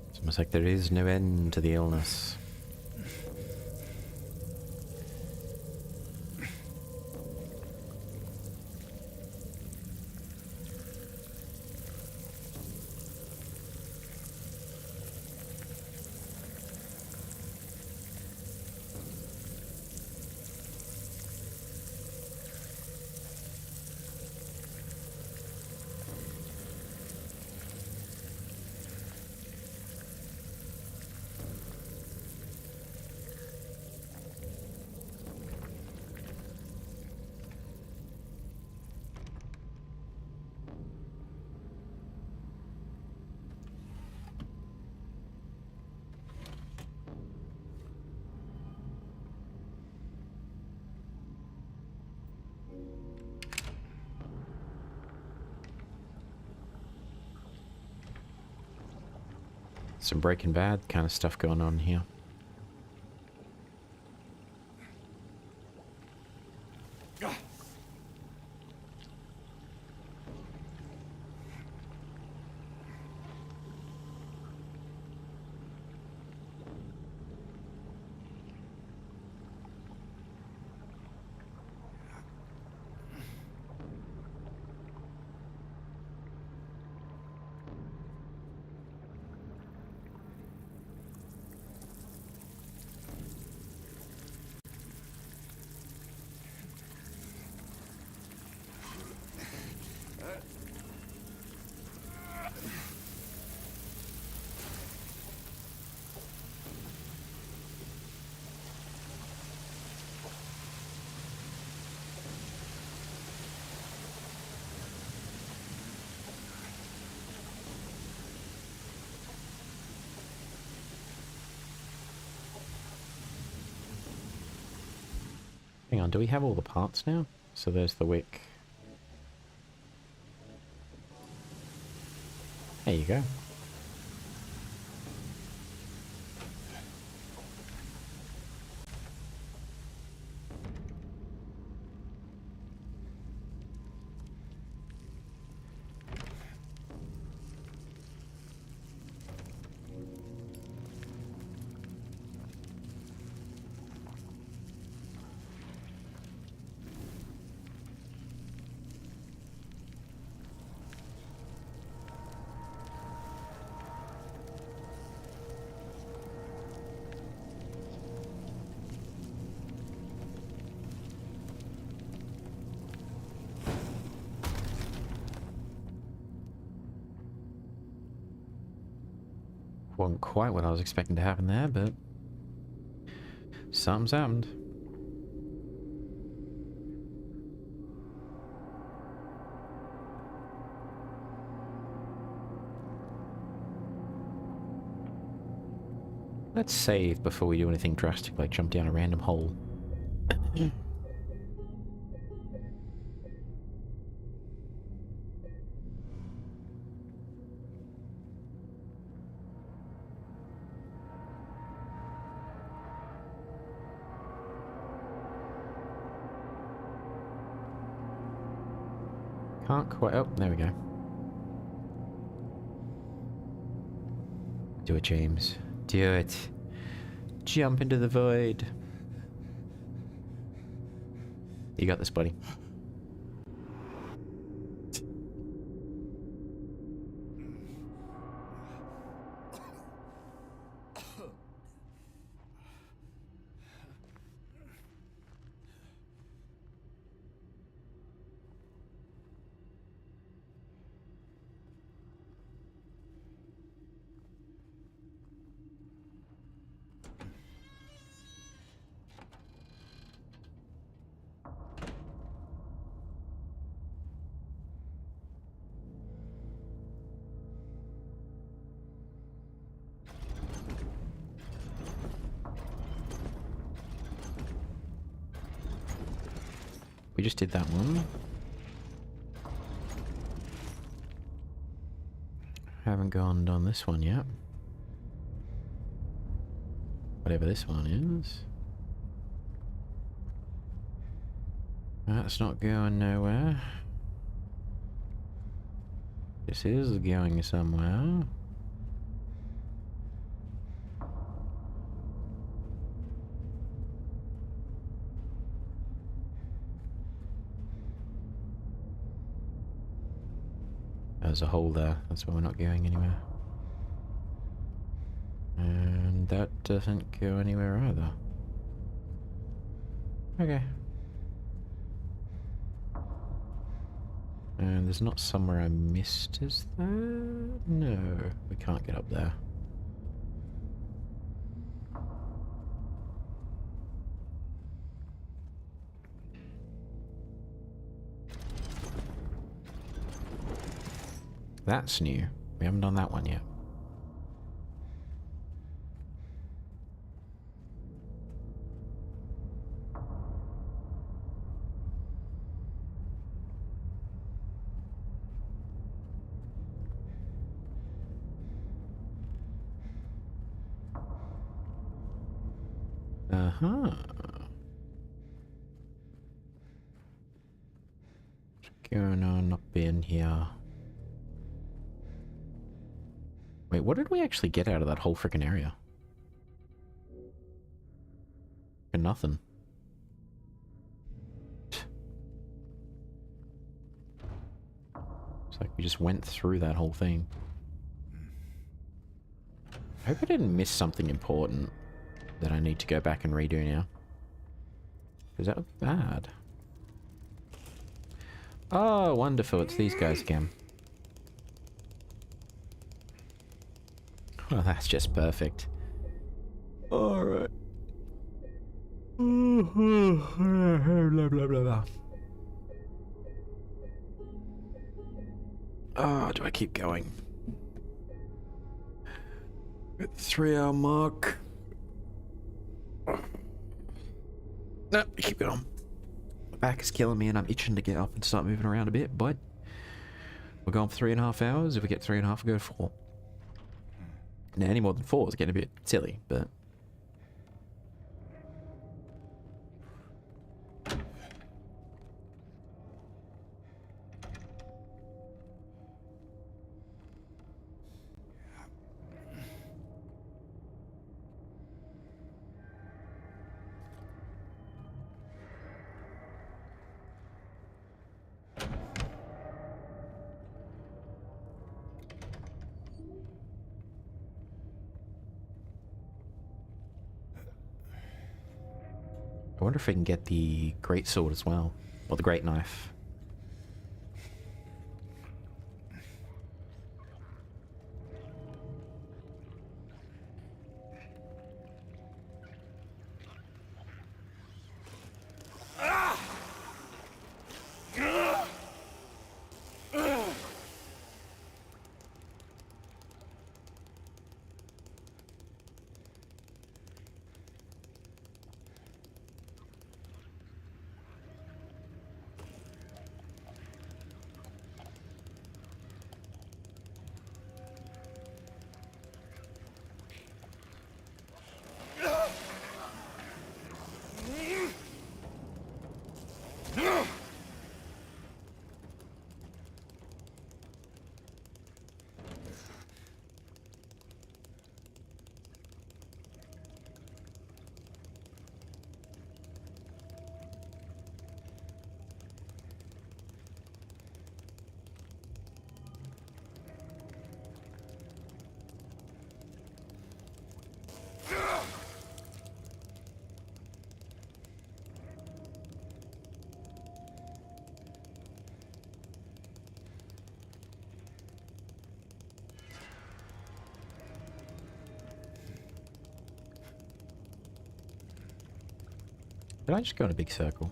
A: It's almost like there is no end to the illness. Some Breaking Bad kind of stuff going on here. Hang on, do we have all the parts now? So there's the wick. There you go. Wasn't quite what I was expecting to happen there, but something's happened. Let's save before we do anything drastic, like jump down a random hole. Can't quite... Oh, there we go. Do it, James. Do it. Jump into the void. You got this, buddy. We just did that one. Haven't gone and done this one yet. Whatever this one is. That's not going nowhere. This is going somewhere. There's a hole there. That's why we're not going anywhere. And that doesn't go anywhere either. Okay. And there's not somewhere I missed, is there? No, we can't get up there. That's new. We haven't done that one yet. Uh-huh. What's going on up in here? Wait, what did we actually get out of that whole freaking area? Nothing. It's like we just went through that whole thing. I hope I didn't miss something important that I need to go back and redo now. Because that would be bad. Oh, wonderful. It's these guys again. Well, that's just perfect. Alright. Blah, blah, blah, blah. Oh, do I keep going? At the 3-hour mark. No, keep going. My back is killing me and I'm itching to get up and start moving around a bit, but we're going for 3.5 hours. If we get 3.5, we go 4. Now, any more than 4 is getting a bit silly, but... I wonder if I can get the great sword as well, or the great knife. Did I just go in a big circle?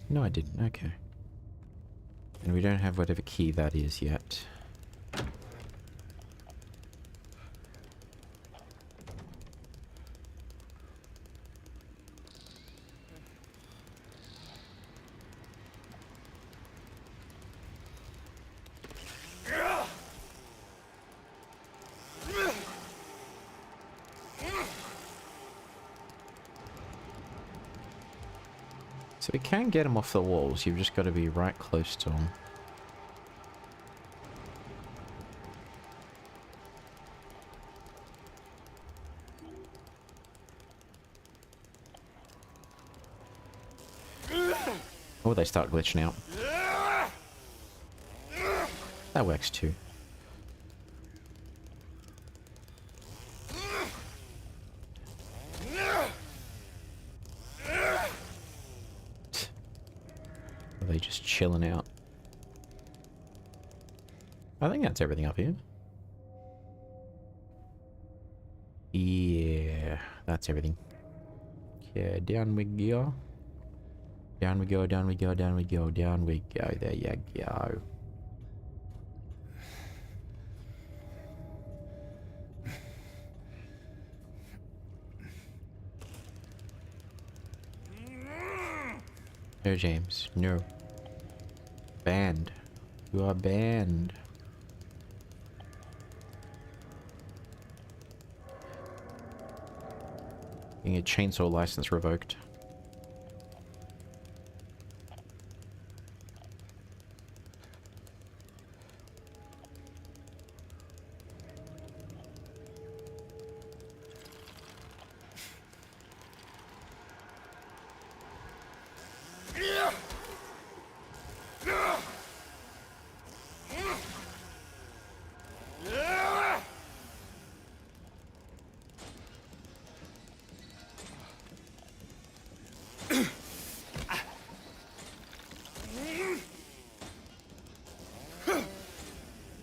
A: No, I didn't. Okay. And we don't have whatever key that is yet. So we can get them off the walls, you've just got to be right close to them. Or they start glitching out. That works too. Are they just chilling out? I think that's everything up here. Yeah, that's everything. Okay, down we go. Down we go, down we go, down we go, down we go. There you go. No, James. No. Banned. You are banned. Getting a chainsaw license revoked.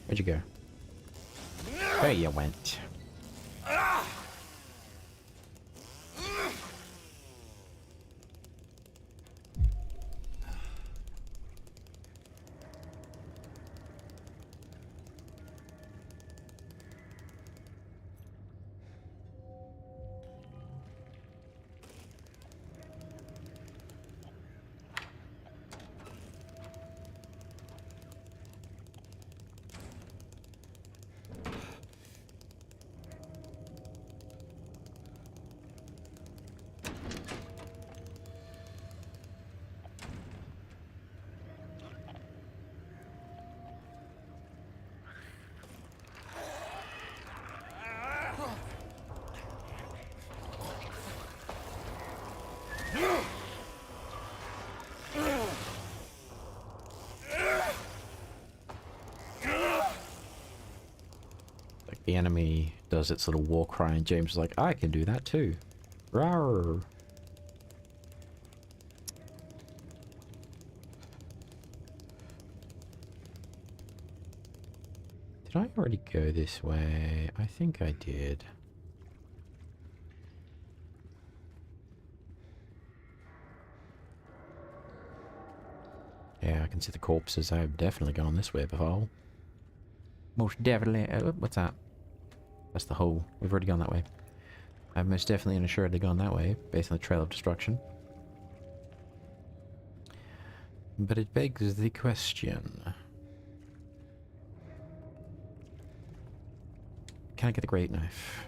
A: Where'd you go? There you went. the enemy does its little war cry, and James is like, I can do that too. Rawr. Did I already go this way? I think I did. Yeah, I can see the corpses. I've definitely gone this way before. Most definitely. What's that? That's the hole. We've already gone that way. I've most definitely and assuredly gone that way, based on the trail of destruction. But it begs the question. Can I get the great knife?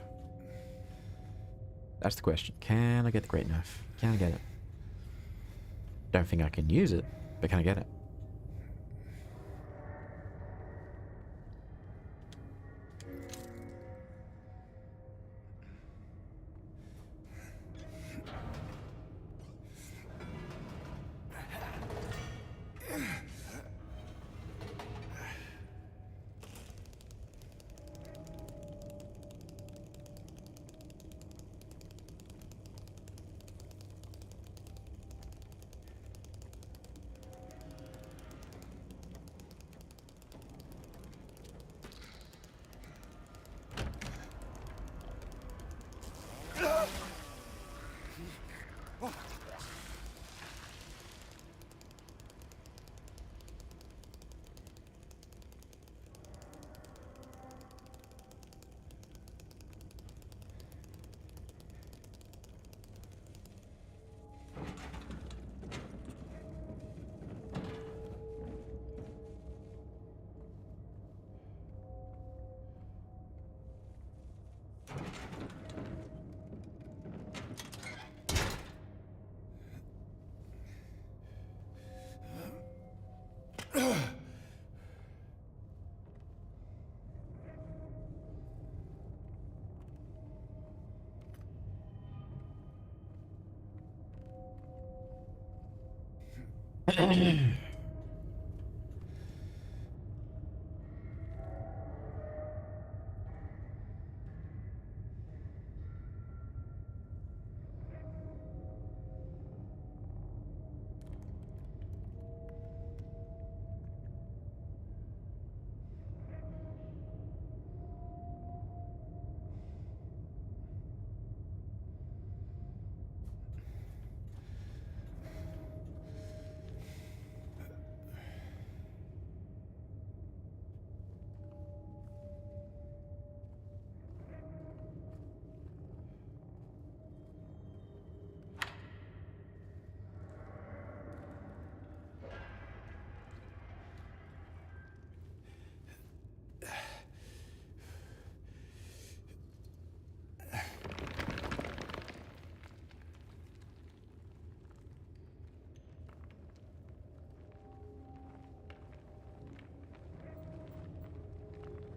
A: That's the question. Can I get the great knife? Can I get it? Don't think I can use it, but can I get it?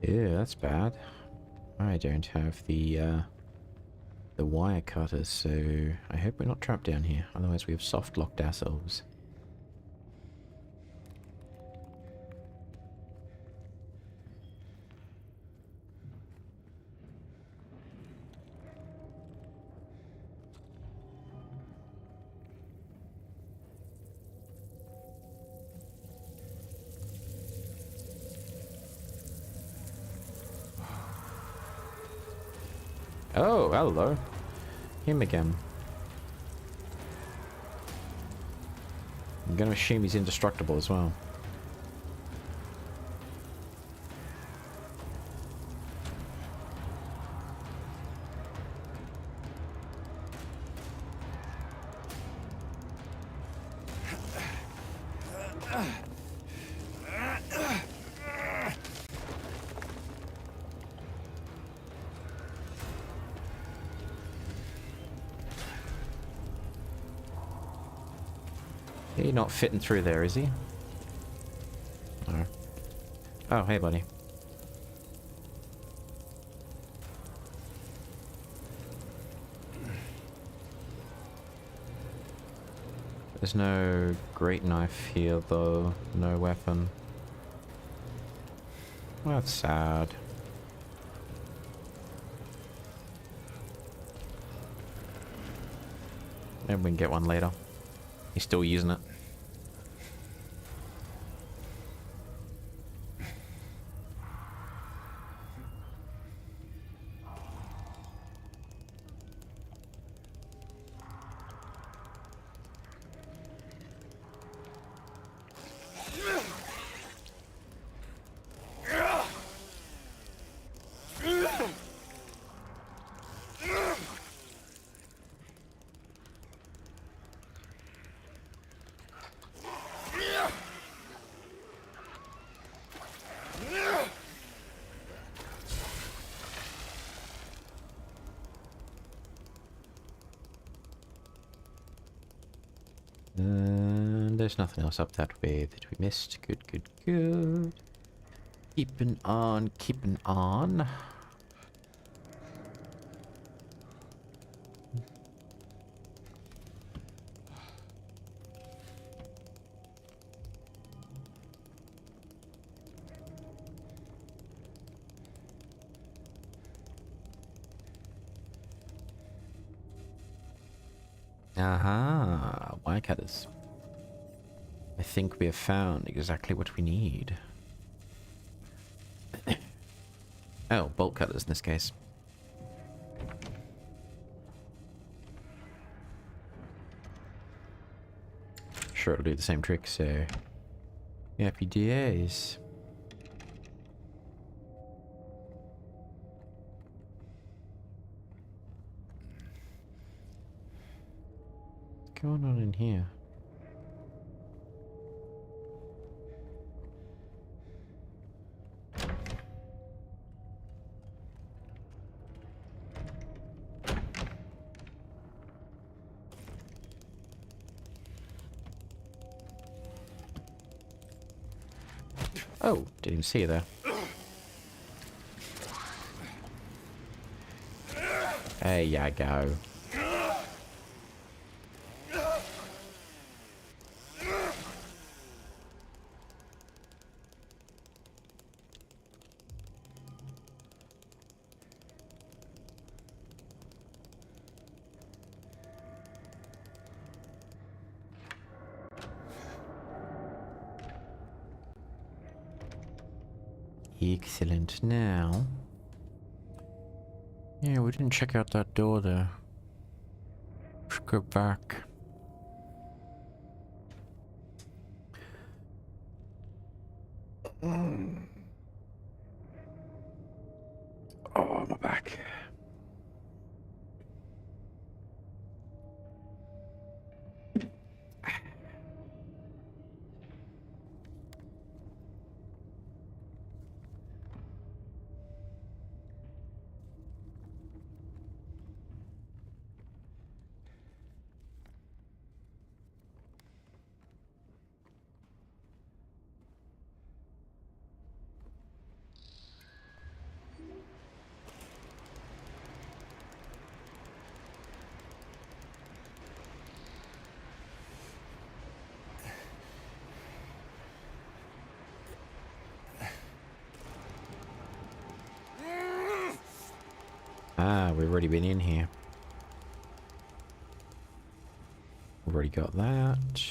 A: Yeah, that's bad. I don't have the wire cutters, so I hope we're not trapped down here. Otherwise we have soft locked ourselves. Oh, hello. Him again. I'm gonna assume he's indestructible as well. He's not fitting through there, is he? No. Oh, hey, buddy. There's no great knife here, though. No weapon. That's sad. Maybe we can get one later. He's still using it. There's nothing else up that way that we missed. Good, good, good. Keeping on, keeping on. Aha, wire cutters. I think we have found exactly what we need. Oh, bolt cutters in this case. Sure, it'll do the same trick, so... Happy days. What's going on in here? Oh, didn't even see you there. There you go. Excellent. Now, yeah, we didn't check out that door there. Let's go back. Oh, my back. Ah, we've already been in here. We've already got that.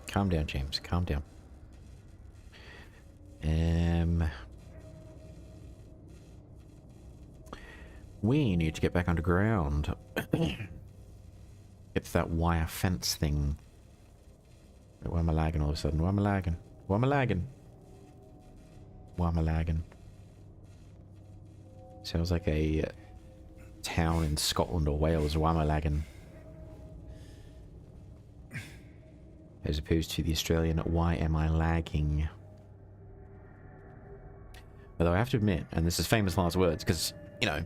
A: Calm down, James. Calm down. We need to get back underground. It's that wire fence thing. Wait, why am I lagging all of a sudden? Why am I lagging? Why am I lagging? Why am I lagging? Sounds like a town in Scotland or Wales. Why am I lagging? As opposed to the Australian, why am I lagging? Although I have to admit, and this is famous last words, because, you know,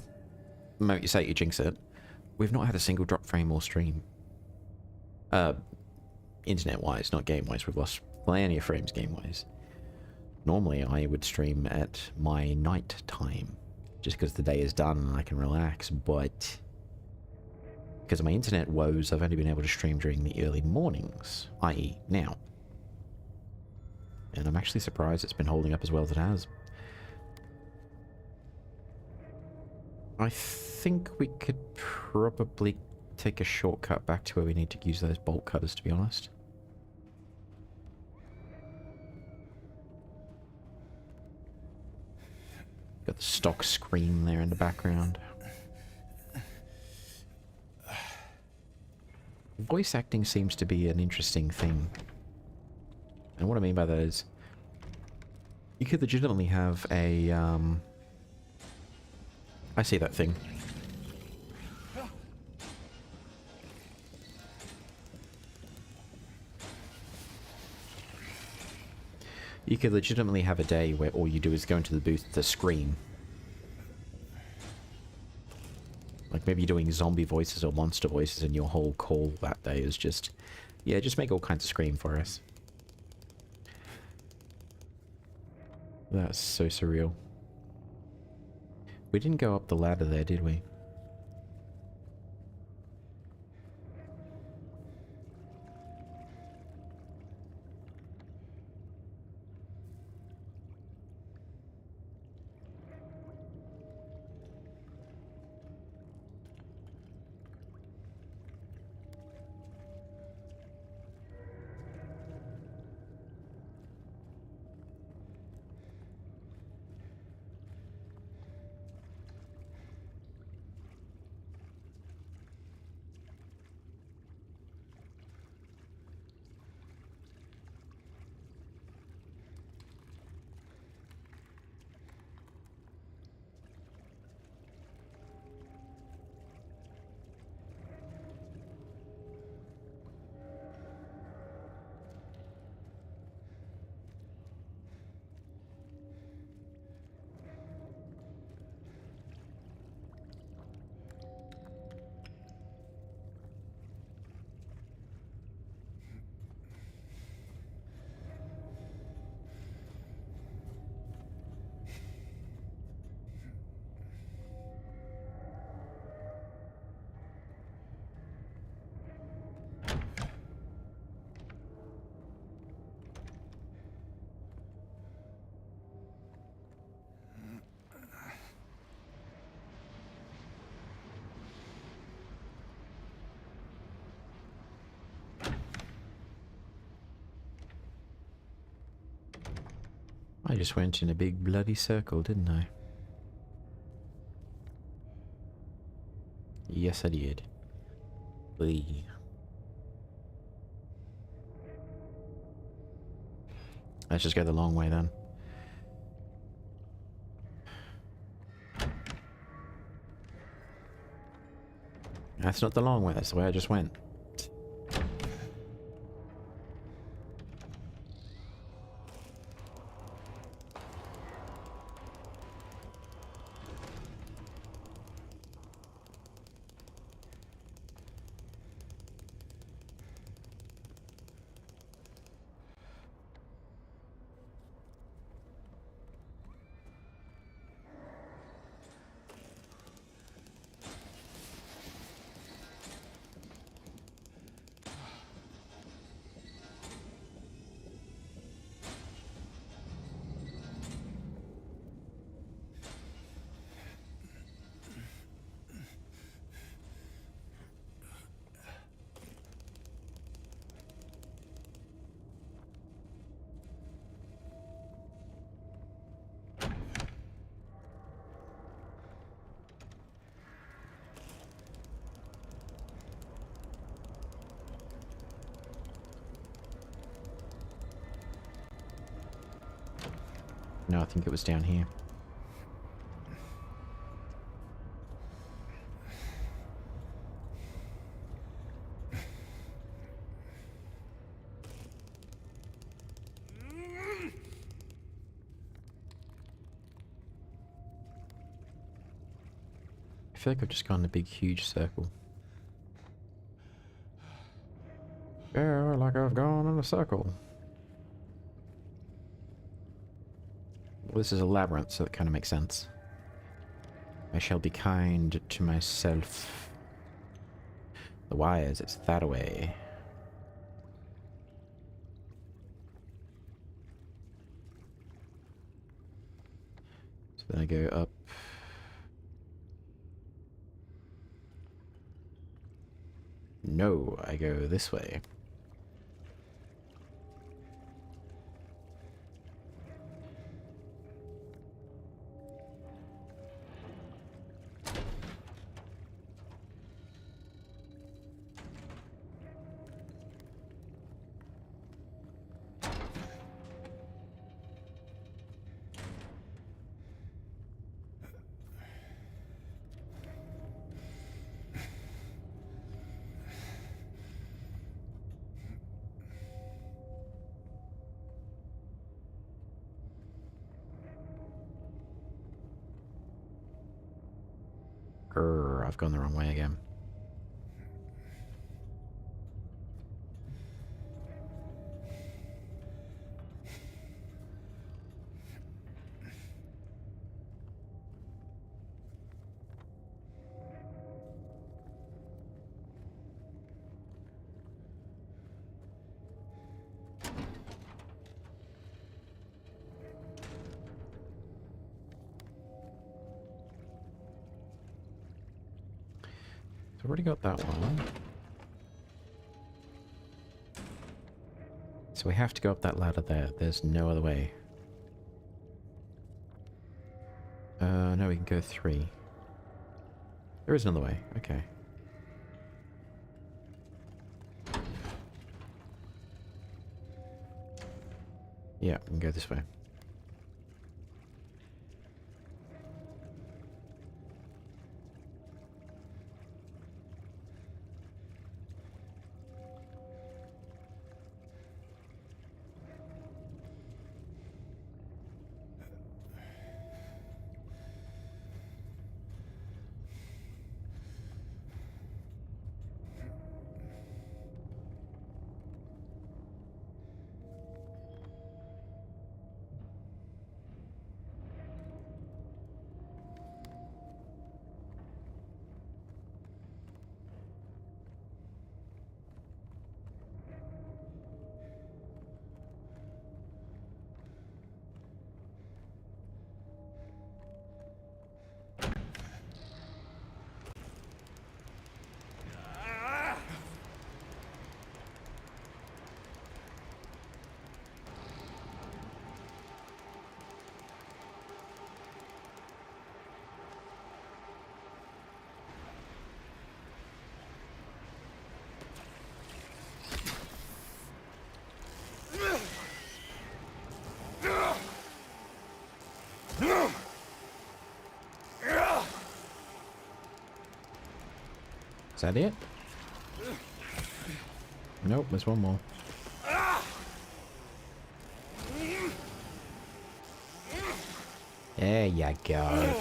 A: the moment you say it, you jinx it. We've not had a single drop frame or stream. Internet-wise, not game-wise. We've lost plenty of frames game-wise. Normally, I would stream at my night time, just because the day is done and I can relax, but because of my internet woes, I've only been able to stream during the early mornings, i.e. now. And I'm actually surprised it's been holding up as well as it has. I think we could probably take a shortcut back to where we need to use those bolt cutters, to be honest. Got the stock scream there in the background. Voice acting seems to be an interesting thing. And what I mean by that is, you could legitimately have a, I see that thing. You could legitimately have a day where all you do is go into the booth to scream. Like maybe you're doing zombie voices or monster voices and your whole call that day is just, yeah, just make all kinds of scream for us. That's so surreal. We didn't go up the ladder there, did we? I just went in a big bloody circle, didn't I? Yes, I did. Lee. Let's just go the long way then. That's not the long way, that's the way I just went. No, I think it was down here. I feel like I've just gone in a big, huge circle. Yeah, like I've gone in a circle. Well, this is a labyrinth, so that kind of makes sense. I shall be kind to myself. The wires, it's that way. So then I go up. No, I go this way. Grr, I've gone the wrong way again. I've already got that one. So we have to go up that ladder there. There's no other way. No, we can go 3. There is another way. Okay. Yeah, we can go this way. Is that it? Nope, there's one more. There you go.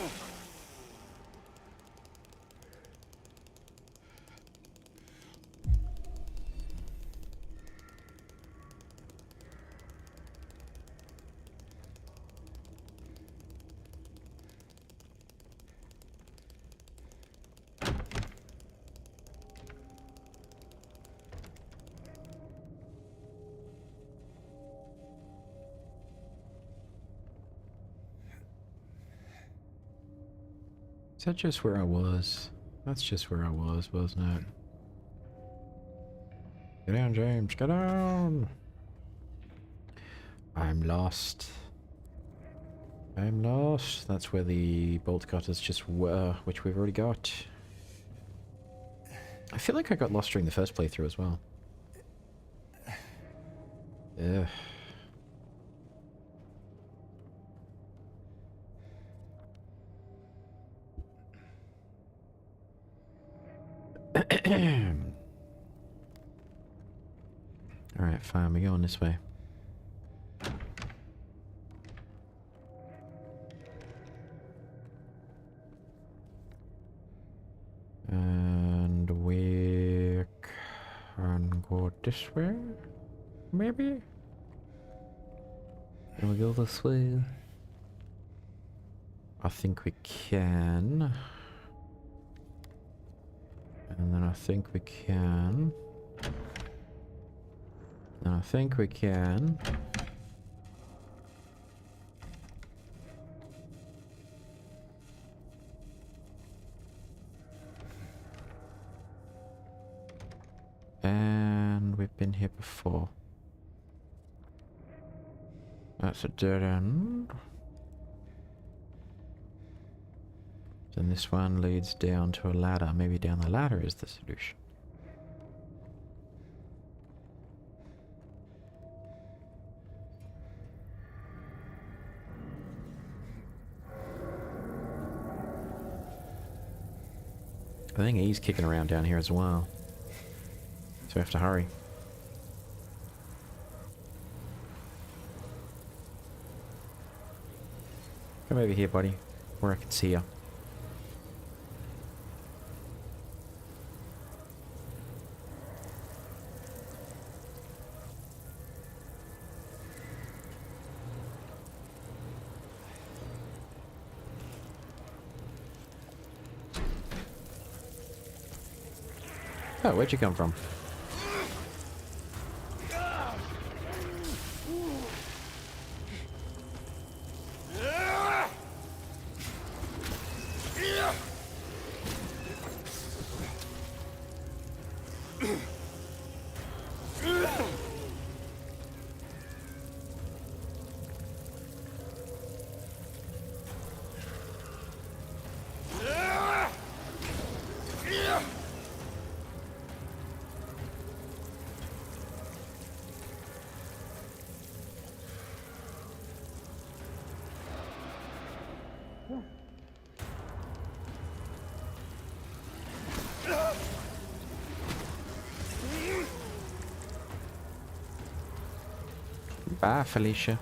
A: Is that just where I was? That's just where I was, wasn't it? Get down, James. Get down! I'm lost. I'm lost. That's where the bolt cutters just were, which we've already got. I feel like I got lost during the first playthrough as well. Ugh. Alright, fine, we're going this way. And we can go this way? Maybe? Can we go this way? I think we can. And then I think we can. And I think we can. And we've been here before. That's a dead end. Then this one leads down to a ladder. Maybe down the ladder is the solution. I think he's kicking around down here as well. So we have to hurry. Come over here, buddy, where I can see you. Oh, where'd you come from? Bye, Felicia.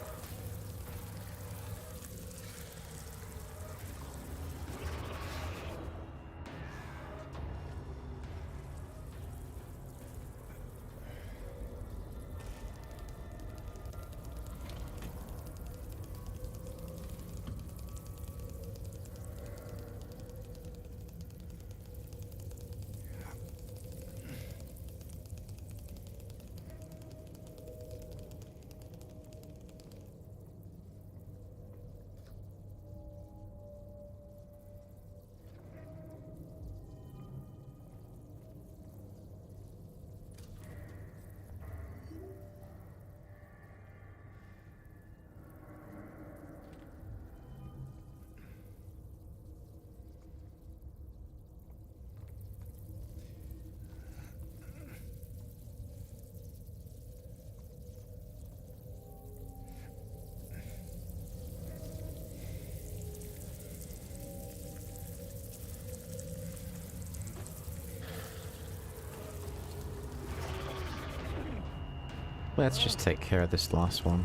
A: Let's just take care of this last one.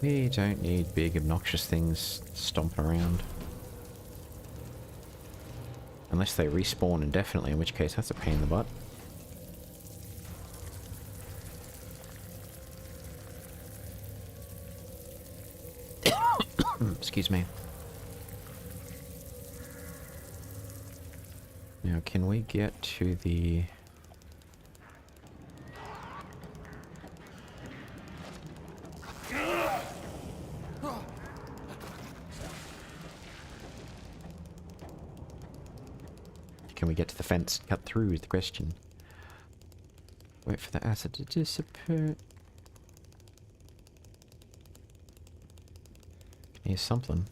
A: We don't need big obnoxious things stomping around. Unless they respawn indefinitely, in which case that's a pain in the butt. Excuse me. Now, can we get to the... Can we get to the fence and cut through is the question. Wait for the acid to dissipate. Here's something.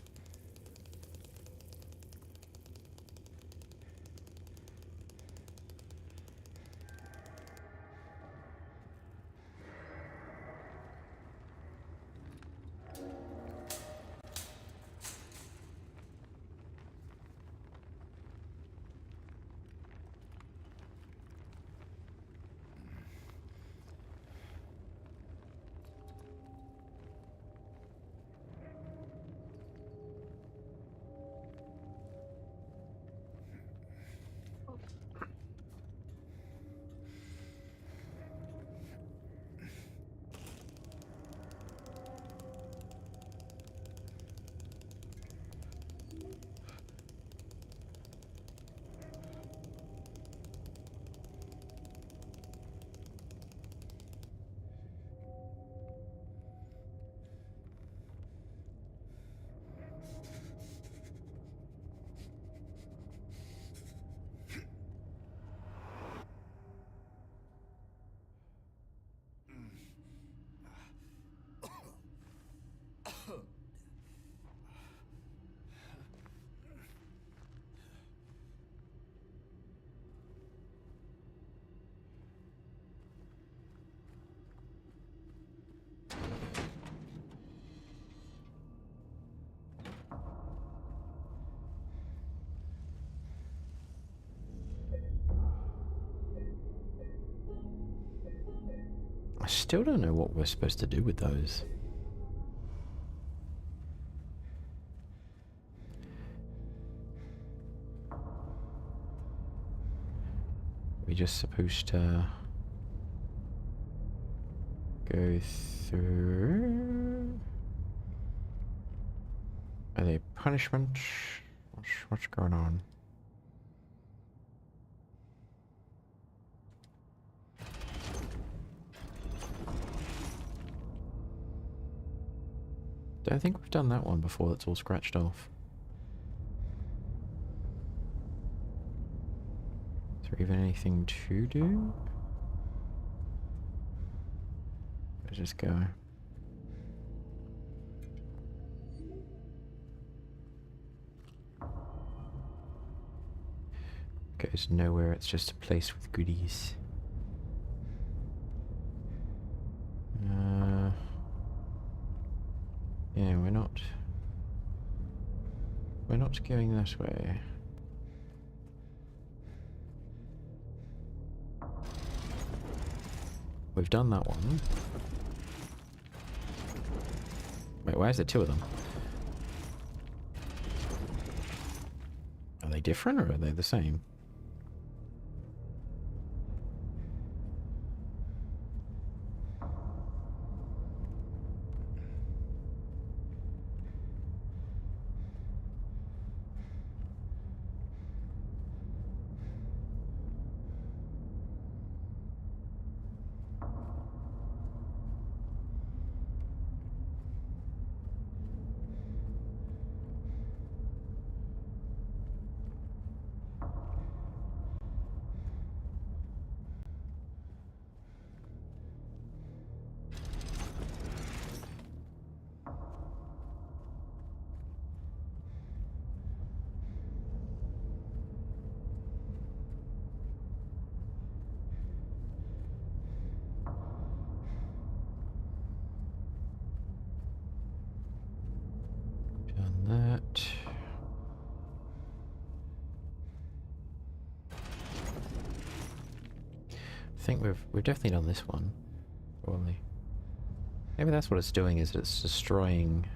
A: I still don't know what we're supposed to do with those. We just supposed to go through? Are they punishment? What's going on? Don't think we've done that one before. That's all scratched off. Is there even anything to do? Let's just go. Goes nowhere, it's just a place with goodies. Yeah, we're not going this way. We've done that one. Wait, why is there two of them? Are they different or are they the same? Done that. I think we've definitely done this one, probably. Maybe that's what it's doing, is it's destroying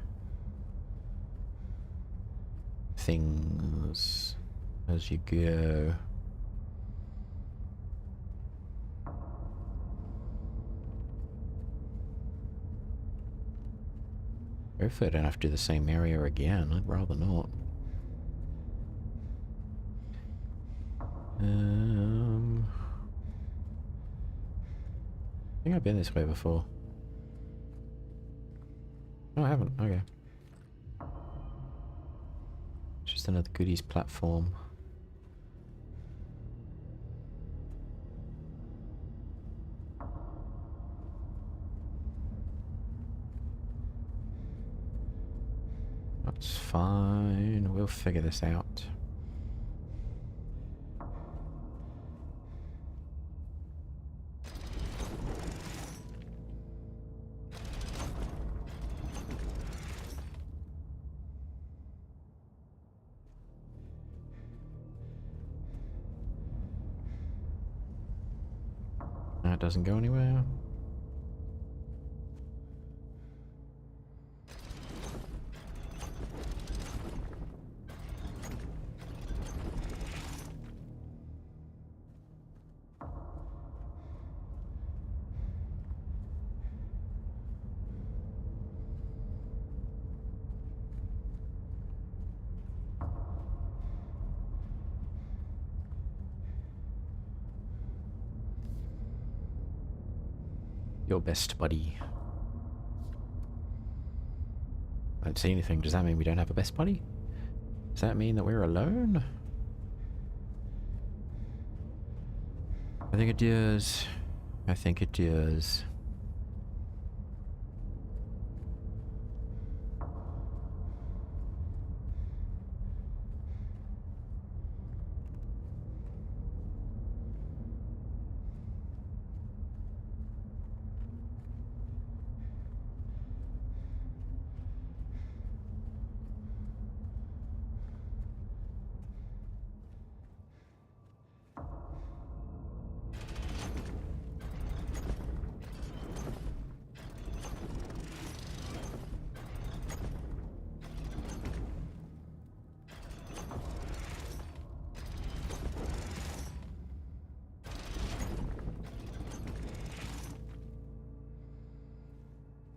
A: things as you go. Hopefully I don't have to do the same area again. I'd rather not. I think I've been this way before. No, I haven't. Okay. It's just another goodies platform. That's fine. We'll figure this out. That doesn't go anywhere. Your best buddy. I don't see anything. Does that mean we don't have a best buddy? Does that mean that we're alone? I think it does. I think it does.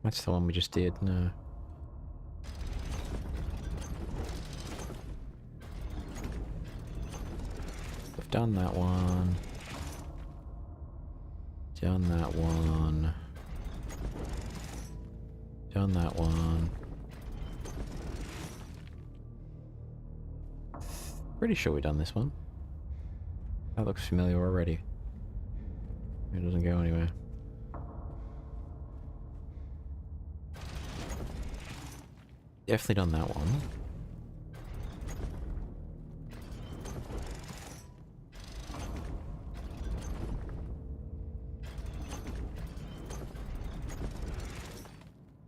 A: That's the one we just did, no. We've done that one. Done that one. Done that one. Pretty sure we've done this one. That looks familiar already. It doesn't go anywhere. Definitely done that one.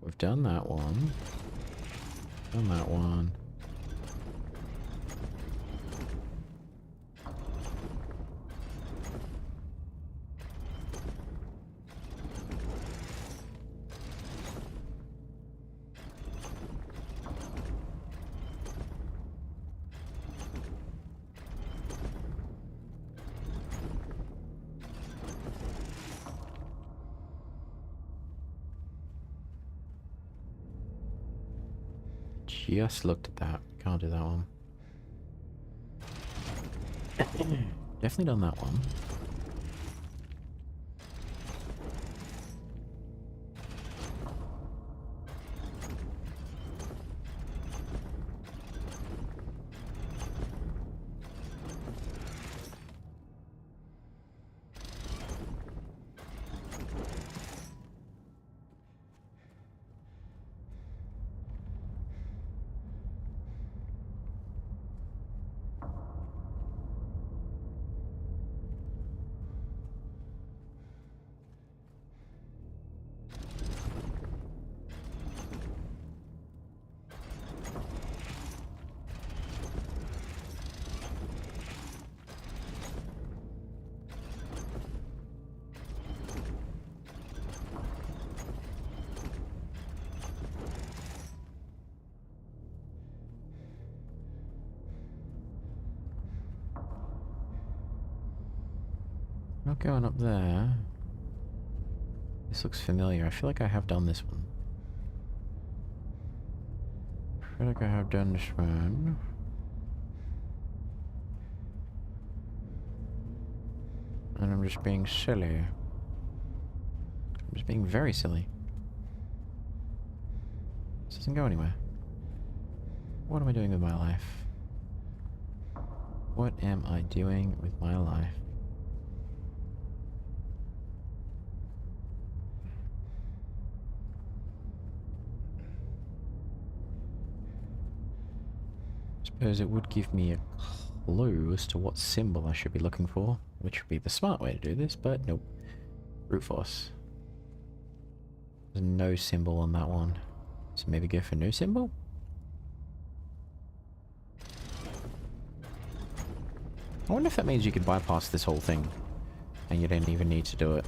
A: We've done that one. Done that one. Just looked at that. Can't do that one. Definitely done that one. Not going up there. This looks familiar. I feel like I have done this one. I feel like I have done this one. And I'm just being silly. I'm just being very silly. This doesn't go anywhere. What am I doing with my life? What am I doing with my life? Suppose it would give me a clue as to what symbol I should be looking for, which would be the smart way to do this, but nope. Brute force. There's no symbol on that one. So maybe go for no symbol? I wonder if that means you could bypass this whole thing and you don't even need to do it.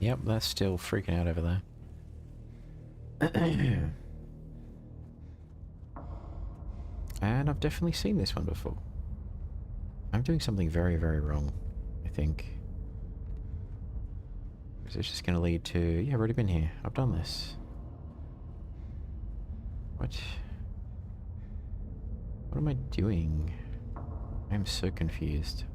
A: Yep, that's still freaking out over there. And I've definitely seen this one before. I'm doing something very, very wrong, I think. Is this just going to lead to... Yeah, I've already been here. I've done this. What? What am I doing? I'm so confused.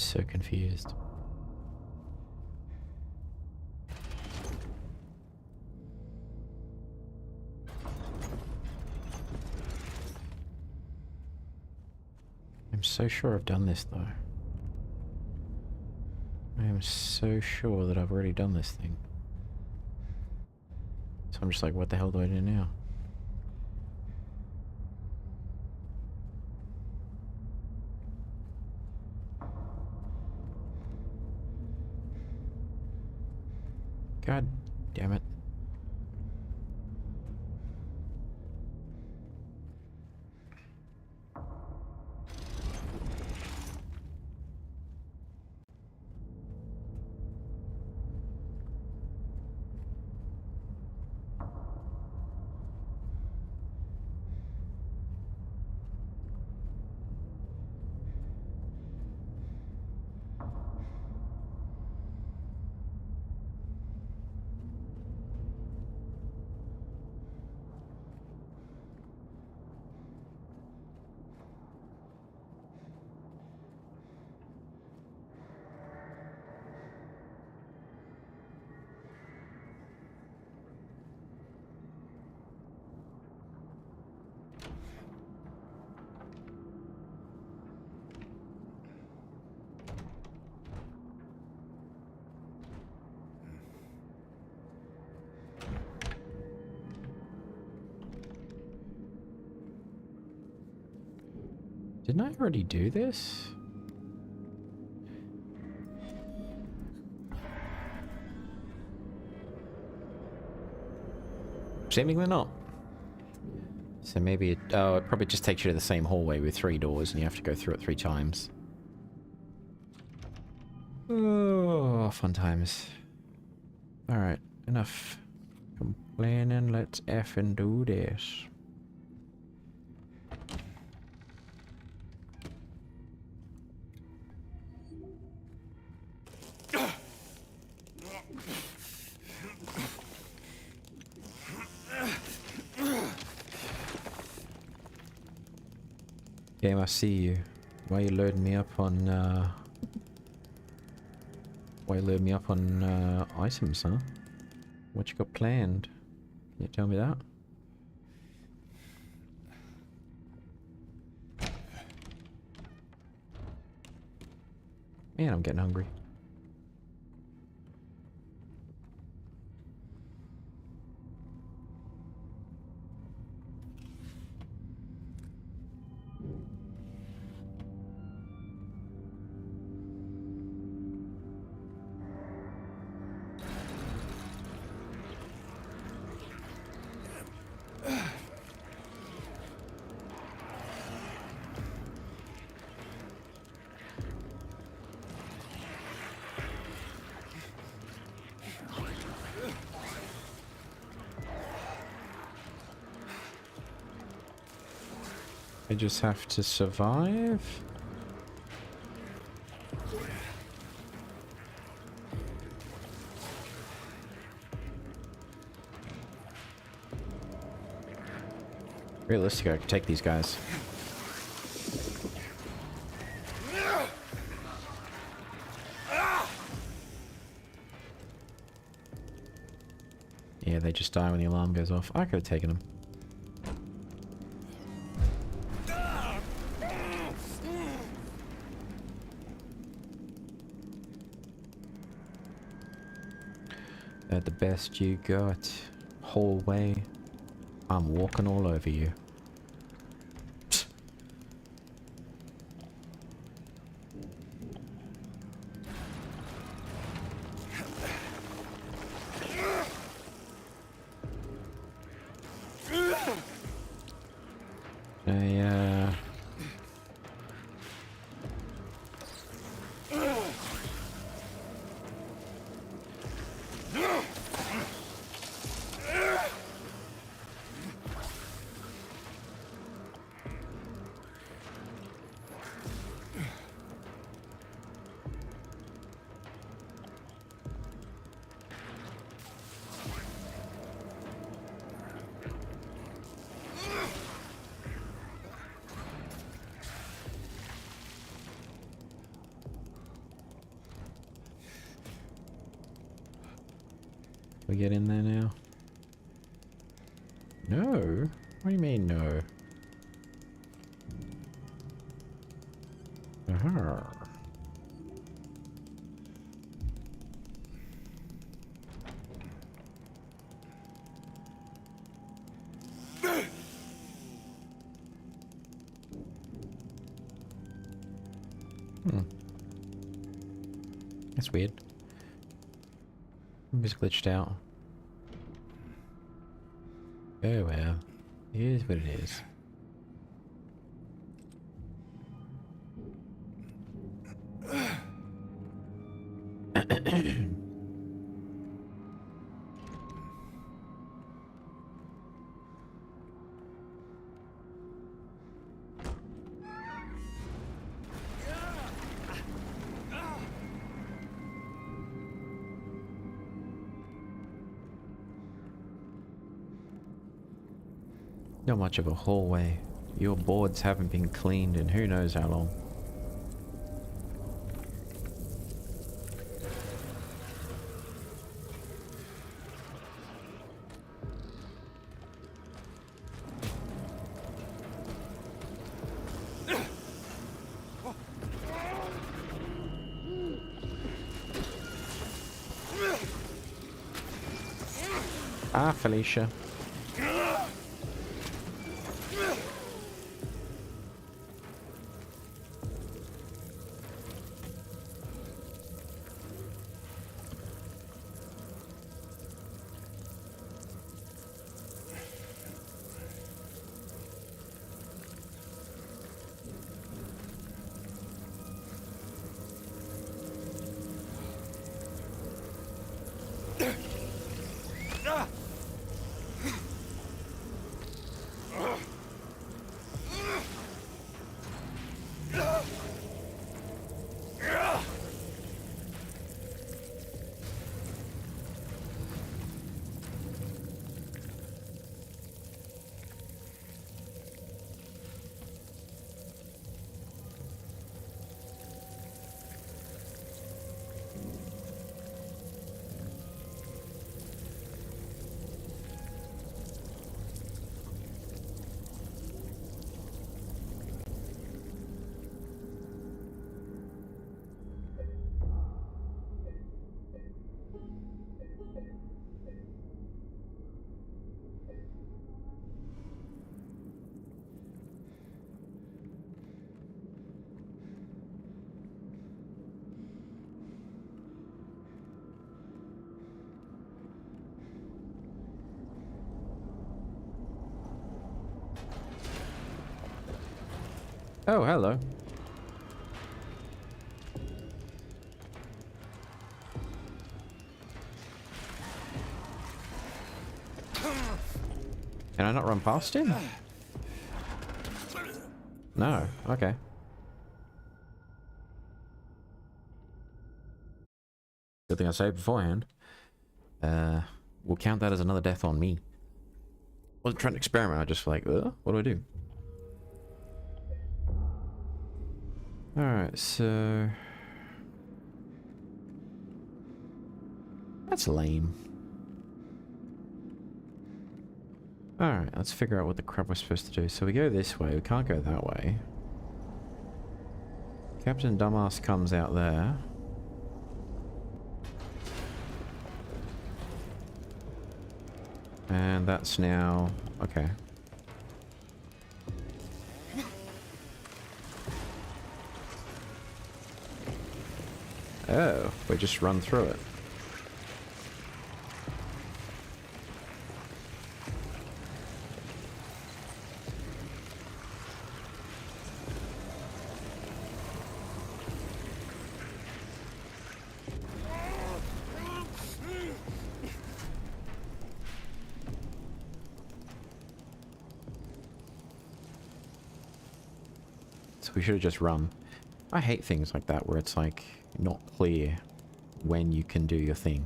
A: So confused. I'm so sure I've done this though. I am so sure that I've already done this thing. So I'm just like, what the hell do I do now? God damn it. Didn't I already do this? Seemingly not. So maybe it, oh, it probably just takes you to the same hallway with 3 doors and you have to go through it 3 times. Oh, fun times. Alright, enough complaining, let's effing do this. Game, I see you. Why are you loading me up on, why are you loading me up on, items, huh? What you got planned? Can you tell me that? Man, I'm getting hungry. I just have to survive? Realistically, I could take these guys. Yeah, they just die when the alarm goes off. I could have taken them. They're the best you got. Hallway. I'm walking all over you. we get in there now? No? What do you mean no? Uh-huh. That's weird. It was glitched out. Oh well. It is what it is. Not much of a hallway. Your boards haven't been cleaned in who knows how long. Ah, Felicia. Oh, hello. Can I not run past him? No. Okay. Good thing I saved beforehand. We'll count that as another death on me. Wasn't trying to experiment. I just like, what do I do? Alright, so... That's lame. Alright, let's figure out what the crap we're supposed to do. So we go this way. We can't go that way. Captain Dumbass comes out there. And that's now... Okay. Oh, we just run through it. So we should have just run. I hate things like that where it's like not clear when you can do your thing.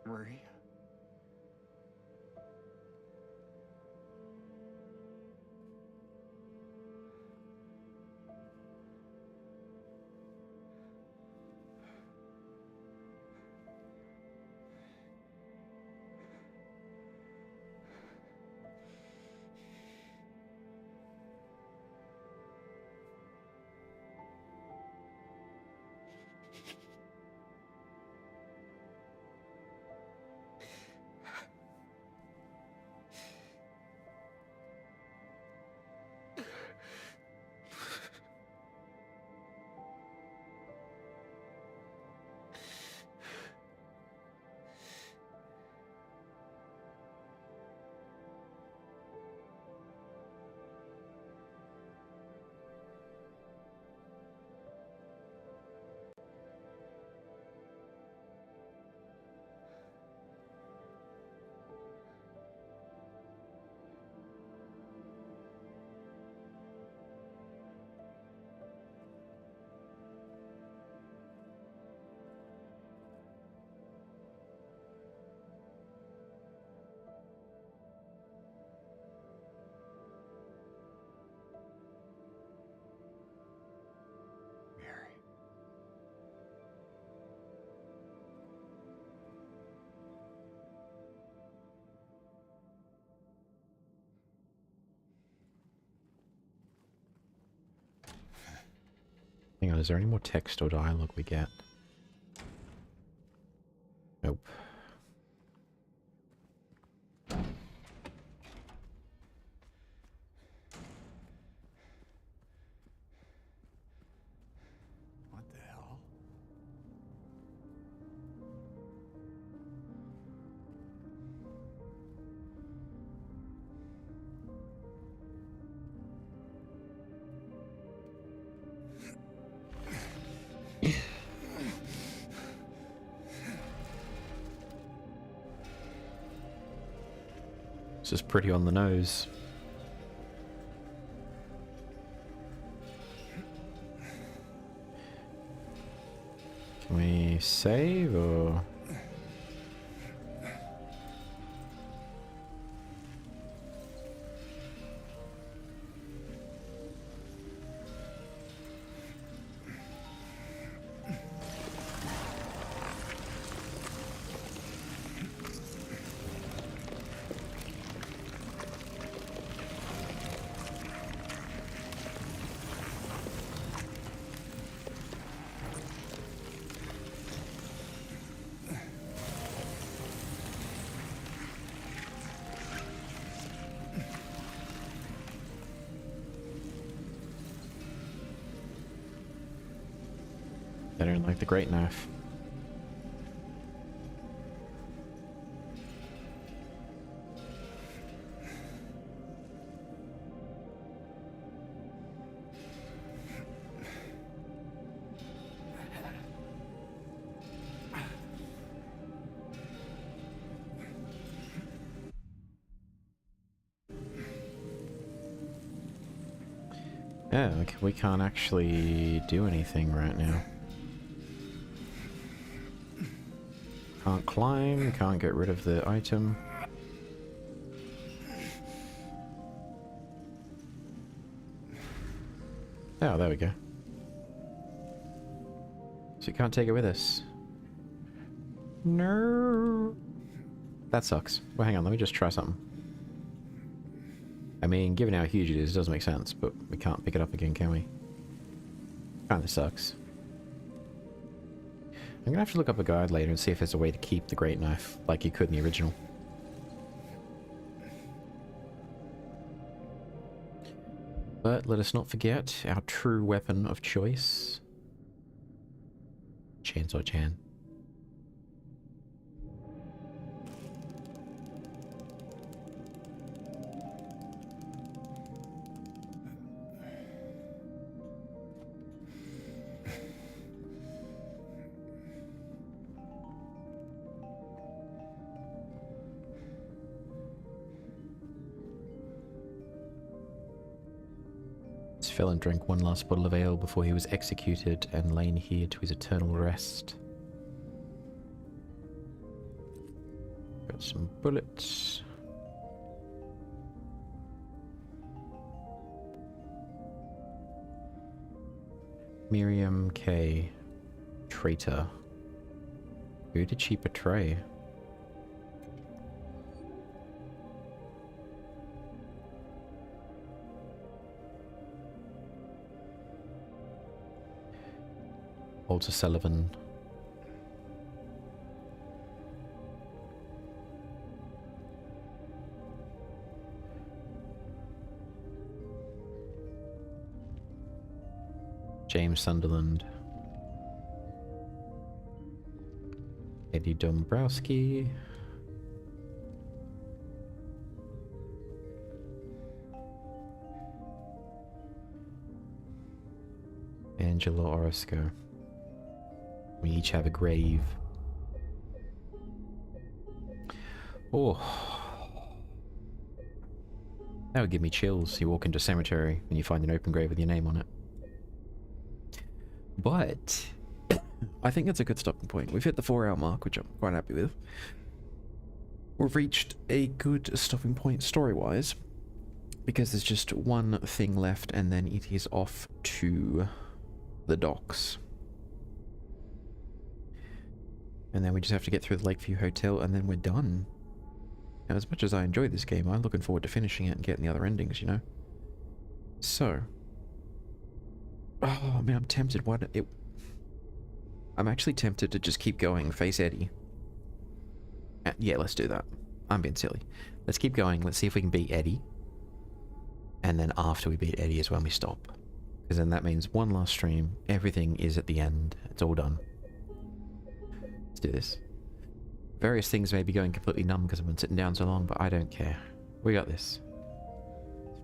C: Marie?
A: Hang on, is there any more text or dialogue we get? Nope.
C: What the hell?
A: This is pretty on the nose. Can we save or? I don't like the great knife. Yeah, like we can't actually do anything right now. Can't climb, can't get rid of the item. Oh, there we go. So you can't take it with us. No. That sucks. Well, hang on, let me just try something. I mean, given how huge it is, it does make sense, but we can't pick it up again, can we? Kinda sucks. I'm gonna have to look up a guide later and see if there's a way to keep the great knife like you could in the original. But let us not forget our true weapon of choice. Chainsaw Chan. Fell and drank one last bottle of ale before he was executed and lain here to his eternal rest. Got some bullets. Miriam K. Traitor. Who did she betray? Walter Sullivan. James Sunderland. Eddie Dombrowski. Angela Orozco. We each have a grave. Oh. That would give me chills. You walk into a cemetery and you find an open grave with your name on it. But I think that's a good stopping point. We've hit the 4-hour mark, which I'm quite happy with. We've reached a good stopping point story-wise, because there's just one thing left and then it is off to the docks. And then we just have to get through the Lakeview Hotel and then we're done. And as much as I enjoy this game, I'm looking forward to finishing it and getting the other endings, you know? So, Oh man, I'm tempted. I'm actually tempted to just keep going. Face Eddie. Yeah, let's do that. I'm being silly. Let's keep going. Let's see if we can beat Eddie. And then after we beat Eddie is when we stop. Because then that means one last stream. Everything is at the end. It's all done. Let's do this. Various things may be going completely numb because I've been sitting down so long, but I don't care. We got this.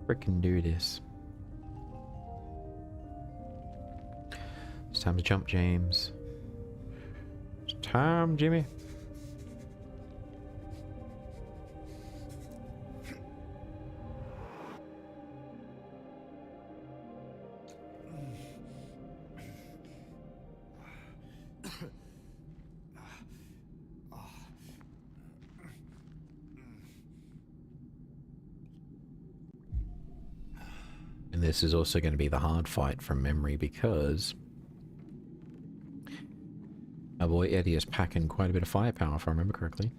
A: Let's frickin' do this. It's time to jump, James. It's time, Jimmy. And this is also going to be the hard fight from memory because our boy Eddie is packing quite a bit of firepower, if I remember correctly.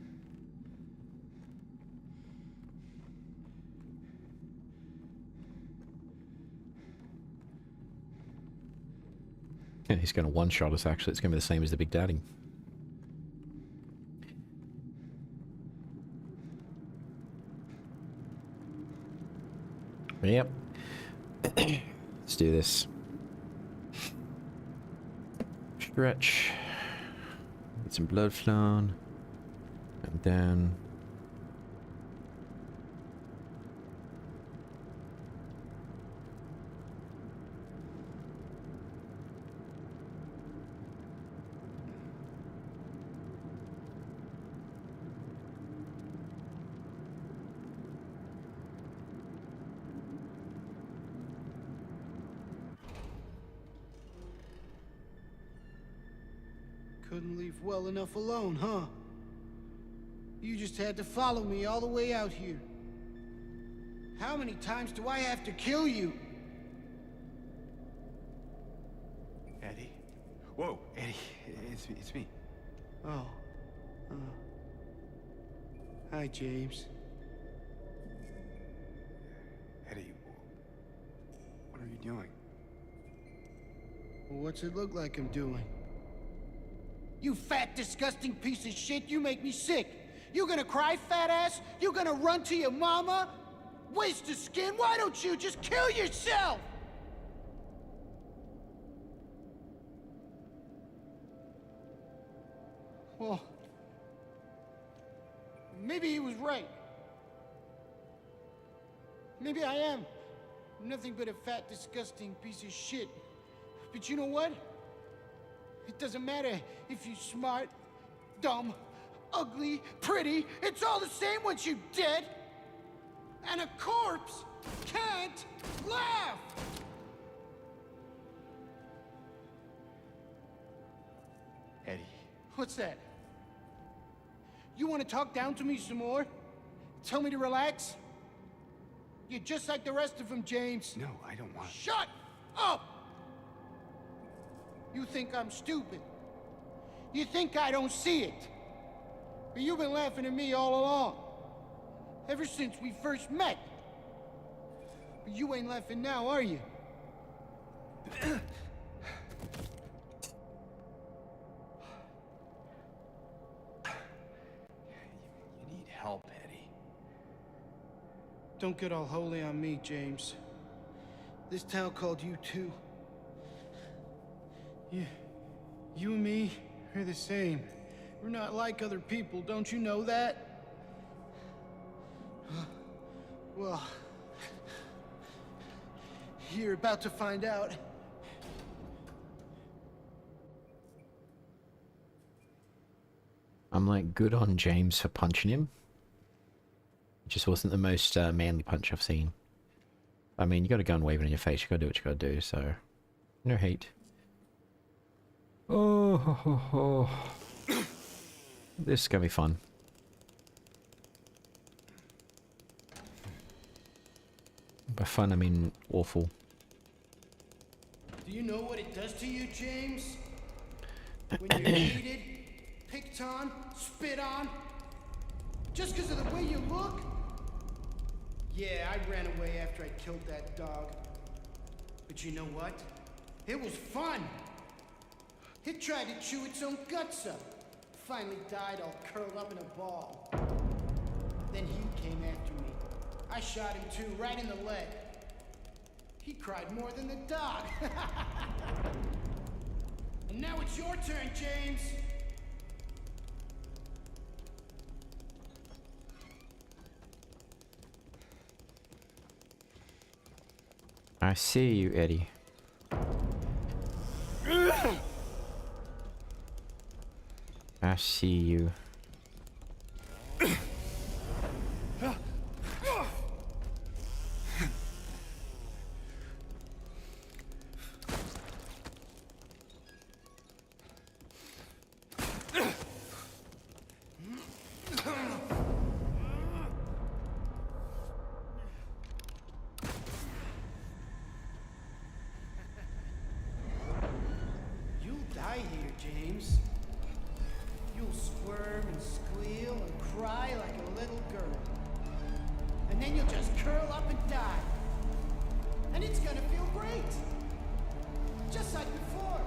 A: Yeah, he's going to one-shot us, actually. It's going to be the same as the Big Daddy. Yep. Let's do this. Stretch. Get some blood flowing. And then...
B: Couldn't leave well enough alone, huh? You just had to follow me all the way out here. How many times do I have to kill you?
C: Eddie? Whoa, Eddie, it's me.
B: Oh. Hi, James.
C: Eddie, what are you doing?
B: Well, what's it look like I'm doing? You fat, disgusting piece of shit, you make me sick. You gonna cry, fat ass? You gonna run to your mama? Waste of skin, why don't you just kill yourself? Well, maybe he was right. Maybe I am nothing but a fat, disgusting piece of shit. But you know what? It doesn't matter if you're smart, dumb, ugly, pretty. It's all the same once you're dead. And a corpse can't laugh.
C: Eddie.
B: What's that? You want to talk down to me some more? Tell me to relax? You're just like the rest of them, James.
C: No, I don't want...
B: Shut up! You think I'm stupid. You think I don't see it. But you've been laughing at me all along. Ever since we first met. But you ain't laughing now, are you?
C: You need help, Eddie.
B: Don't get all holy on me, James. This town called you too. You and me are the same. We're not like other people, don't you know that? Well, you're about to find out.
A: I'm like good on James for punching him. It just wasn't the most manly punch I've seen. I mean, you got a gun waving in your face, you gotta do what you gotta do, so... No hate. Oh, ho, ho, ho. This is gonna be fun. By fun, I mean awful.
B: Do you know what it does to you, James? When you're hated, picked on, spit on, just because of the way you look? Yeah, I ran away after I killed that dog. But you know what? It was fun. It tried to chew its own guts up. Finally died all curled up in a ball. Then he came after me. I shot him too, right in the leg. He cried more than the dog. And now it's your turn, James.
A: I see you, Eddie. I see you.
B: You'll die here, James. You'll squirm and squeal and cry like a little girl. And then you'll just curl up and die. And it's gonna feel great. Just like before.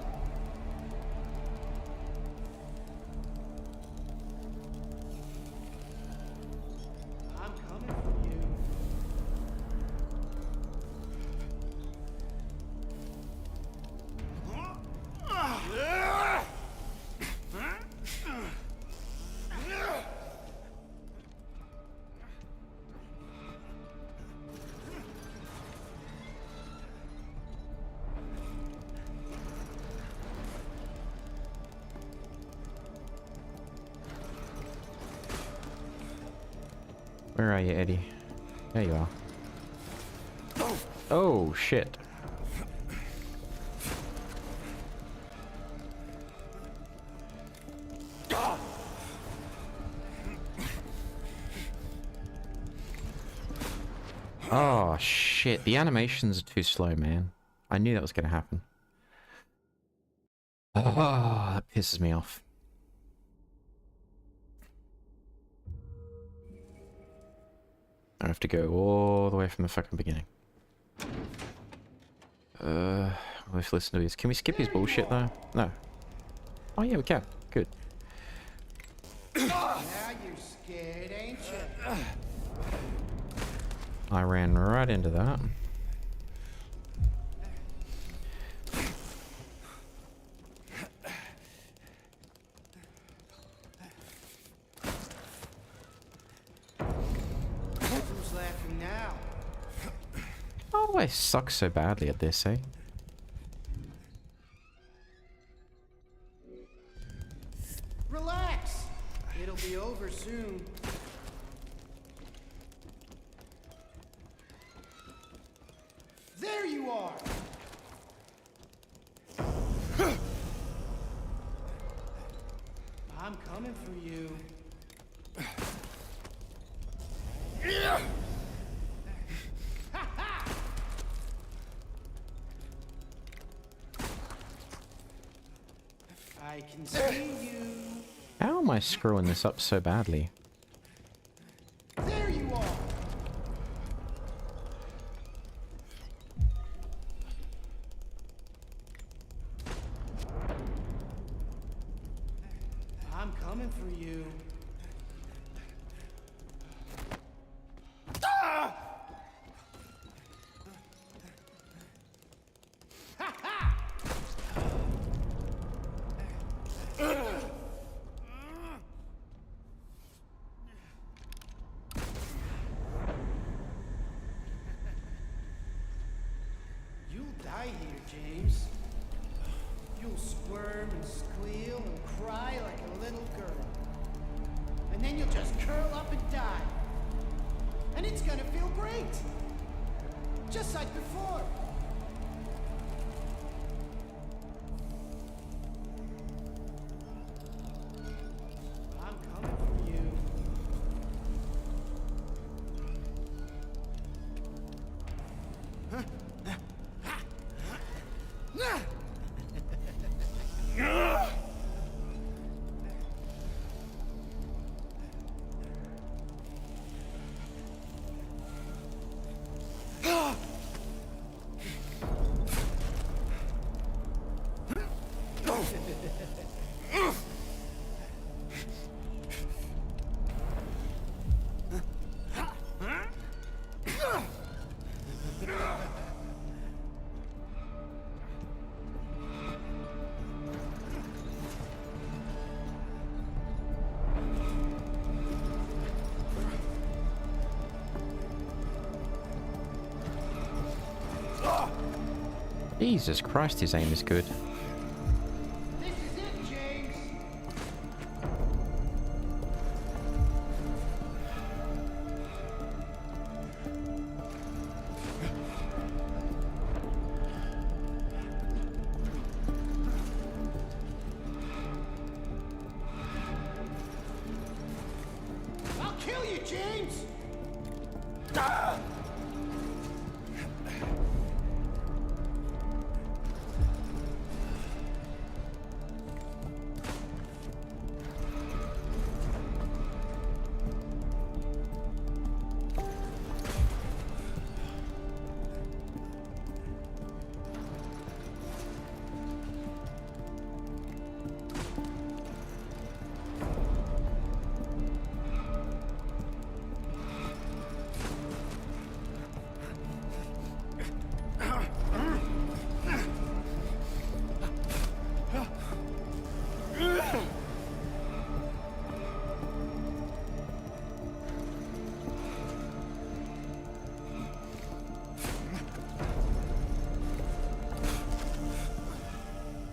B: I'm coming for you.
A: Where are you, Eddie? There you are. Oh, shit. Oh, shit. The animations are too slow, man. I knew that was going to happen. Oh, that pisses me off. I have to go all the way from the fucking beginning. Let's listen to this. Can we skip his bullshit though? No. Oh yeah, we can. Good.
B: Now you're scared, ain't you?
A: I ran right into that.
B: Who's laughing now?
A: Oh, I suck so badly at this, eh?
B: Relax. It'll be over soon. There you are. I'm coming for you. I can see you.
A: How am I screwing this up so badly?
B: There you are. I'm coming for you. You'll die here, James. You'll squirm and squeal and cry like a little girl. And then you'll just curl up and die. And it's gonna feel great. Just like before. I'm coming for you.
A: Jesus Christ, his aim is good.
B: This is it, James. I'll kill you, James.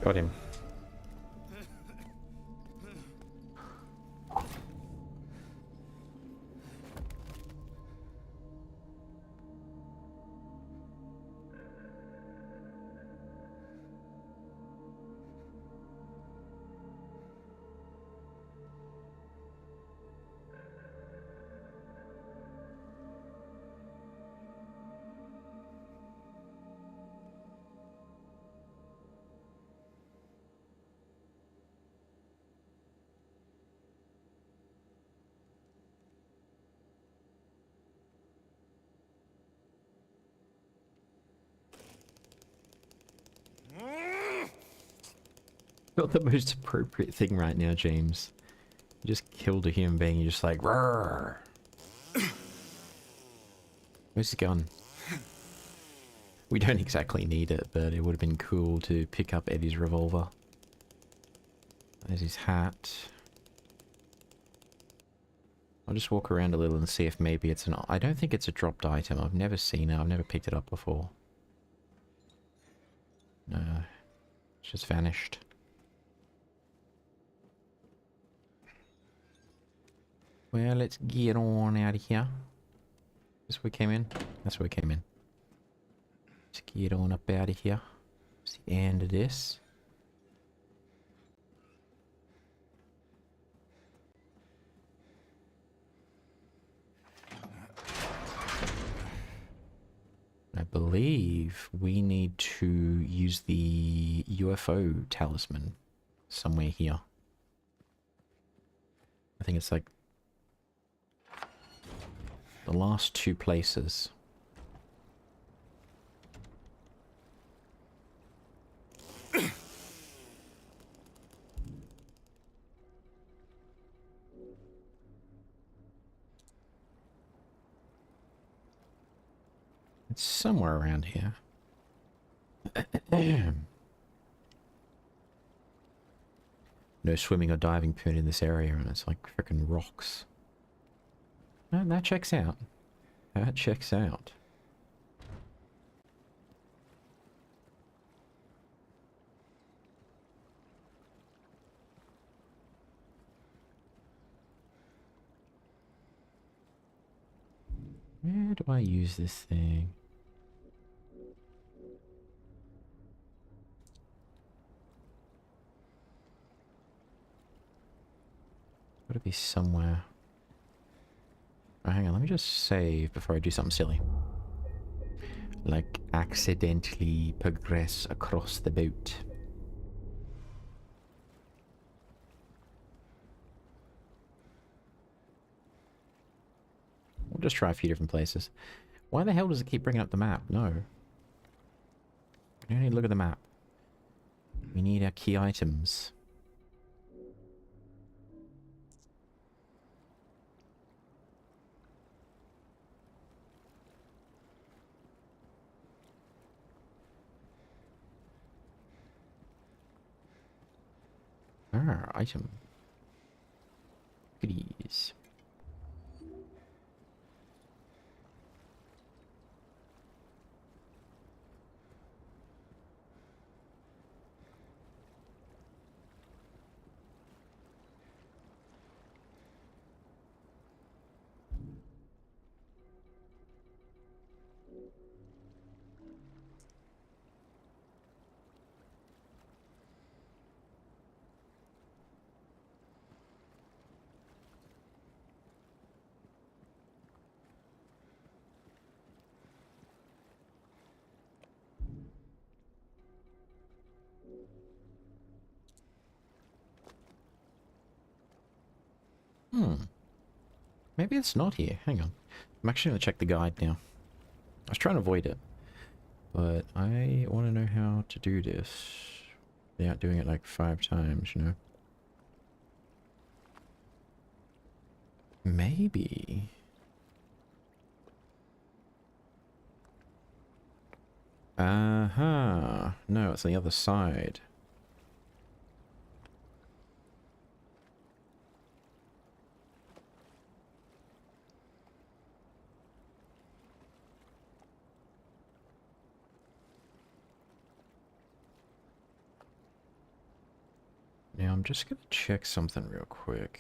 A: Got him. Not the most appropriate thing right now, James. You just killed a human being, you're just like, "Rrrr." Where's the gun? We don't exactly need it, but it would have been cool to pick up Eddie's revolver. There's his hat. I'll just walk around a little and see if maybe it's an... I don't think it's a dropped item. I've never seen it. I've never picked it up before. No. It's just vanished. Well, let's get on out of here. This where we came in? That's where we came in. Let's get on up out of here. It's the end of this. I believe we need to use the UFO talisman somewhere here. I think it's like the last two places. It's somewhere around here. No swimming or diving permitted in this area, and it's like freaking rocks. No, that checks out. That checks out. Where do I use this thing? Gotta be somewhere. Oh, hang on, let me just save before I do something silly. Like, accidentally progress across the boat. We'll just try a few different places. Why the hell does it keep bringing up the map? No. We don't need to look at the map. We need our key items. Ah, item. Goodies. Maybe it's not here. Hang on. I'm actually going to check the guide now. I was trying to avoid it. But I want to know how to do this without doing it like 5 times, you know? Maybe. Uh-huh. No, it's on the other side. Now, I'm just gonna check something real quick.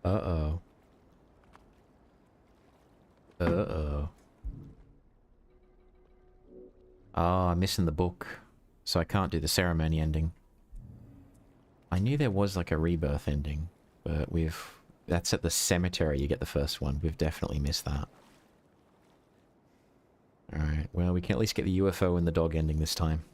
A: Uh-oh. Uh-oh. Oh, I'm missing the book. So I can't do the ceremony ending. I knew there was like a rebirth ending, but that's at the cemetery you get the first one. We've definitely missed that. Alright, well, we can at least get the UFO and the dog ending this time.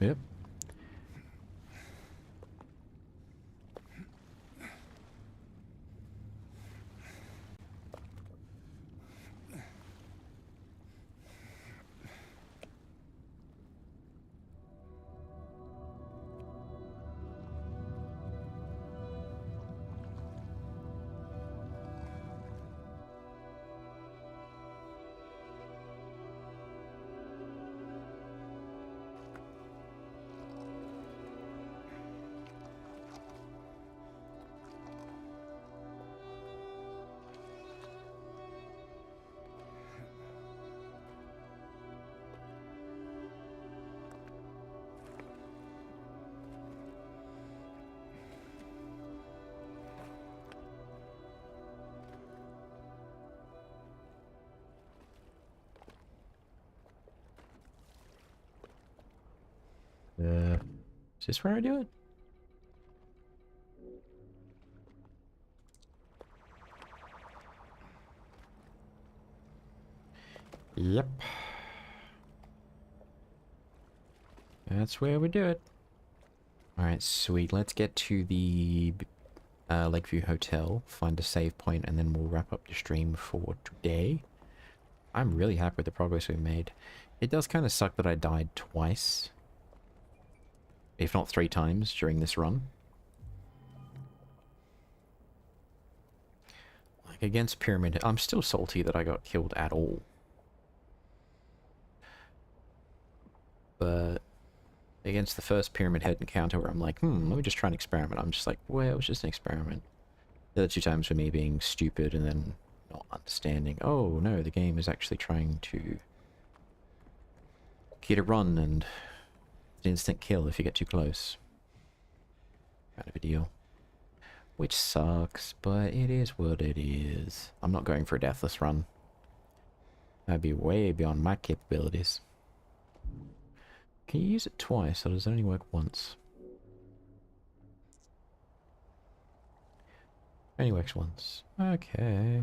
A: Yep. Is this where I do it? Yep. That's where we do it. Alright, sweet. Let's get to the Lakeview Hotel, find a save point, and then we'll wrap up the stream for today. I'm really happy with the progress we've made. It does kind of suck that I died twice, if not 3 times, during this run. Like, against Pyramid, I'm still salty that I got killed at all. But against the first Pyramid Head encounter where I'm like, let me just try an experiment. I'm just like, well, it was just an experiment. The other 2 times were me being stupid and then not understanding, oh no, the game is actually trying to get a run and an instant kill if you get too close. Kind of a deal. Which sucks, but it is what it is. I'm not going for a deathless run. That'd be way beyond my capabilities. Can you use it twice, or does it only work once? Only works once. Okay.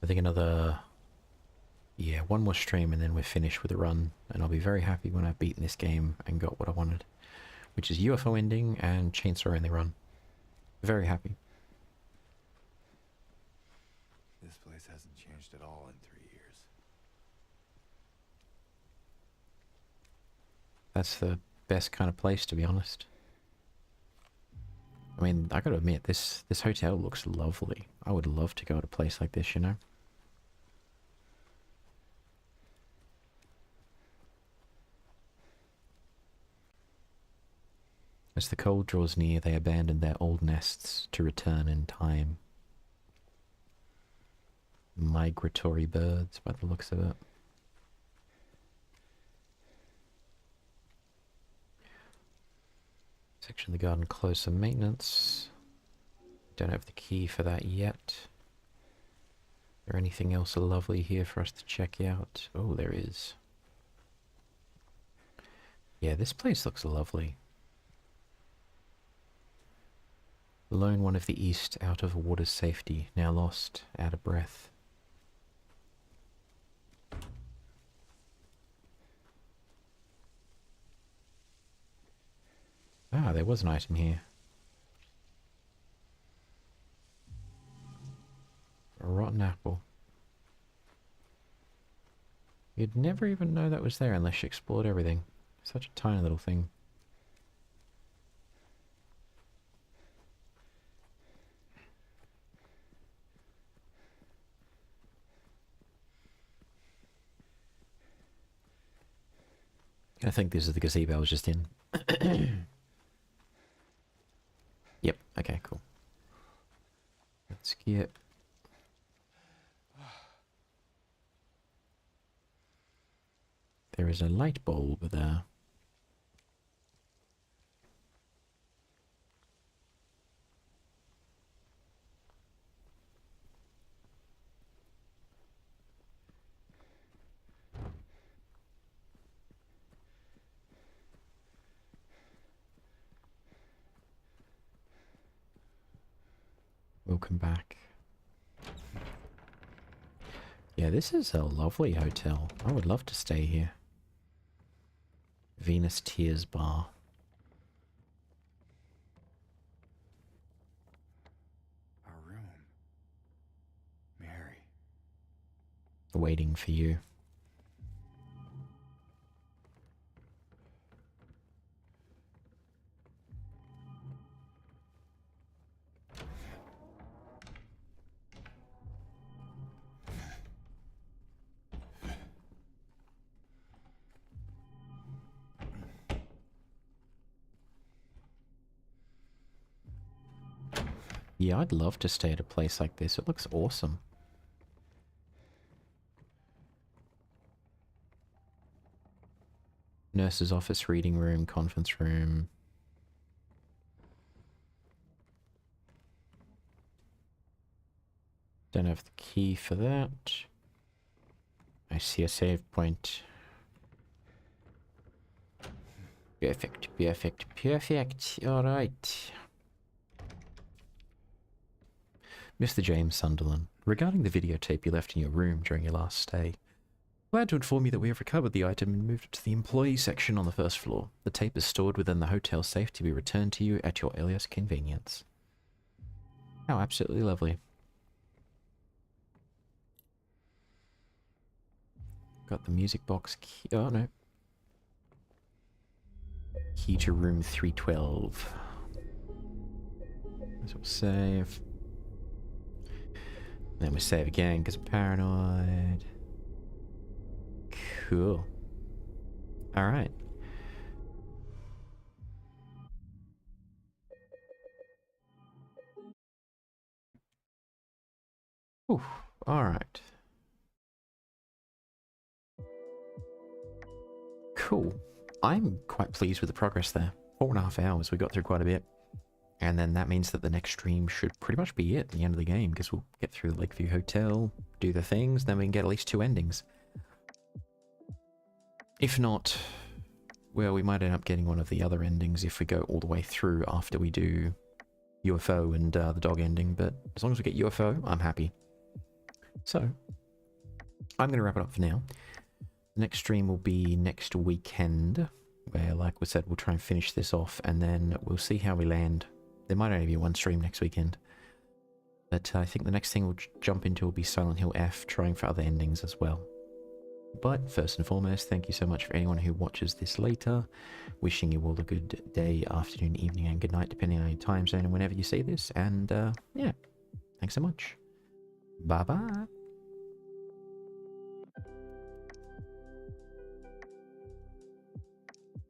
A: I think another... yeah, one more stream and then we're finished with the run. And I'll be very happy when I've beaten this game and got what I wanted. Which is UFO ending and chainsaw only run. Very happy.
C: This place hasn't changed at all in 3 years.
A: That's the best kind of place, to be honest. I mean, I gotta admit, this hotel looks lovely. I would love to go to a place like this, you know? As the cold draws near, they abandon their old nests to return in time. Migratory birds, by the looks of it. Section of the garden closed for maintenance. Don't have the key for that yet. Is there anything else lovely here for us to check out? Oh, there is. Yeah, this place looks lovely. Lone one of the east, out of water's safety, now lost, out of breath. Ah, there was an item here. A rotten apple. You'd never even know that was there unless you explored everything. Such a tiny little thing. I think this is the gazebo I was just in. Yep, okay, cool. Let's get... There is a light bulb there. Welcome back. Yeah, this is a lovely hotel. I would love to stay here. Venus Tears Bar.
C: Our room. Mary.
A: Waiting for you. Yeah, I'd love to stay at a place like this. It looks awesome. Nurse's office, reading room, conference room. Don't have the key for that. I see a save point. Perfect, perfect, perfect. Alright. Mr. James Sunderland, regarding the videotape you left in your room during your last stay, glad to inform you that we have recovered the item and moved it to the employee section on the first floor. The tape is stored within the hotel safe to be returned to you at your earliest convenience. How absolutely lovely. Got the music box key. Oh, no. Key to room 312. So we'll save. Then we save again because I'm paranoid. Cool. Alright. Alright. Cool. I'm quite pleased with the progress there. 4.5 hours, we got through quite a bit. And then that means that the next stream should pretty much be it at the end of the game, because we'll get through the Lakeview Hotel, do the things, then we can get at least 2 endings. If not, well, we might end up getting one of the other endings if we go all the way through after we do UFO and the dog ending, but as long as we get UFO, I'm happy. So, I'm going to wrap it up for now. The next stream will be next weekend, where, like we said, we'll try and finish this off, and then we'll see how we land. There might only be 1 stream next weekend. But I think the next thing we'll jump into will be Silent Hill F, trying for other endings as well. But first and foremost, thank you so much for anyone who watches this later. Wishing you all a good day, afternoon, evening, and good night, depending on your time zone and whenever you see this. And yeah, thanks so much. Bye-bye.